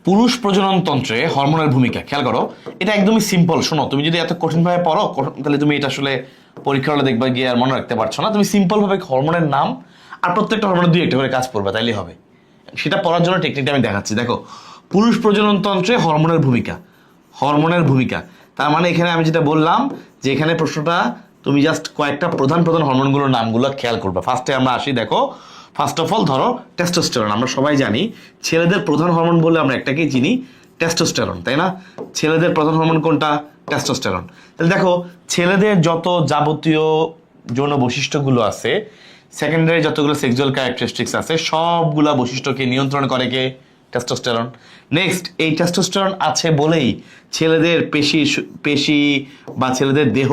পুরুষ প্রজননতন্ত্রে হরমোনের ভূমিকা খেয়াল করো, এটা একদমই সিম্পল। শোনো, তুমি যদি এত কঠিনভাবে পড়ো তাহলে তুমি এটা আসলে পরীক্ষা হলে দেখবা গিয়ে আর মনে রাখতে পারছো না। তুমি সিম্পলভাবে হরমোনের নাম আর প্রত্যেকটা হরমোনের 2-1 করে কাজ করবে, তাইলেই হবে। সেটা পড়ার জন্য টেকনিকটা আমি দেখাচ্ছি। দেখো, পুরুষ প্রজননতন্ত্রে হরমোনের ভূমিকা, হরমোনের ভূমিকা তার মানে এখানে আমি যেটা বললাম যে এখানে প্রশ্নটা তুমি জাস্ট কয়েকটা প্রধান প্রধান হরমোনগুলোর নামগুলো খেয়াল করবে। ফার্স্টে আমরা আসি, দেখো ফার্স্ট অফ অল ধরো টেস্টোস্টেরন। আমরা সবাই জানি ছেলেদের প্রধান হরমোন বলে আমরা একটাকেই চিনি, টেস্টোস্টেরন, তাই না? ছেলেদের প্রধান হরমোন কোনটা? টেস্টোস্টেরন। তাহলে দেখো, ছেলেদের যত যাবতীয় যৌন বৈশিষ্ট্যগুলো আছে, সেকেন্ডারি যতগুলো সেক্সুয়াল ক্যারেক্টারিস্টিক্স আছে, সবগুলা বৈশিষ্ট্যকে নিয়ন্ত্রণ করে কে? টেস্টোস্টেরন। নেক্সট, এই টেস্টোস্টেরন আছে বলেই ছেলেদের পেশি বা ছেলেদের দেহ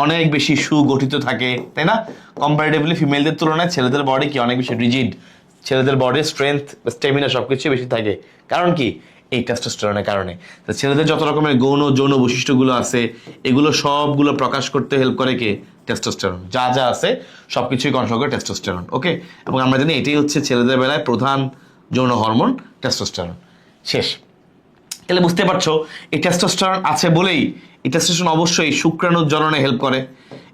অনেক বেশি সুগঠিত থাকে, তাই না? কম্পারেটিভলি ফিমেলদের তুলনায় ছেলেদের বডি কি অনেক বেশি রিজিড, ছেলেদের বডির স্ট্রেংথ, স্টেমিনা সবকিছু বেশি থাকে। কারণ কি? এই টেস্টোস্টেরনের কারণে। তো ছেলেদের যত রকমের যৌন বৈশিষ্ট্যগুলো আছে এগুলো সবগুলো প্রকাশ করতে হেল্প করে কে? টেস্টোস্টেরন। যা যা আছে সবকিছুই কন্ট্রোল করে টেস্টোস্টেরন। ওকে। এবং আমরা জানি এটাই হচ্ছে ছেলেদের বেলায় প্রধান যৌন হরমোন, টেস্টোস্টেরন। শেষ। তাহলে বুঝতে পারছো, এই টেস্টোস্টেরন আছে বলেই, এই টেস্টোস্টেরন অবশ্যই শুক্রাণুর জননে হেল্প করে।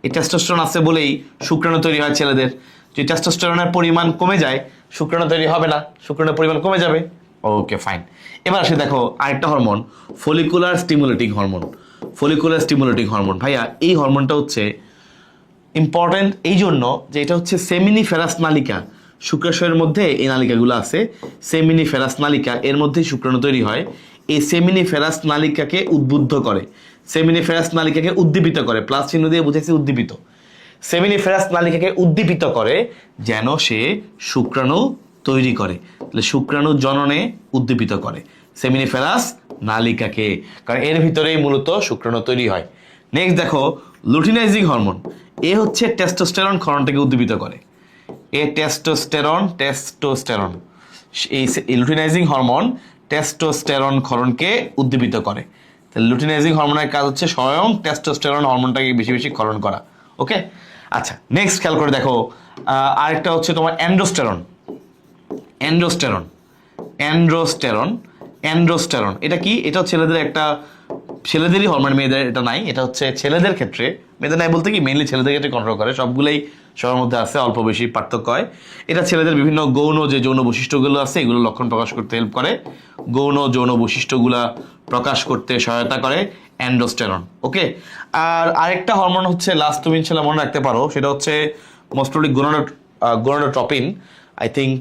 এই টেস্টোস্টেরন আছে বলেই শুক্রাণু তৈরি হয় ছেলেদের। যদি টেস্টোস্টেরনের পরিমাণ কমে যায় শুক্রাণু তৈরি হবে না, শুক্রাণুর পরিমাণ কমে যাবে। Okay fine. এবার আসে দেখো আরেকটা hormone, follicular stimulating hormone. Follicular stimulating hormone ভাইয়া, এই হরমোনটা হচ্ছে ইম্পর্টেন্ট এই জন্য যে এটা হচ্ছে সেমিনিফেরাস নালিকা। শুক্রাশয়ের মধ্যে এই নালিকাগুলো আছে, সেমিনিফেরাস নালিকা, এর মধ্যেই শুক্রাণু তৈরি হয়। এই সেমিনিফেরাস নালিকাকে উদ্বুদ্ধ করে, সেমিনিফেরাস নালিকাকে উদ্দীপিত করে, প্লাস চিহ্ন দিয়ে বুঝেছি উদ্দীপিত। সেমিনিফেরাস নালিকাকে উদ্দীপিত করে যেন সে শুক্রাণু তৈরি করে, তাহলে শুক্রাণু জননে উদ্দীপিত করে সেমিনিফেরাস নালিকাকে, কারণ এর ভিতরেই মূলত শুক্রাণু তৈরি হয়। নেক্সট দেখো লুটিনাইজিং হরমোন, এ হচ্ছে টেস্টোস্টেরন ক্ষরণটাকে উদ্দীপিত করে। এ টেস্টোস্টেরন এই লুটিনাইজিং হরমোন টেস্টোস্টেরন ক্ষরণকে উদ্দীপিত করে। তাহলে লুটিনাইজিং হরমোনের কাজ হচ্ছে স্বয়ং টেস্টোস্টেরন হরমোনটাকে বেশি বেশি ক্ষরণ করা। ওকে, আচ্ছা নেক্সট খেয়াল করে দেখো, আরেকটা হচ্ছে তোমার অ্যান্ড্রোস্টেরন। অ্যান্ড্রোস্টেরন অ্যান্ড্রোস্টেরন অ্যান্ড্রোস্টেরন এটা কি? এটা ছেলেদের একটা, ছেলেদেরই হরমোন, মেয়েদের এটা নাই। এটা হচ্ছে ছেলেদের ক্ষেত্রে, মেয়েদের নাই বলতে কি মেইনলি ছেলেদের ক্ষেত্রে কন্ট্রোল করে, সবগুলোই সবার মধ্যে আছে, অল্প বেশি পার্থক্য হয়। এটা ছেলেদের বিভিন্ন গৌণ যে যৌন বৈশিষ্ট্যগুলো আছে এগুলো লক্ষণ প্রকাশ করতে হেল্প করে, গৌণ যৌন বৈশিষ্ট্যগুলা প্রকাশ করতে সহায়তা করে অ্যান্ড্রোস্টেরন। ওকে, আর আরেকটা হরমোন হচ্ছে লাস্ট, তুমি ইনশাল্লাহ মনে রাখতে পারো, সেটা হচ্ছে most probably gonadotropin. I think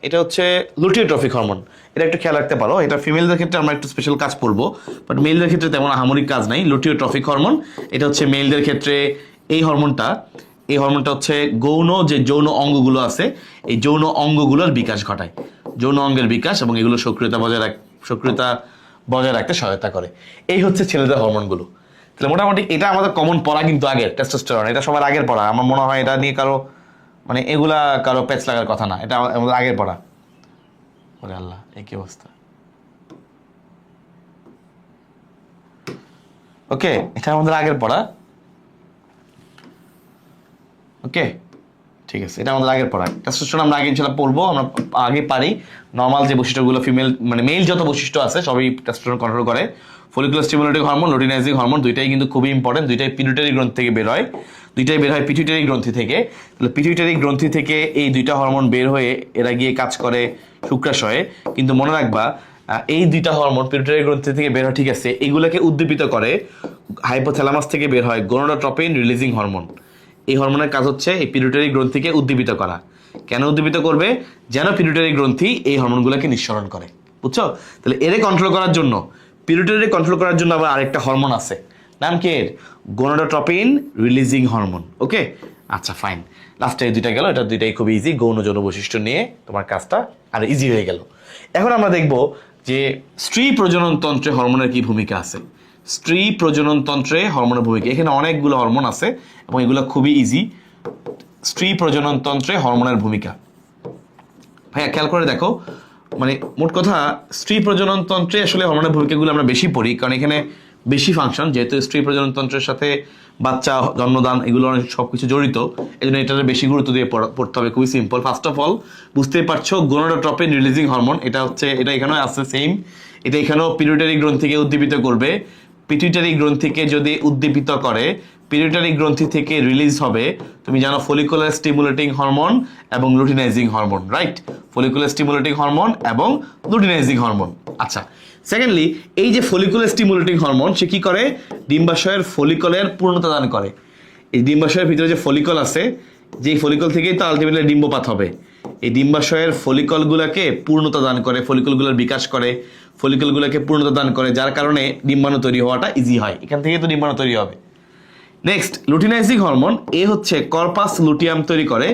এটা হচ্ছে লুটিওট্রফিক হরমোন। এটা একটু খেয়াল রাখতে পারো, এটা ফিমেলদের ক্ষেত্রে আমরা একটু স্পেশাল কাজ করবো, বাট মেলদের ক্ষেত্রে তেমন আহামরিক কাজ নাই। লুটিওট্রফিক হরমোন এটা হচ্ছে মেলদের ক্ষেত্রে, এই হরমোনটা হচ্ছে গৌণ যে যৌন অঙ্গগুলো আছে এই যৌন অঙ্গগুলোর বিকাশ ঘটায়, যৌন অঙ্গের বিকাশ, এবং এগুলো সক্রিয়তা বজায় রাখতে সহায়তা করে। এই হচ্ছে ছেলেদের হরমোনগুলো। তাহলে মোটামুটি এটা আমাদের কমন পড়া, কিন্তু আগের টেস্টোস্টেরন এটা সবার আগের পড়া। আমার মনে হয় এটা নিয়ে কারো মানে এগুলা কারো প্যাচ লাগার কথা না, এটা আমাদের আগের পড়া। ওরে আল্লাহ, এই কি অবস্থা! ওকে, এটা আমাদের আগের পড়া। ওকে ঠিক আছে, এটা আমাদের আগের পড়া। টেস্টোস্টেরন আমরা আগে ইনশাআল্লাহ পড়বো, আমরা আগে পারি। নর্মাল যে বৈশিষ্ট্যগুলো ফিমেল মানে মেল যত বৈশিষ্ট্য আছে সবই টেস্টোস্টেরন কন্ট্রোল করে। Follicular stimulating hormone, luteinising hormone, দুইটাই কিন্তু খুবই ইম্পর্টেন্ট। দুইটাই পিটুইটারি গ্রন্থি থেকে বের হয়, পিটুইটারি গ্রন্থি থেকে। তাহলে পিটুইটারি গ্রন্থি থেকে এই দুইটা হরমোন বের হয়ে এরা গিয়ে কাজ করে শুক্রাশয়ে। কিন্তু মনে রাখবা এই দুইটা হরমোন পিটুইটারি গ্রন্থি থেকে বের হয়, ঠিক আছে, এইগুলোকে উদ্দীপিত করে হাইপোথ্যালামাস থেকে বের হয় গোনাডোট্রপিন রিলিজিং হরমোন। এই হরমোনের কাজ হচ্ছে এই পিটুইটারি গ্রন্থিকে উদ্দীপিত করা। কেন উদ্দীপিত করবে? যেন পিটুইটারি গ্রন্থি এই হরমোনগুলোকে নিঃসরণ করে, বুঝছো? তাহলে এর কন্ট্রোল করার জন্য, পিটুইটারি কন্ট্রোল করার জন্য আবার আরেকটা হরমোন আছে, নাম কি এর? Gonadotropin releasing hormone. ওকে আচ্ছা ফাইন, লাস্টে এই দুইটা গেল, এটা দুইটাই খুব ইজি, গৌণ যৌন বৈশিষ্ট্য নিয়ে তোমার কাজটা আর ইজি হয়ে গেল। এখন আমরা দেখব যে স্ত্রী প্রজনন তন্ত্রে হরমোনের কি ভূমিকা আছে। স্ত্রী প্রজনন তন্ত্রে হরমোনের ভূমিকা, এখানে অনেকগুলো হরমোন আছে এবং এগুলো খুবই ইজি। স্ত্রী প্রজনন তন্ত্রে হরমোনের ভূমিকা ভাইয়া খেয়াল করে দেখো, মানে মোট কথা স্ত্রী প্রজনন তন্ত্রে আসলে হরমোনের ভূমিকাগুলো আমরা বেশি পড়ি, কারণ এখানে বেশি ফাংশন, যেহেতু স্ত্রী প্রজনন তন্ত্রের সাথে বাচ্চা জন্মদান এগুলো অনেক সব কিছু জড়িত, এই জন্য এটাতে বেশি গুরুত্ব দিয়ে পড়তে হবে। খুবই সিম্পল। ফার্স্ট অফ অল বুঝতেই পারছো গোনাডোট্রপিন রিলিজিং হরমোন, এটা হচ্ছে, এটা এখানেও আছে সেম, এটা এখানেও পিটুইটারি গ্রন্থিকে উদ্দীপিত করবে। পিটুইটারি গ্রন্থিকে যদি উদ্দীপিত করে, পিটুইটারি গ্রন্থি থেকে রিলিজ হবে, তুমি জানো, ফলিকুলার স্টিমুলেটিং হরমোন এবং luteinising hormone, right? Follicular stimulating hormone এবং লুটিনাইজিং হরমোন। আচ্ছা, সেকেন্ডলি এই যে ফলিকুলার স্টিমুলেটিং হরমোন, সে কি করে? ডিম্বাশয়ের ফলিকলের পূর্ণতা দান করে। এই ডিম্বাশয়ের ভিতরে যে ফলিকল আছে, যেই ফলিকল থেকেই তো আলটিমেটলি ডিম্বপাত হবে। এই ডিম্বাশয়ের ফলিকলগুলোকে পূর্ণতা দান করে, ফলিকলগুলোর বিকাশ করে, ফলিকলগুলোকে পূর্ণতা দান করে, যার কারণে ডিম্বাণু তৈরি হওয়াটা ইজি হয়। এখান থেকে তো ডিম্বাণু তৈরি হবে। নেক্সট লুটিনাইজিং হরমোন, এ হচ্ছে কর্পাস লুটিয়াম তৈরি করে,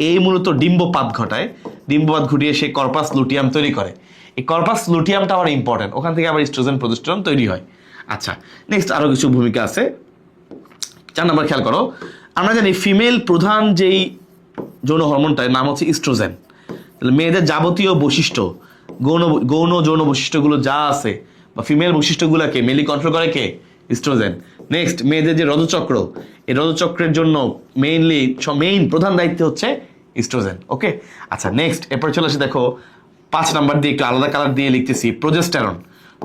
এই মূলত ডিম্বপাত ঘটায়, ডিম্বপাত ঘটিয়ে সে কর্পাস লুটিয়াম তৈরি করে। এই কর্পাস লুটিয়ামটা আবার ইম্পর্টেন্ট, ওখান থেকে আবার ইস্ট্রোজেন প্রোজেস্টেরন তৈরি হয়। আচ্ছা নেক্সট আরও কিছু ভূমিকা আছে। 4 নম্বর খেয়াল করো, আমরা জানি ফিমেল প্রধান যেই যৌন হরমোনটার নাম হচ্ছে ইস্ট্রোজেন। তাহলে মেয়েদের যাবতীয় বৈশিষ্ট্য, গৌণ যৌন বৈশিষ্ট্যগুলো যা আছে বা ফিমেল বৈশিষ্ট্যগুলোকে মেনলি কন্ট্রোল করে কে? ইস্ট্রোজেন। নেক্সট মেয়েদের যে রজচক্র, এই রজচক্রের জন্য মেইন প্রধান দায়িত্ব হচ্ছে ইস্ট্রোজেন। ওকে আচ্ছা নেক্সট এরপর চলে আসে দেখো 5 নাম্বার দিয়ে একটু আলাদা কালার দিয়ে লিখতেছি, প্রোজেস্টেরন।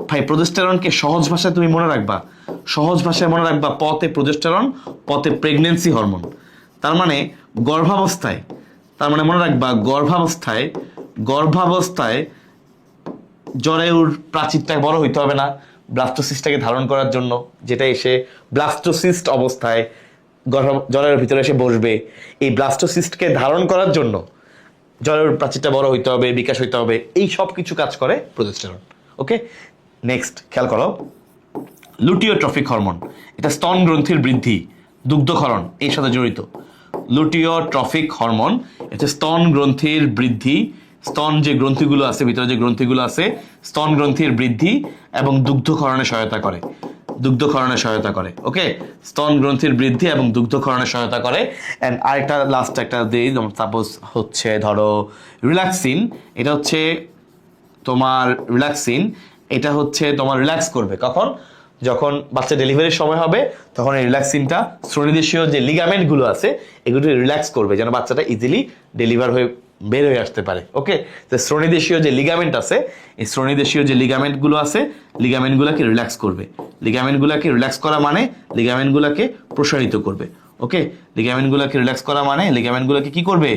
ভাই প্রোজেস্টেরনকে সহজ ভাষায় তুমি মনে রাখবা, সহজ ভাষায় মনে রাখবা, পথে প্রোজেস্টেরন, পথে প্রেগনেন্সি হরমোন। তার মানে গর্ভাবস্থায় তার মানে মনে রাখবা গর্ভাবস্থায় জরায়ুর প্রাচীরটা বড় হইতে হবে না ব্লাস্টোসিস্টটাকে ধারণ করার জন্য, যেটা এসে ব্লাস্টোসিস্ট অবস্থায় জরায়ুর ভিতরে এসে বসবে। এই ব্লাস্টোসিস্টকে ধারণ করার জন্য জরায়ুর প্রাচীরটা বড় হইতে হবে, বিকাশ হইতে হবে, এই সব কিছু কাজ করে প্রোজেস্টেরন। ওকে, নেক্সট খেয়াল করো, লুটিওট্রফিক হরমোন, এটা স্তন গ্রন্থির বৃদ্ধি, দুগ্ধক্ষরণ এর সাথে জড়িত। লুটিওট্রফিক হরমোন এটা স্তন গ্রন্থির বৃদ্ধি, স্তন যে গ্রন্থিগুলো আছে, ভিতরে যে গ্রন্থিগুলো আছে, স্তন গ্রন্থির বৃদ্ধি এবং দুগ্ধক্ষরণে সহায়তা করে। ওকে, স্তন গ্রন্থির বৃদ্ধি এবং দুগ্ধক্ষরণে সহায়তা করে। অ্যান্ড আরেকটা লাস্ট একটা দিই, সাপোজ হচ্ছে ধরো রিল্যাক্সিন, এটা হচ্ছে তোমার রিল্যাক্স করবে কখন? যখন বাচ্চা ডেলিভারির সময় হবে, তখন এই রিল্যাক্সিনটা শ্রোণীদেশীয় যে লিগামেন্টগুলো আছে এগুলো রিল্যাক্স করবে, যেন বাচ্চাটা ইজিলি ডেলিভার হয়ে বের হয়ে আসতে পারে। ওকে, তো শ্রোণীদেশীয় যে লিগামেন্ট আছে, এই শ্রোণীদেশীয় যে লিগামেন্টগুলোকে রিল্যাক্স করবে। লিগামেন্টগুলোকে রিল্যাক্স করা মানে লিগামেন্টগুলোকে প্রসারিত করবে। ওকে, লিগামেন্টগুলোকে রিল্যাক্স করা মানে লিগামেন্টগুলোকে কি করবে?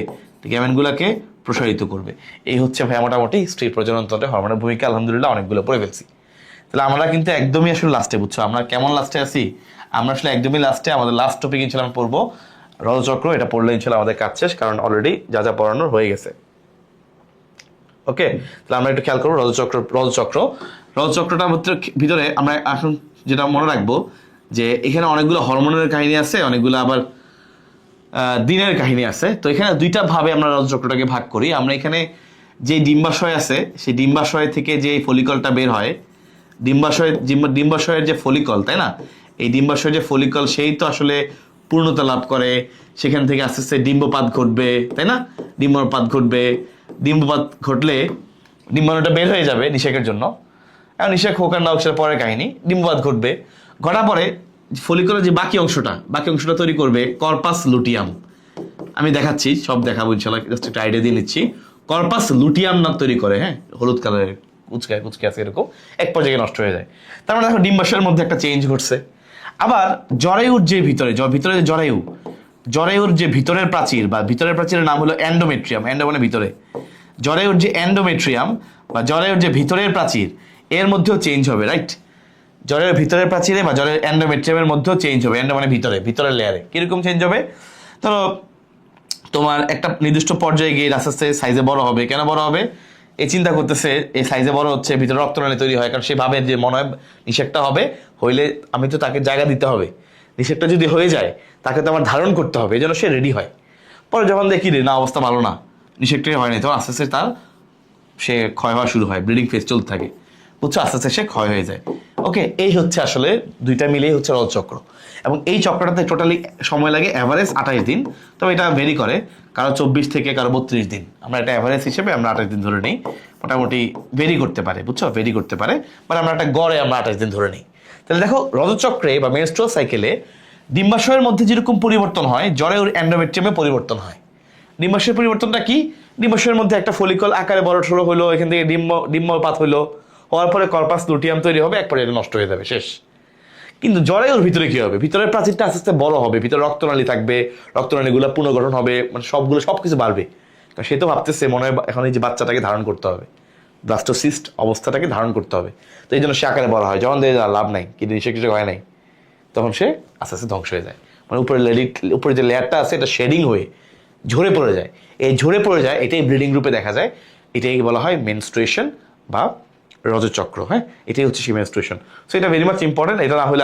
লিগামেন্টগুলোকে প্রসারিত করবে। এই হচ্ছে ভাই মোটামুটি স্ত্রী প্রজননতন্ত্রে হরমোনের ভূমিকা। আলহামদুলিল্লাহ অনেকগুলো পড়ে ফেলছি। তাহলে আমরা কিন্তু একদমই আসলে লাস্টে, বুঝছো আমরা কেমন লাস্টে আছি? আমরা আসলে একদমই লাস্টে। আমাদের লাস্ট টপিক ইনশাল্লাহ আমরা পড়বো রজচক্র। এটা পড়লে ইনশাল্লাহ আমাদের কাজ শেষ, কারণ অলরেডি যা যা পড়ানোর হয়ে গেছে। ওকে, তাহলে আমরা একটু খেয়াল করবো রজচক্রটার ভিতরে আমরা এখন যেটা মনে রাখবো যে এখানে অনেকগুলো হরমোনের কাহিনী আছে, অনেকগুলো আবার দিনের কাহিনী আছে। তো এখানে দুইটা ভাবে আমরা রজচক্রটাকে ভাগ করি। আমরা এখানে যে ডিম্বাশয় আছে, সেই ডিম্বাশয় থেকে যে ফলিকলটা বের হয়, ডিম্বাশয়ের যে ফলিকল, তাই না? এই ডিম্বাশয়ের যে ফলিকল, সেই তো আসলে পূর্ণতা লাভ করে। সেখান থেকে আস্তে আস্তে ডিম্বপাত ঘটবে, তাই না? ডিম্বপাত ঘটলে ডিম্বাণুটা বের হয়ে যাবে নিষেকের জন্য। এখন নিষেক হোক আর না হোক সেটা পরের কাহিনী। ডিম্বপাত ঘটার পরে ফলিকলের যে বাকি অংশটা তৈরি করবে কর্পাস লুটিয়াম। আমি দেখাচ্ছি, সব দেখাবো ইনশাল্লাহ, জাস্ট একটা আইডিয়া দিয়ে নিচ্ছি। কর্পাস লুটিয়াম না তৈরি করে, হ্যাঁ, হলুদ কালারের কুচকে আছে এরকম, এক পর্যায়ে নষ্ট হয়ে যায়। তার মানে দেখো ডিম্বাশয়ের মধ্যে একটা চেঞ্জ ঘটছে। আবার জরায়ুর যে ভিতরে যে জরায়ুর যে ভিতরের প্রাচীর বা ভিতরের প্রাচীরের নাম হলো এন্ডোমেট্রিয়াম। মানে ভিতরে জরায়ুর যে এন্ডোমেট্রিয়াম বা জরায়ুর যে ভিতরের প্রাচীর, এর মধ্যেও চেঞ্জ হবে, রাইট? জরায়ুর ভিতরের প্রাচীরে বা জরায়ুর এন্ডোমেট্রিয়ামের মধ্যেও চেঞ্জ হবে। মানে ভিতরের লেয়ারে কিরকম চেঞ্জ হবে? ধরো তোমার একটা নির্দিষ্ট পর্যায়ে গিয়ে আস্তে আস্তে সাইজে বড় হবে। কেন বড় হবে? এই চিন্তা করতেছে এই সাইজে বড় হচ্ছে, ভিতরে রক্তনালী তৈরি হয়, কারণ সে ভাবে যে মনে হয় নিষেকটা হবে, হইলে আমি তো তাকে জায়গা দিতে হবে। নিষেকটা যদি হয়ে যায় তাকে তো আমার ধারণ করতে হবে, এই জন্য সে রেডি হয়। পরে যখন দেখি রে না, অবস্থা ভালো না, নিষেকটাই হয়নি, তখন আস্তে আস্তে সে ক্ষয় হওয়া শুরু হয়, ব্লিডিং ফেজ চলতে থাকে, বুঝছো? আস্তে আস্তে সে ক্ষয় হয়ে যায়। ওকে, এই হচ্ছে আসলে দুইটা মিলেই হচ্ছে রজচক্র। এবং এই চক্রটাতে টোটালি সময় লাগে অ্যাভারেজ 28 দিন। তবে এটা ভেরি করে, কারো 24 থেকে কারো 32 দিন। আমরা এটা অ্যাভারেজ হিসেবে আমরা 28 দিন ধরে নিই। মোটামুটি ভেরি করতে পারে, বুঝছো? ভেরি করতে পারে, মানে আমরা একটা গড়ে আমরা 28 দিন ধরে নিই। তাহলে দেখো রজচক্রে বা মেনস্ট্রুয়াল সাইকেলে ডিম্বাশয়ের মধ্যে যেরকম পরিবর্তন হয়, জরায়ুর এন্ডোমেট্রিয়ামে পরিবর্তন হয়। ডিম্বাশয়ের পরিবর্তনটা কি? ডিম্বাশয়ের মধ্যে একটা ফলিকল আকারে বড় সড়ো হলো, এখান থেকে ডিম্বপাত হলো, হওয়ার পরে কর্পাস লুটিয়াম তৈরি হবে, একবারে এটা নষ্ট হয়ে যাবে, শেষ। কিন্তু জরায়ুর ভিতরে কি হবে? ভিতরের প্রাচীরটা আস্তে আস্তে বড় হবে, ভিতরে রক্তনালী থাকবে, রক্তনালীগুলো পুনর্গঠন হবে, মানে সবকিছু বাড়বে। কারণ সে তো ভাবতেছে মনে হয় এখন এই যে বাচ্চাটাকে ধারণ করতে হবে, ব্লাস্টোসিস্ট অবস্থাটাকে ধারণ করতে হবে। তো এই জন্য সে আকারে বড় হয়। যখন লাভ নাই, কিন্তু সে কিছু হয় নাই, তখন সে আস্তে আস্তে ধ্বংস হয়ে যায়। মানে উপরে যে লেয়ারটা আছে এটা শেডিং হয়ে ঝরে পড়ে যায়। এই ঝরে পড়ে যায়, এটাই ব্লিডিং রূপে দেখা যায়। এটাই বলা হয় মেনস্ট্রুয়েশন বা রজচক্র। হ্যাঁ, এটাই হচ্ছে সেই মেনস্ট্রুয়েশন। সো এটা ভেরি মাচ ইম্পর্টেন্ট। এটা না হলে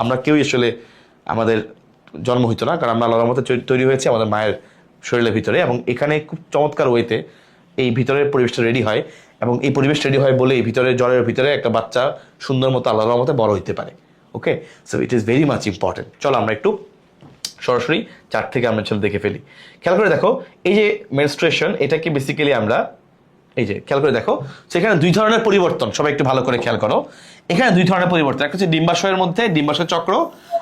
আমরা কেউই আসলে আমাদের জন্ম হইতো না, কারণ আমরা আল্লাহর মতো তৈরি হয়েছে আমাদের মায়ের শরীরের ভিতরে। এবং এখানে খুব চমৎকার ওয়েতে এই ভিতরের পরিবেশটা রেডি হয়, এবং এই পরিবেশ রেডি হয় বলেই জলের ভিতরে একটা বাচ্চা সুন্দর মতো আল্লাহর মতো বড় হইতে পারে। Okay, so it is very much important. চলো আমরা একটু সরাসরি চার্ট থেকে আমরা চলে দেখে ফেলি। খেয়াল করে দেখো, এই যে মেনস্ট্রুয়েশন, এটাকে বেসিক্যালি আমরা এই যে খেয়াল করে দেখো, সেখানে দুই ধরনের পরিবর্তন। সবাই একটু ভালো করে খেয়াল করো, এখানে দুই ধরনের পরিবর্তন। একটা হচ্ছে ডিম্বাশয়ের মধ্যে ডিম্বাশয় চক্র,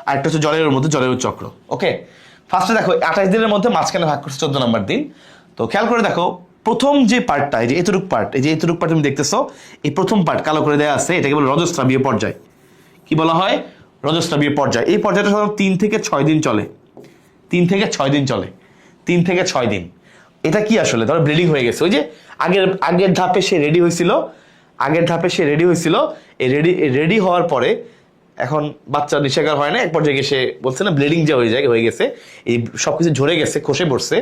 আর একটা হচ্ছে জরায়ুর মধ্যে জরায়ুর চক্র। ওকে, ফার্স্টে দেখো 28 দিনের মধ্যে মাঝখানে ভাগ করছে 14 নম্বর দিন। তো খেয়াল করে দেখো, প্রথম যে পার্টটা, এই যে এতটুক পার্ট, তুমি দেখতেছো, এই প্রথম পার্ট কালো করে দেওয়া আছে, এটাকে বলে রজস্রাবীয় পর্যায়। কি বলা হয়? রজস্রাবীয় পর্যায়। এই পর্যায়টা সাধারণত 3 থেকে 6 দিন চলে। 3 থেকে 6 দিন চলে। 3 থেকে 6 দিন এটা কি আসলে? ধরো ব্লিডিং হয়ে গেছে, ওই যে আগের ধাপে সে রেডি হয়েছিল, এই রেডি হওয়ার পরে এখন বাচ্চা নিষেকার হয় না, এক পর্যায়ে গিয়ে সে বলছে না ব্লিডিং যে হয়ে গেছে, এই সবকিছু ঝরে গেছে, খসে পড়ছে,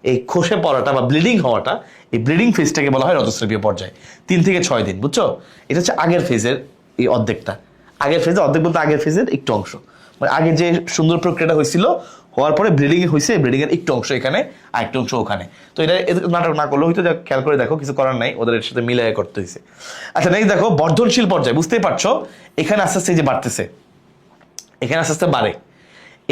এই খসে পড়াটা বা ব্লিডিং হওয়াটা, এই ব্লিডিং ফেজটাকে বলা হয় রজস্রাবীয় পর্যায়। 3 থেকে 6 দিন, বুঝছো? এটা হচ্ছে আগের ফেজের এই অর্ধেকটা। আগের বলতে আগের ফেজের একটু অংশ, মানে আগে যে সুন্দর প্রক্রিয়াটা হয়েছিল, হওয়ার পরে ব্লিডিং হয়েছে, ব্লিডিং এর একটু অংশ এখানে আর একটু অংশ ওখানে। তো এটা নাটক না করলেও হয়তো, খেয়াল করে দেখো, কিছু করার নাই, ওদের সাথে মিলাই করতে হয়েছে। আচ্ছা, নেক্সট দেখো বর্ধনশীল পর্যায়। বুঝতেই পারছো এখানে আস্তে আস্তে যে বাড়তেছে, এখানে আস্তে আস্তে বাড়ে,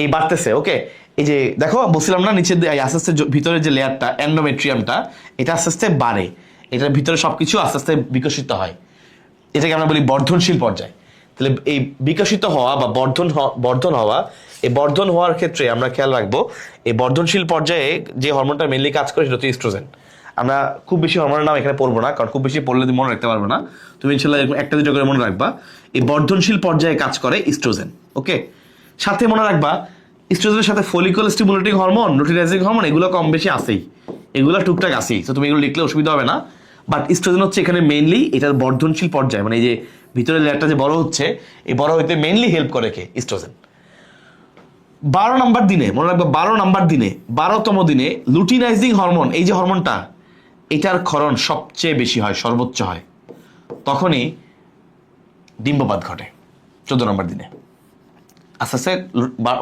এই বাড়তেছে। ওকে, এই যে দেখো বলছিলাম না নিচের আস্তে আস্তে ভিতরের যে লেয়ারটা এন্ডোমেট্রিয়ামটা, এটা আস্তে আস্তে বাড়ে, এটার ভিতরে সবকিছু আস্তে আস্তে বিকশিত হয়, এটাকে আমরা বলি বর্ধনশীল পর্যায়। তাহলে এই বিকশিত হওয়া বা বর্ধন হওয়া, এই বর্ধন হওয়ার ক্ষেত্রে আমরা খেয়াল রাখবো, এই বর্ধনশীল পর্যায়ে যে হরমোনটা মেনলি কাজ করে সেটা হচ্ছে ইস্ট্রোজেন। আমরা খুব বেশি হরমোনের নাম এখানে পড়বো না, কারণ খুব বেশি পড়লে তুমি মনে রাখতে পারবে না। তুমি ইনশাল্লাহ একটা দুটো করে মনে রাখবা, এই বর্ধনশীল পর্যায়ে কাজ করে ইস্ট্রোজেন। ওকে, সাথে মনে রাখবা ইস্ট্রোজেনের সাথে follicle stimulating hormone, luteinising hormone, এগুলো কম বেশি আসেই, এগুলো টুকটাক আসেই, তো তুমি এগুলো লিখলে অসুবিধা হবে না। বাট ইস্ট্রোজেন হচ্ছে এখানে মেইনলি এটার বর্ধনশীল পর্যায়ে, মানে এই যে ভিতরের লেয়ারটা যে বড় হচ্ছে, এই বড় হইতে মেইনলি হেল্প করে কে? ইস্ট্রোজেন। 12 নম্বর দিনে, মনে রাখবে 12 নম্বর দিনে, 12তম দিনে লুটিনাইজিং হরমোন, এই যে হরমোনটা, এটার ক্ষরণ সবচেয়ে বেশি হয়, সর্বোচ্চ হয়, তখনই ডিম্বপাত ঘটে। 14 নম্বর দিনে আস্তে আস্তে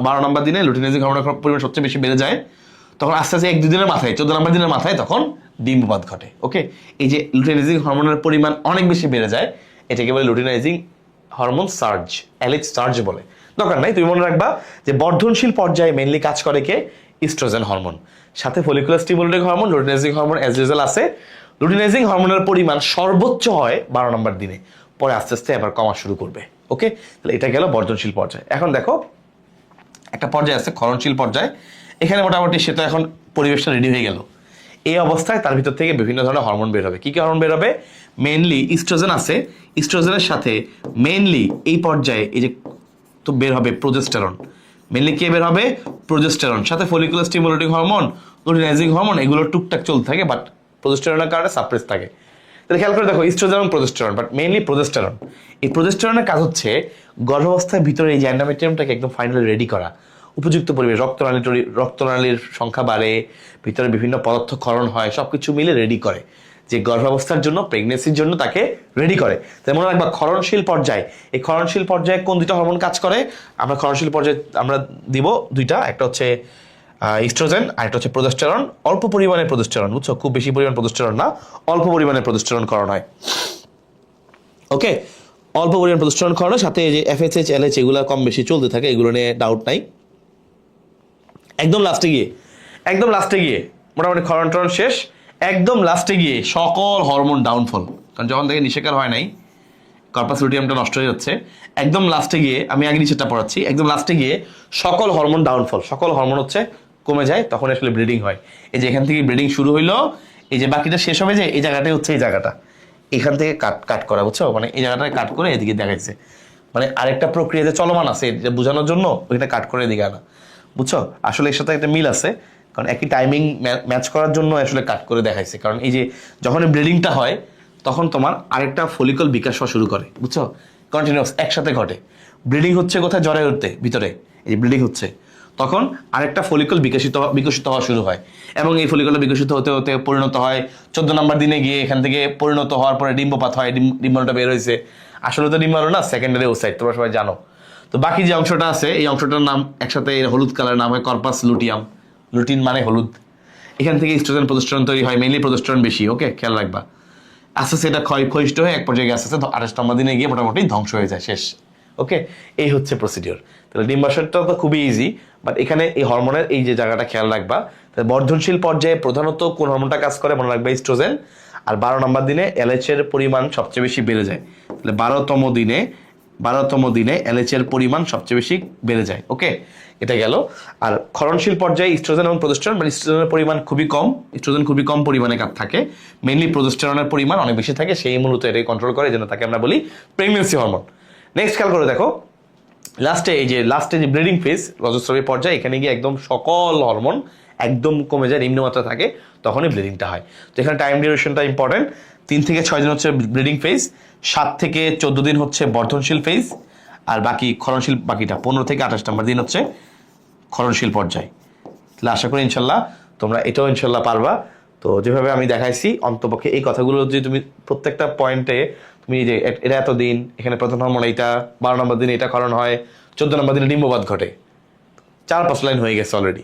12 নম্বর দিনে লুটিনাইজিং হরমোনের পরিমাণ সবচেয়ে বেশি বেড়ে যায়, তখন আস্তে আস্তে 1-2 দিনের মাথায়, 14 নম্বর দিনের মাথায় তখন ডিম্বপাত ঘটে। ওকে, এই যে লুটিনাইজিং হরমোনের পরিমাণ অনেক বেশি বেড়ে যায়, এটাকে বলে luteinising hormone surge, LH surge বলে। দরকার নাই, তুমি মনে রাখবা যে বর্ধনশীল পর্যায়ে মেইনলি কাজ করে কে? ইস্ট্রোজেন হরমোন, সাথে follicular stimulating hormone, luteinising hormone as usual আছে। লুটিনাইজিং হরমোনের পরিমাণ সর্বোচ্চ হয় 12 নম্বর দিনে, পরে আস্তে আস্তে আবার কমা শুরু করবে। ওকে, তাহলে এটা গেল বর্ধনশীল পর্যায়ে। এখন দেখো একটা পর্যায়ে আছে ক্ষরণশীল পর্যায়, এখানে মোটামুটি সে তো এখন পরিবেশটা রেডি হয়ে গেল, এই অবস্থায় তার ভিতর থেকে বিভিন্ন ধরনের হরমোন বের হবে। কি কি হরমোন বের হবে? মেইনলি ইস্ট্রোজেন আছে, ইস্ট্রোজেনের সাথে মেইনলি এই পর্যায়ে এই যে তো বের হবে প্রোজেস্টেরন। মেইনলি কে বের হবে? প্রোজেস্টেরন, সাথে follicular stimulating hormone, luteinising hormone, এগুলো টুকটাক চলতে থাকে, বাট প্রোজেস্টেরনের কারণে সাপ্রেস থাকে। তাহলে খেয়াল করে দেখো ইস্ট্রোজেন এবং প্রোজেস্টেরন, বাট মেইনলি প্রোজেস্টেরন। এই প্রোজেস্টেরনের কাজ হচ্ছে গর্ভাবস্থার ভিতরে এই যে এন্ডোমেট্রিয়ামটাকে একদম ফাইনালি রেডি করা, উপযুক্ত পরিবেশ, রক্তনালীর সংখ্যা বাড়ে, ভিতরে বিভিন্ন পদার্থ ক্ষরণ হয়, সবকিছু মিলে রেডি করে, যে গর্ভাবস্থার জন্য, প্রেগনেন্সির জন্য তাকে রেডি করে। তাই মনে রাখবা ক্ষরণশীল পর্যায়ে, এই ক্ষরণশীল পর্যায়ে কোন দুইটা হরমোন কাজ করে? আমরা ক্ষরণশীল পর্যায়ে আমরা দিব দুইটা, একটা হচ্ছে ইস্ট্রোজেন আর একটা হচ্ছে প্রোজেস্টেরন। অল্প পরিমাণে প্রোজেস্টেরন, বুঝছো? খুব বেশি পরিমাণ প্রোজেস্টেরন না, অল্প পরিমাণে প্রোজেস্টেরন ক্ষরণ হয়। ওকে, অল্প পরিমাণ প্রোজেস্টেরন ক্ষরণের সাথে এই যে এফএসএইচ, এলএইচ এগুলো কম বেশি চলতে থাকে, এগুলো নিয়ে ডাউট নাই। একদম লাস্টে গিয়ে মোটামুটি ক্ষরণ টরণ শেষ, একদম লাস্টে গিয়ে সকল হরমোন ডাউনফল, কারণ যখন থেকে নিষেকার হয় নাই, কর্পাস লুটিয়ামটা নষ্ট হয়ে যাচ্ছে, একদম লাস্টে গিয়ে, আমি আগে নিচেরটা পড়াচ্ছি, একদম লাস্টে গিয়ে সকল হরমোন ডাউনফল, সকল হরমোন হচ্ছে কমে যায়, তখন আসলে ব্লিডিং হয়। এই যে এখান থেকে ব্লিডিং শুরু হইলো, এই যে বাকিটা শেষ হবে, যে এই জায়গাটাই হচ্ছে এই জায়গাটা, এখান থেকে কাট করা, বুঝছো? মানে এই জায়গাটা কাট করে এদিকে দেখাইছে, মানে আরেকটা প্রক্রিয়া যে চলমান আছে যে বোঝানোর জন্য ওইটা কাট করে এদিকে আনা, বুঝছো? আসলে এর সাথে একটা মিল আছে, কারণ একই টাইমিং ম্যাচ করার জন্য আসলে কাট করে দেখাইছে। কারণ এই যে যখন ব্লিডিংটা হয় তখন তোমার আরেকটা ফলিকল বিকাশ হওয়া শুরু করে, বুঝছো? কন্টিনিউয়াস একসাথে ঘটে। ব্লিডিং হচ্ছে কোথায়? জরায় উঠতে ভিতরে, এই যে ব্লিডিং হচ্ছে, তখন আরেকটা ফলিকল বিকশিত হওয়া শুরু হয়, এবং এই ফলিকলটা বিকশিত হতে হতে পরিণত হয় 14 নম্বর দিনে গিয়ে, এখান থেকে পরিণত হওয়ার পরে ডিম্বপাত হয়, ডিম্বাণুটা বের হয়েছে। আসলে তো ডিম্বাণু না, সেকেন্ডারি ওসাইট, তোমরা সবাই জানো। তো বাকি যে অংশটা আছে, এই অংশটার নাম একসাথে হলুদ কালার নাম হয় কর্পাস লুটিয়াম। লুটিন মানে হলুদ। এখান থেকে ইস্ট্রোজেন প্রোজেস্টেরন তৈরি হয়, মেইনলি প্রোজেস্টেরন বেশি। ওকে, খেয়াল রাখবা। আস্তে আস্তে এটা ক্ষয়িষ্ঠ হয়ে এক পর্যায়ে আস্তে আস্তে 28 নম্বর দিনে গিয়ে মোটামুটি ধ্বংস হয়ে যায়, শেষ। ওকে, এই হচ্ছে প্রসিডিওর। তাহলে ডিম্বাশয়টা তো খুবই ইজি, বাট এখানে এই হরমোনের এই যে জায়গাটা খেয়াল রাখবা। তাহলে বর্ধনশীল পর্যায়ে প্রধানত কোন হরমোনটা কাজ করে? মনে রাখবা ইস্ট্রোজেন। আর 12 নম্বর দিনে এলএইচ এর পরিমাণ সবচেয়ে বেশি বেড়ে যায়। তাহলে 12তম দিনে এলএইচ এর পরিমাণ সবচেয়ে বেশি বেড়ে যায়। ওকে, এটা গেল। আর ক্ষরণশীল পর্যায়ে ইস্ট্রোজেন এবং প্রোজেস্টেরন, মানে ইস্ট্রোজেনের পরিমাণ খুবই কম, ইস্ট্রোজেন খুবই কম পরিমাণে থাকে, মেইনলি প্রোজেস্টেরনের পরিমাণ অনেক বেশি থাকে, সেই মূলত এটাই কন্ট্রোল করে, যেন তাকে আমরা বলি প্রেগনেন্সি হরমোন। নেক্সট খেয়াল করে দেখো, লাস্টে যে ব্লিডিং ফেজ, রজস্রাবী পর্যায়ে, এখানে গিয়ে একদম সকল হরমোন একদম কমে যায়, নিম্নমাত্রা থাকে, তখনই ব্লিডিংটা হয়। তো এখানে টাইম ডিউরেশনটা ইম্পর্টেন্ট। 3 থেকে 6 দিন হচ্ছে ব্লিডিং ফেজ, 7 থেকে 14 দিন হচ্ছে বর্ধনশীল ফেজ, আর বাকি ক্ষরণশীল, বাকিটা 15 থেকে 28 নম্বর দিন হচ্ছে ক্ষরণশীল পর্যায়। তাহলে আশা করি ইনশাল্লাহ তোমরা এটাও ইনশাল্লাহ পারবা। তো যেভাবে আমি দেখাইছি, অন্তপক্ষে এই কথাগুলো যদি তুমি প্রত্যেকটা পয়েন্টে তুমি যে এটা এত দিন, এখানে প্রথম হরমোন এইটা, 12 নম্বর দিনে এটা ক্ষরণ হয়, 14 নম্বর দিনে ডিম্ববাত ঘটে, 4-5 লাইন হয়ে গেছে অলরেডি।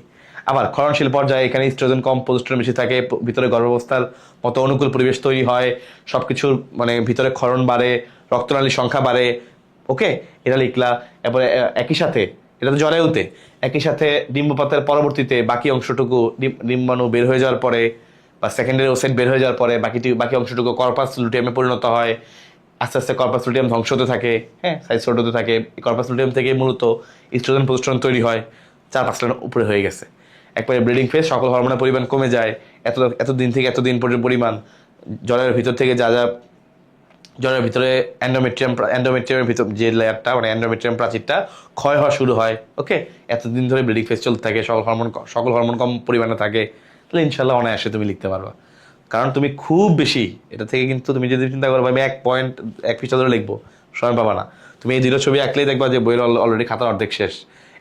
আবার ক্ষরণশীল পর্যায়ে এখানে ইস্ট্রোজেন কম, প্রোজেস্টেরন বেশি থাকে, ভিতরে গর্ভাবস্থার মতো অনুকূল পরিবেশ তৈরি হয়, সবকিছুর মানে ভিতরে ক্ষরণ বাড়ে, রক্তনালীর সংখ্যা বাড়ে। ওকে, এটা লিখলা। এরপরে একই সাথে এটা তো জরায়ুতে, একই সাথে ডিম্বপাতের পরবর্তীতে বাকি অংশটুকু ডিম্বাণু বের হয়ে যাওয়ার পরে বা সেকেন্ডারি ওসাইট বের হয়ে যাওয়ার পরে বাকি অংশটুকু কর্পাস লুটিয়ামে পরিণত হয়। আস্তে আস্তে কর্পাস লুটিয়াম ধ্বংস হতে থাকে, হ্যাঁ, সাইজ ছোট হতে থাকে। কর্পাস লুটিয়াম থেকে মূলত ইস্ট্রোজেন প্রোজেস্টেরন তৈরি হয়, 4-5 লাইন উপরে হয়ে গেছে। একবারে ব্লিডিং ফেজ, সকল হরমোনের পরিমাণ কমে যায়, এত দিন থেকে এত দিন পর্যন্ত পরিমাণ জলের ভিতর থেকে যা যা জলের ভিতরে এন্ডোমেট্রিয়ামের ভিতর যে লেয়ারটা মানে এন্ডোমেট্রিয়াম প্রাচীরটা ক্ষয় হওয়া শুরু হয়। ওকে, এতদিন ধরে ব্লিডিং ফেজ চলতে থাকে, সকল হরমোন কম পরিমাণে থাকে, তাহলে ইনশাল্লাহ অনায়াসে তুমি লিখতে পারবা। কারণ তুমি খুব বেশি এটা থেকে কিন্তু তুমি যদি চিন্তা করো আমি 1 পৃষ্ঠা ধরে লিখবো, সময় পাবা না। তুমি এই 2 ছবি আঁকলেই দেখবা যে বইয়ের অলরেডি খাতার অর্ধেক শেষ।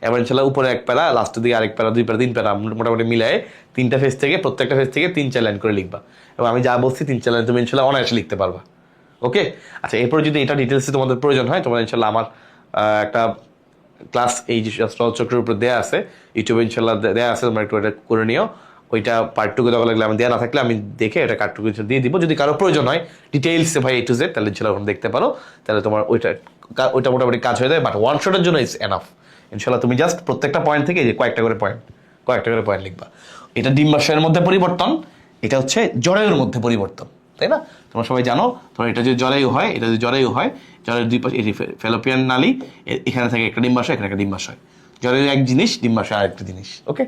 এবার ইনশাল্লাহ উপরে 1 প্যারা, লাস্টের দিকে আরেক প্যারা, 2 প্যারা, 3 প্যারা, মোটামুটি মিলায় 3টা ফেজ থেকে, প্রত্যেকটা ফেজ থেকে 3-4 লাইন করে লিখবা। এবং আমি যা বলছি 3-4 লাইন তুমি ইনশাল্লাহ অনায়াসে লিখতে পারবা। ওকে, আচ্ছা, এরপর যদি এটা ডিটেলসে তোমাদের প্রয়োজন হয়, তোমরা ইনশাল্লাহ আমার একটা ক্লাস এই যে চক্রের উপর দেওয়া আছে, ইউটিউবে ইনশাল্লাহ দেওয়া আছে, তোমরা একটু এটা করে নিও। ওইটা পার্টটুকু দেওয়া লাগলে আমি দেওয়া না থাকলে আমি দেখে এটা কার্টটুকু দিয়ে দিব। যদি কারো প্রয়োজন হয় ডিটেইলসে ভাই A to Z, তাহলে ইনশাল্লাহ ওখানে দেখতে পারো। তাহলে তোমার ওইটা মোটামুটি কাজ হয়ে যায়। বাট ওয়ান শটের জন্য ইটস এনাফ। ইনশাল্লাহ তুমি জাস্ট প্রত্যেকটা পয়েন্ট থেকে যে কয়েকটা করে পয়েন্ট লিখবা। এটা ডিম্বাশয়ের মধ্যে পরিবর্তন, এটা হচ্ছে জরায়ুর মধ্যে পরিবর্তন, তাই না? তোমরা সবাই জানো, তোমার এটা যদি জরায়ু হয়, জরায়ুর 2 পাশে ফেলোপিয়ান নালী, এখানে থাকে একটা ডিম্বাশয়, এখানে একটা ডিম্বাশয়। জরায়ু এক জিনিস, ডিম্বাশয় আরেকটা জিনিস। ওকে,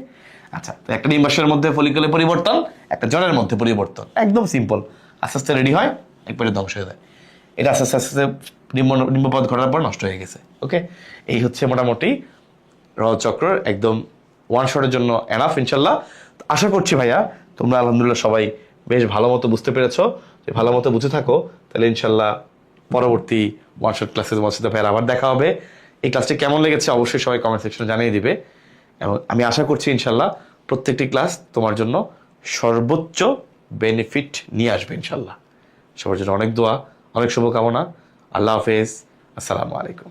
আচ্ছা, তো একটা ডিম্বাশয়ের মধ্যে ফলিকলে পরিবর্তন, একটা জরায়ুর মধ্যে পরিবর্তন, একদম সিম্পল। আস্তে আস্তে রেডি হয়, একবারে ধ্বংস হয়ে যায়। এটা আস্তে আস্তে আস্তে ডিম্বপাত ঘটার পর নষ্ট হয়ে গেছে। ওকে, এই হচ্ছে মোটামুটি রজচক্র, একদম ওয়ান শটের জন্য এনাফ ইনশাল্লাহ। আশা করছি ভাইয়া তোমরা আলহামদুলিল্লাহ সবাই বেশ ভালো মতো বুঝতে পেরেছো। যে ভালো মতো বুঝে থাকো, তাহলে ইনশাল্লাহ পরবর্তী ওয়ান শট ক্লাসে তোমার সাথে ভাইয়ার আবার দেখা হবে। এই ক্লাসটি কেমন লেগেছে অবশ্যই সবাই কমেন্ট সেকশনে জানিয়ে দিবে। এবং আমি আশা করছি ইনশাল্লাহ প্রত্যেকটি ক্লাস তোমার জন্য সর্বোচ্চ বেনিফিট নিয়ে আসবে ইনশাল্লাহ। সবার জন্য অনেক দোয়া, অনেক শুভকামনা। আল্লাহ হাফেজ, আসসালামু আলাইকুম।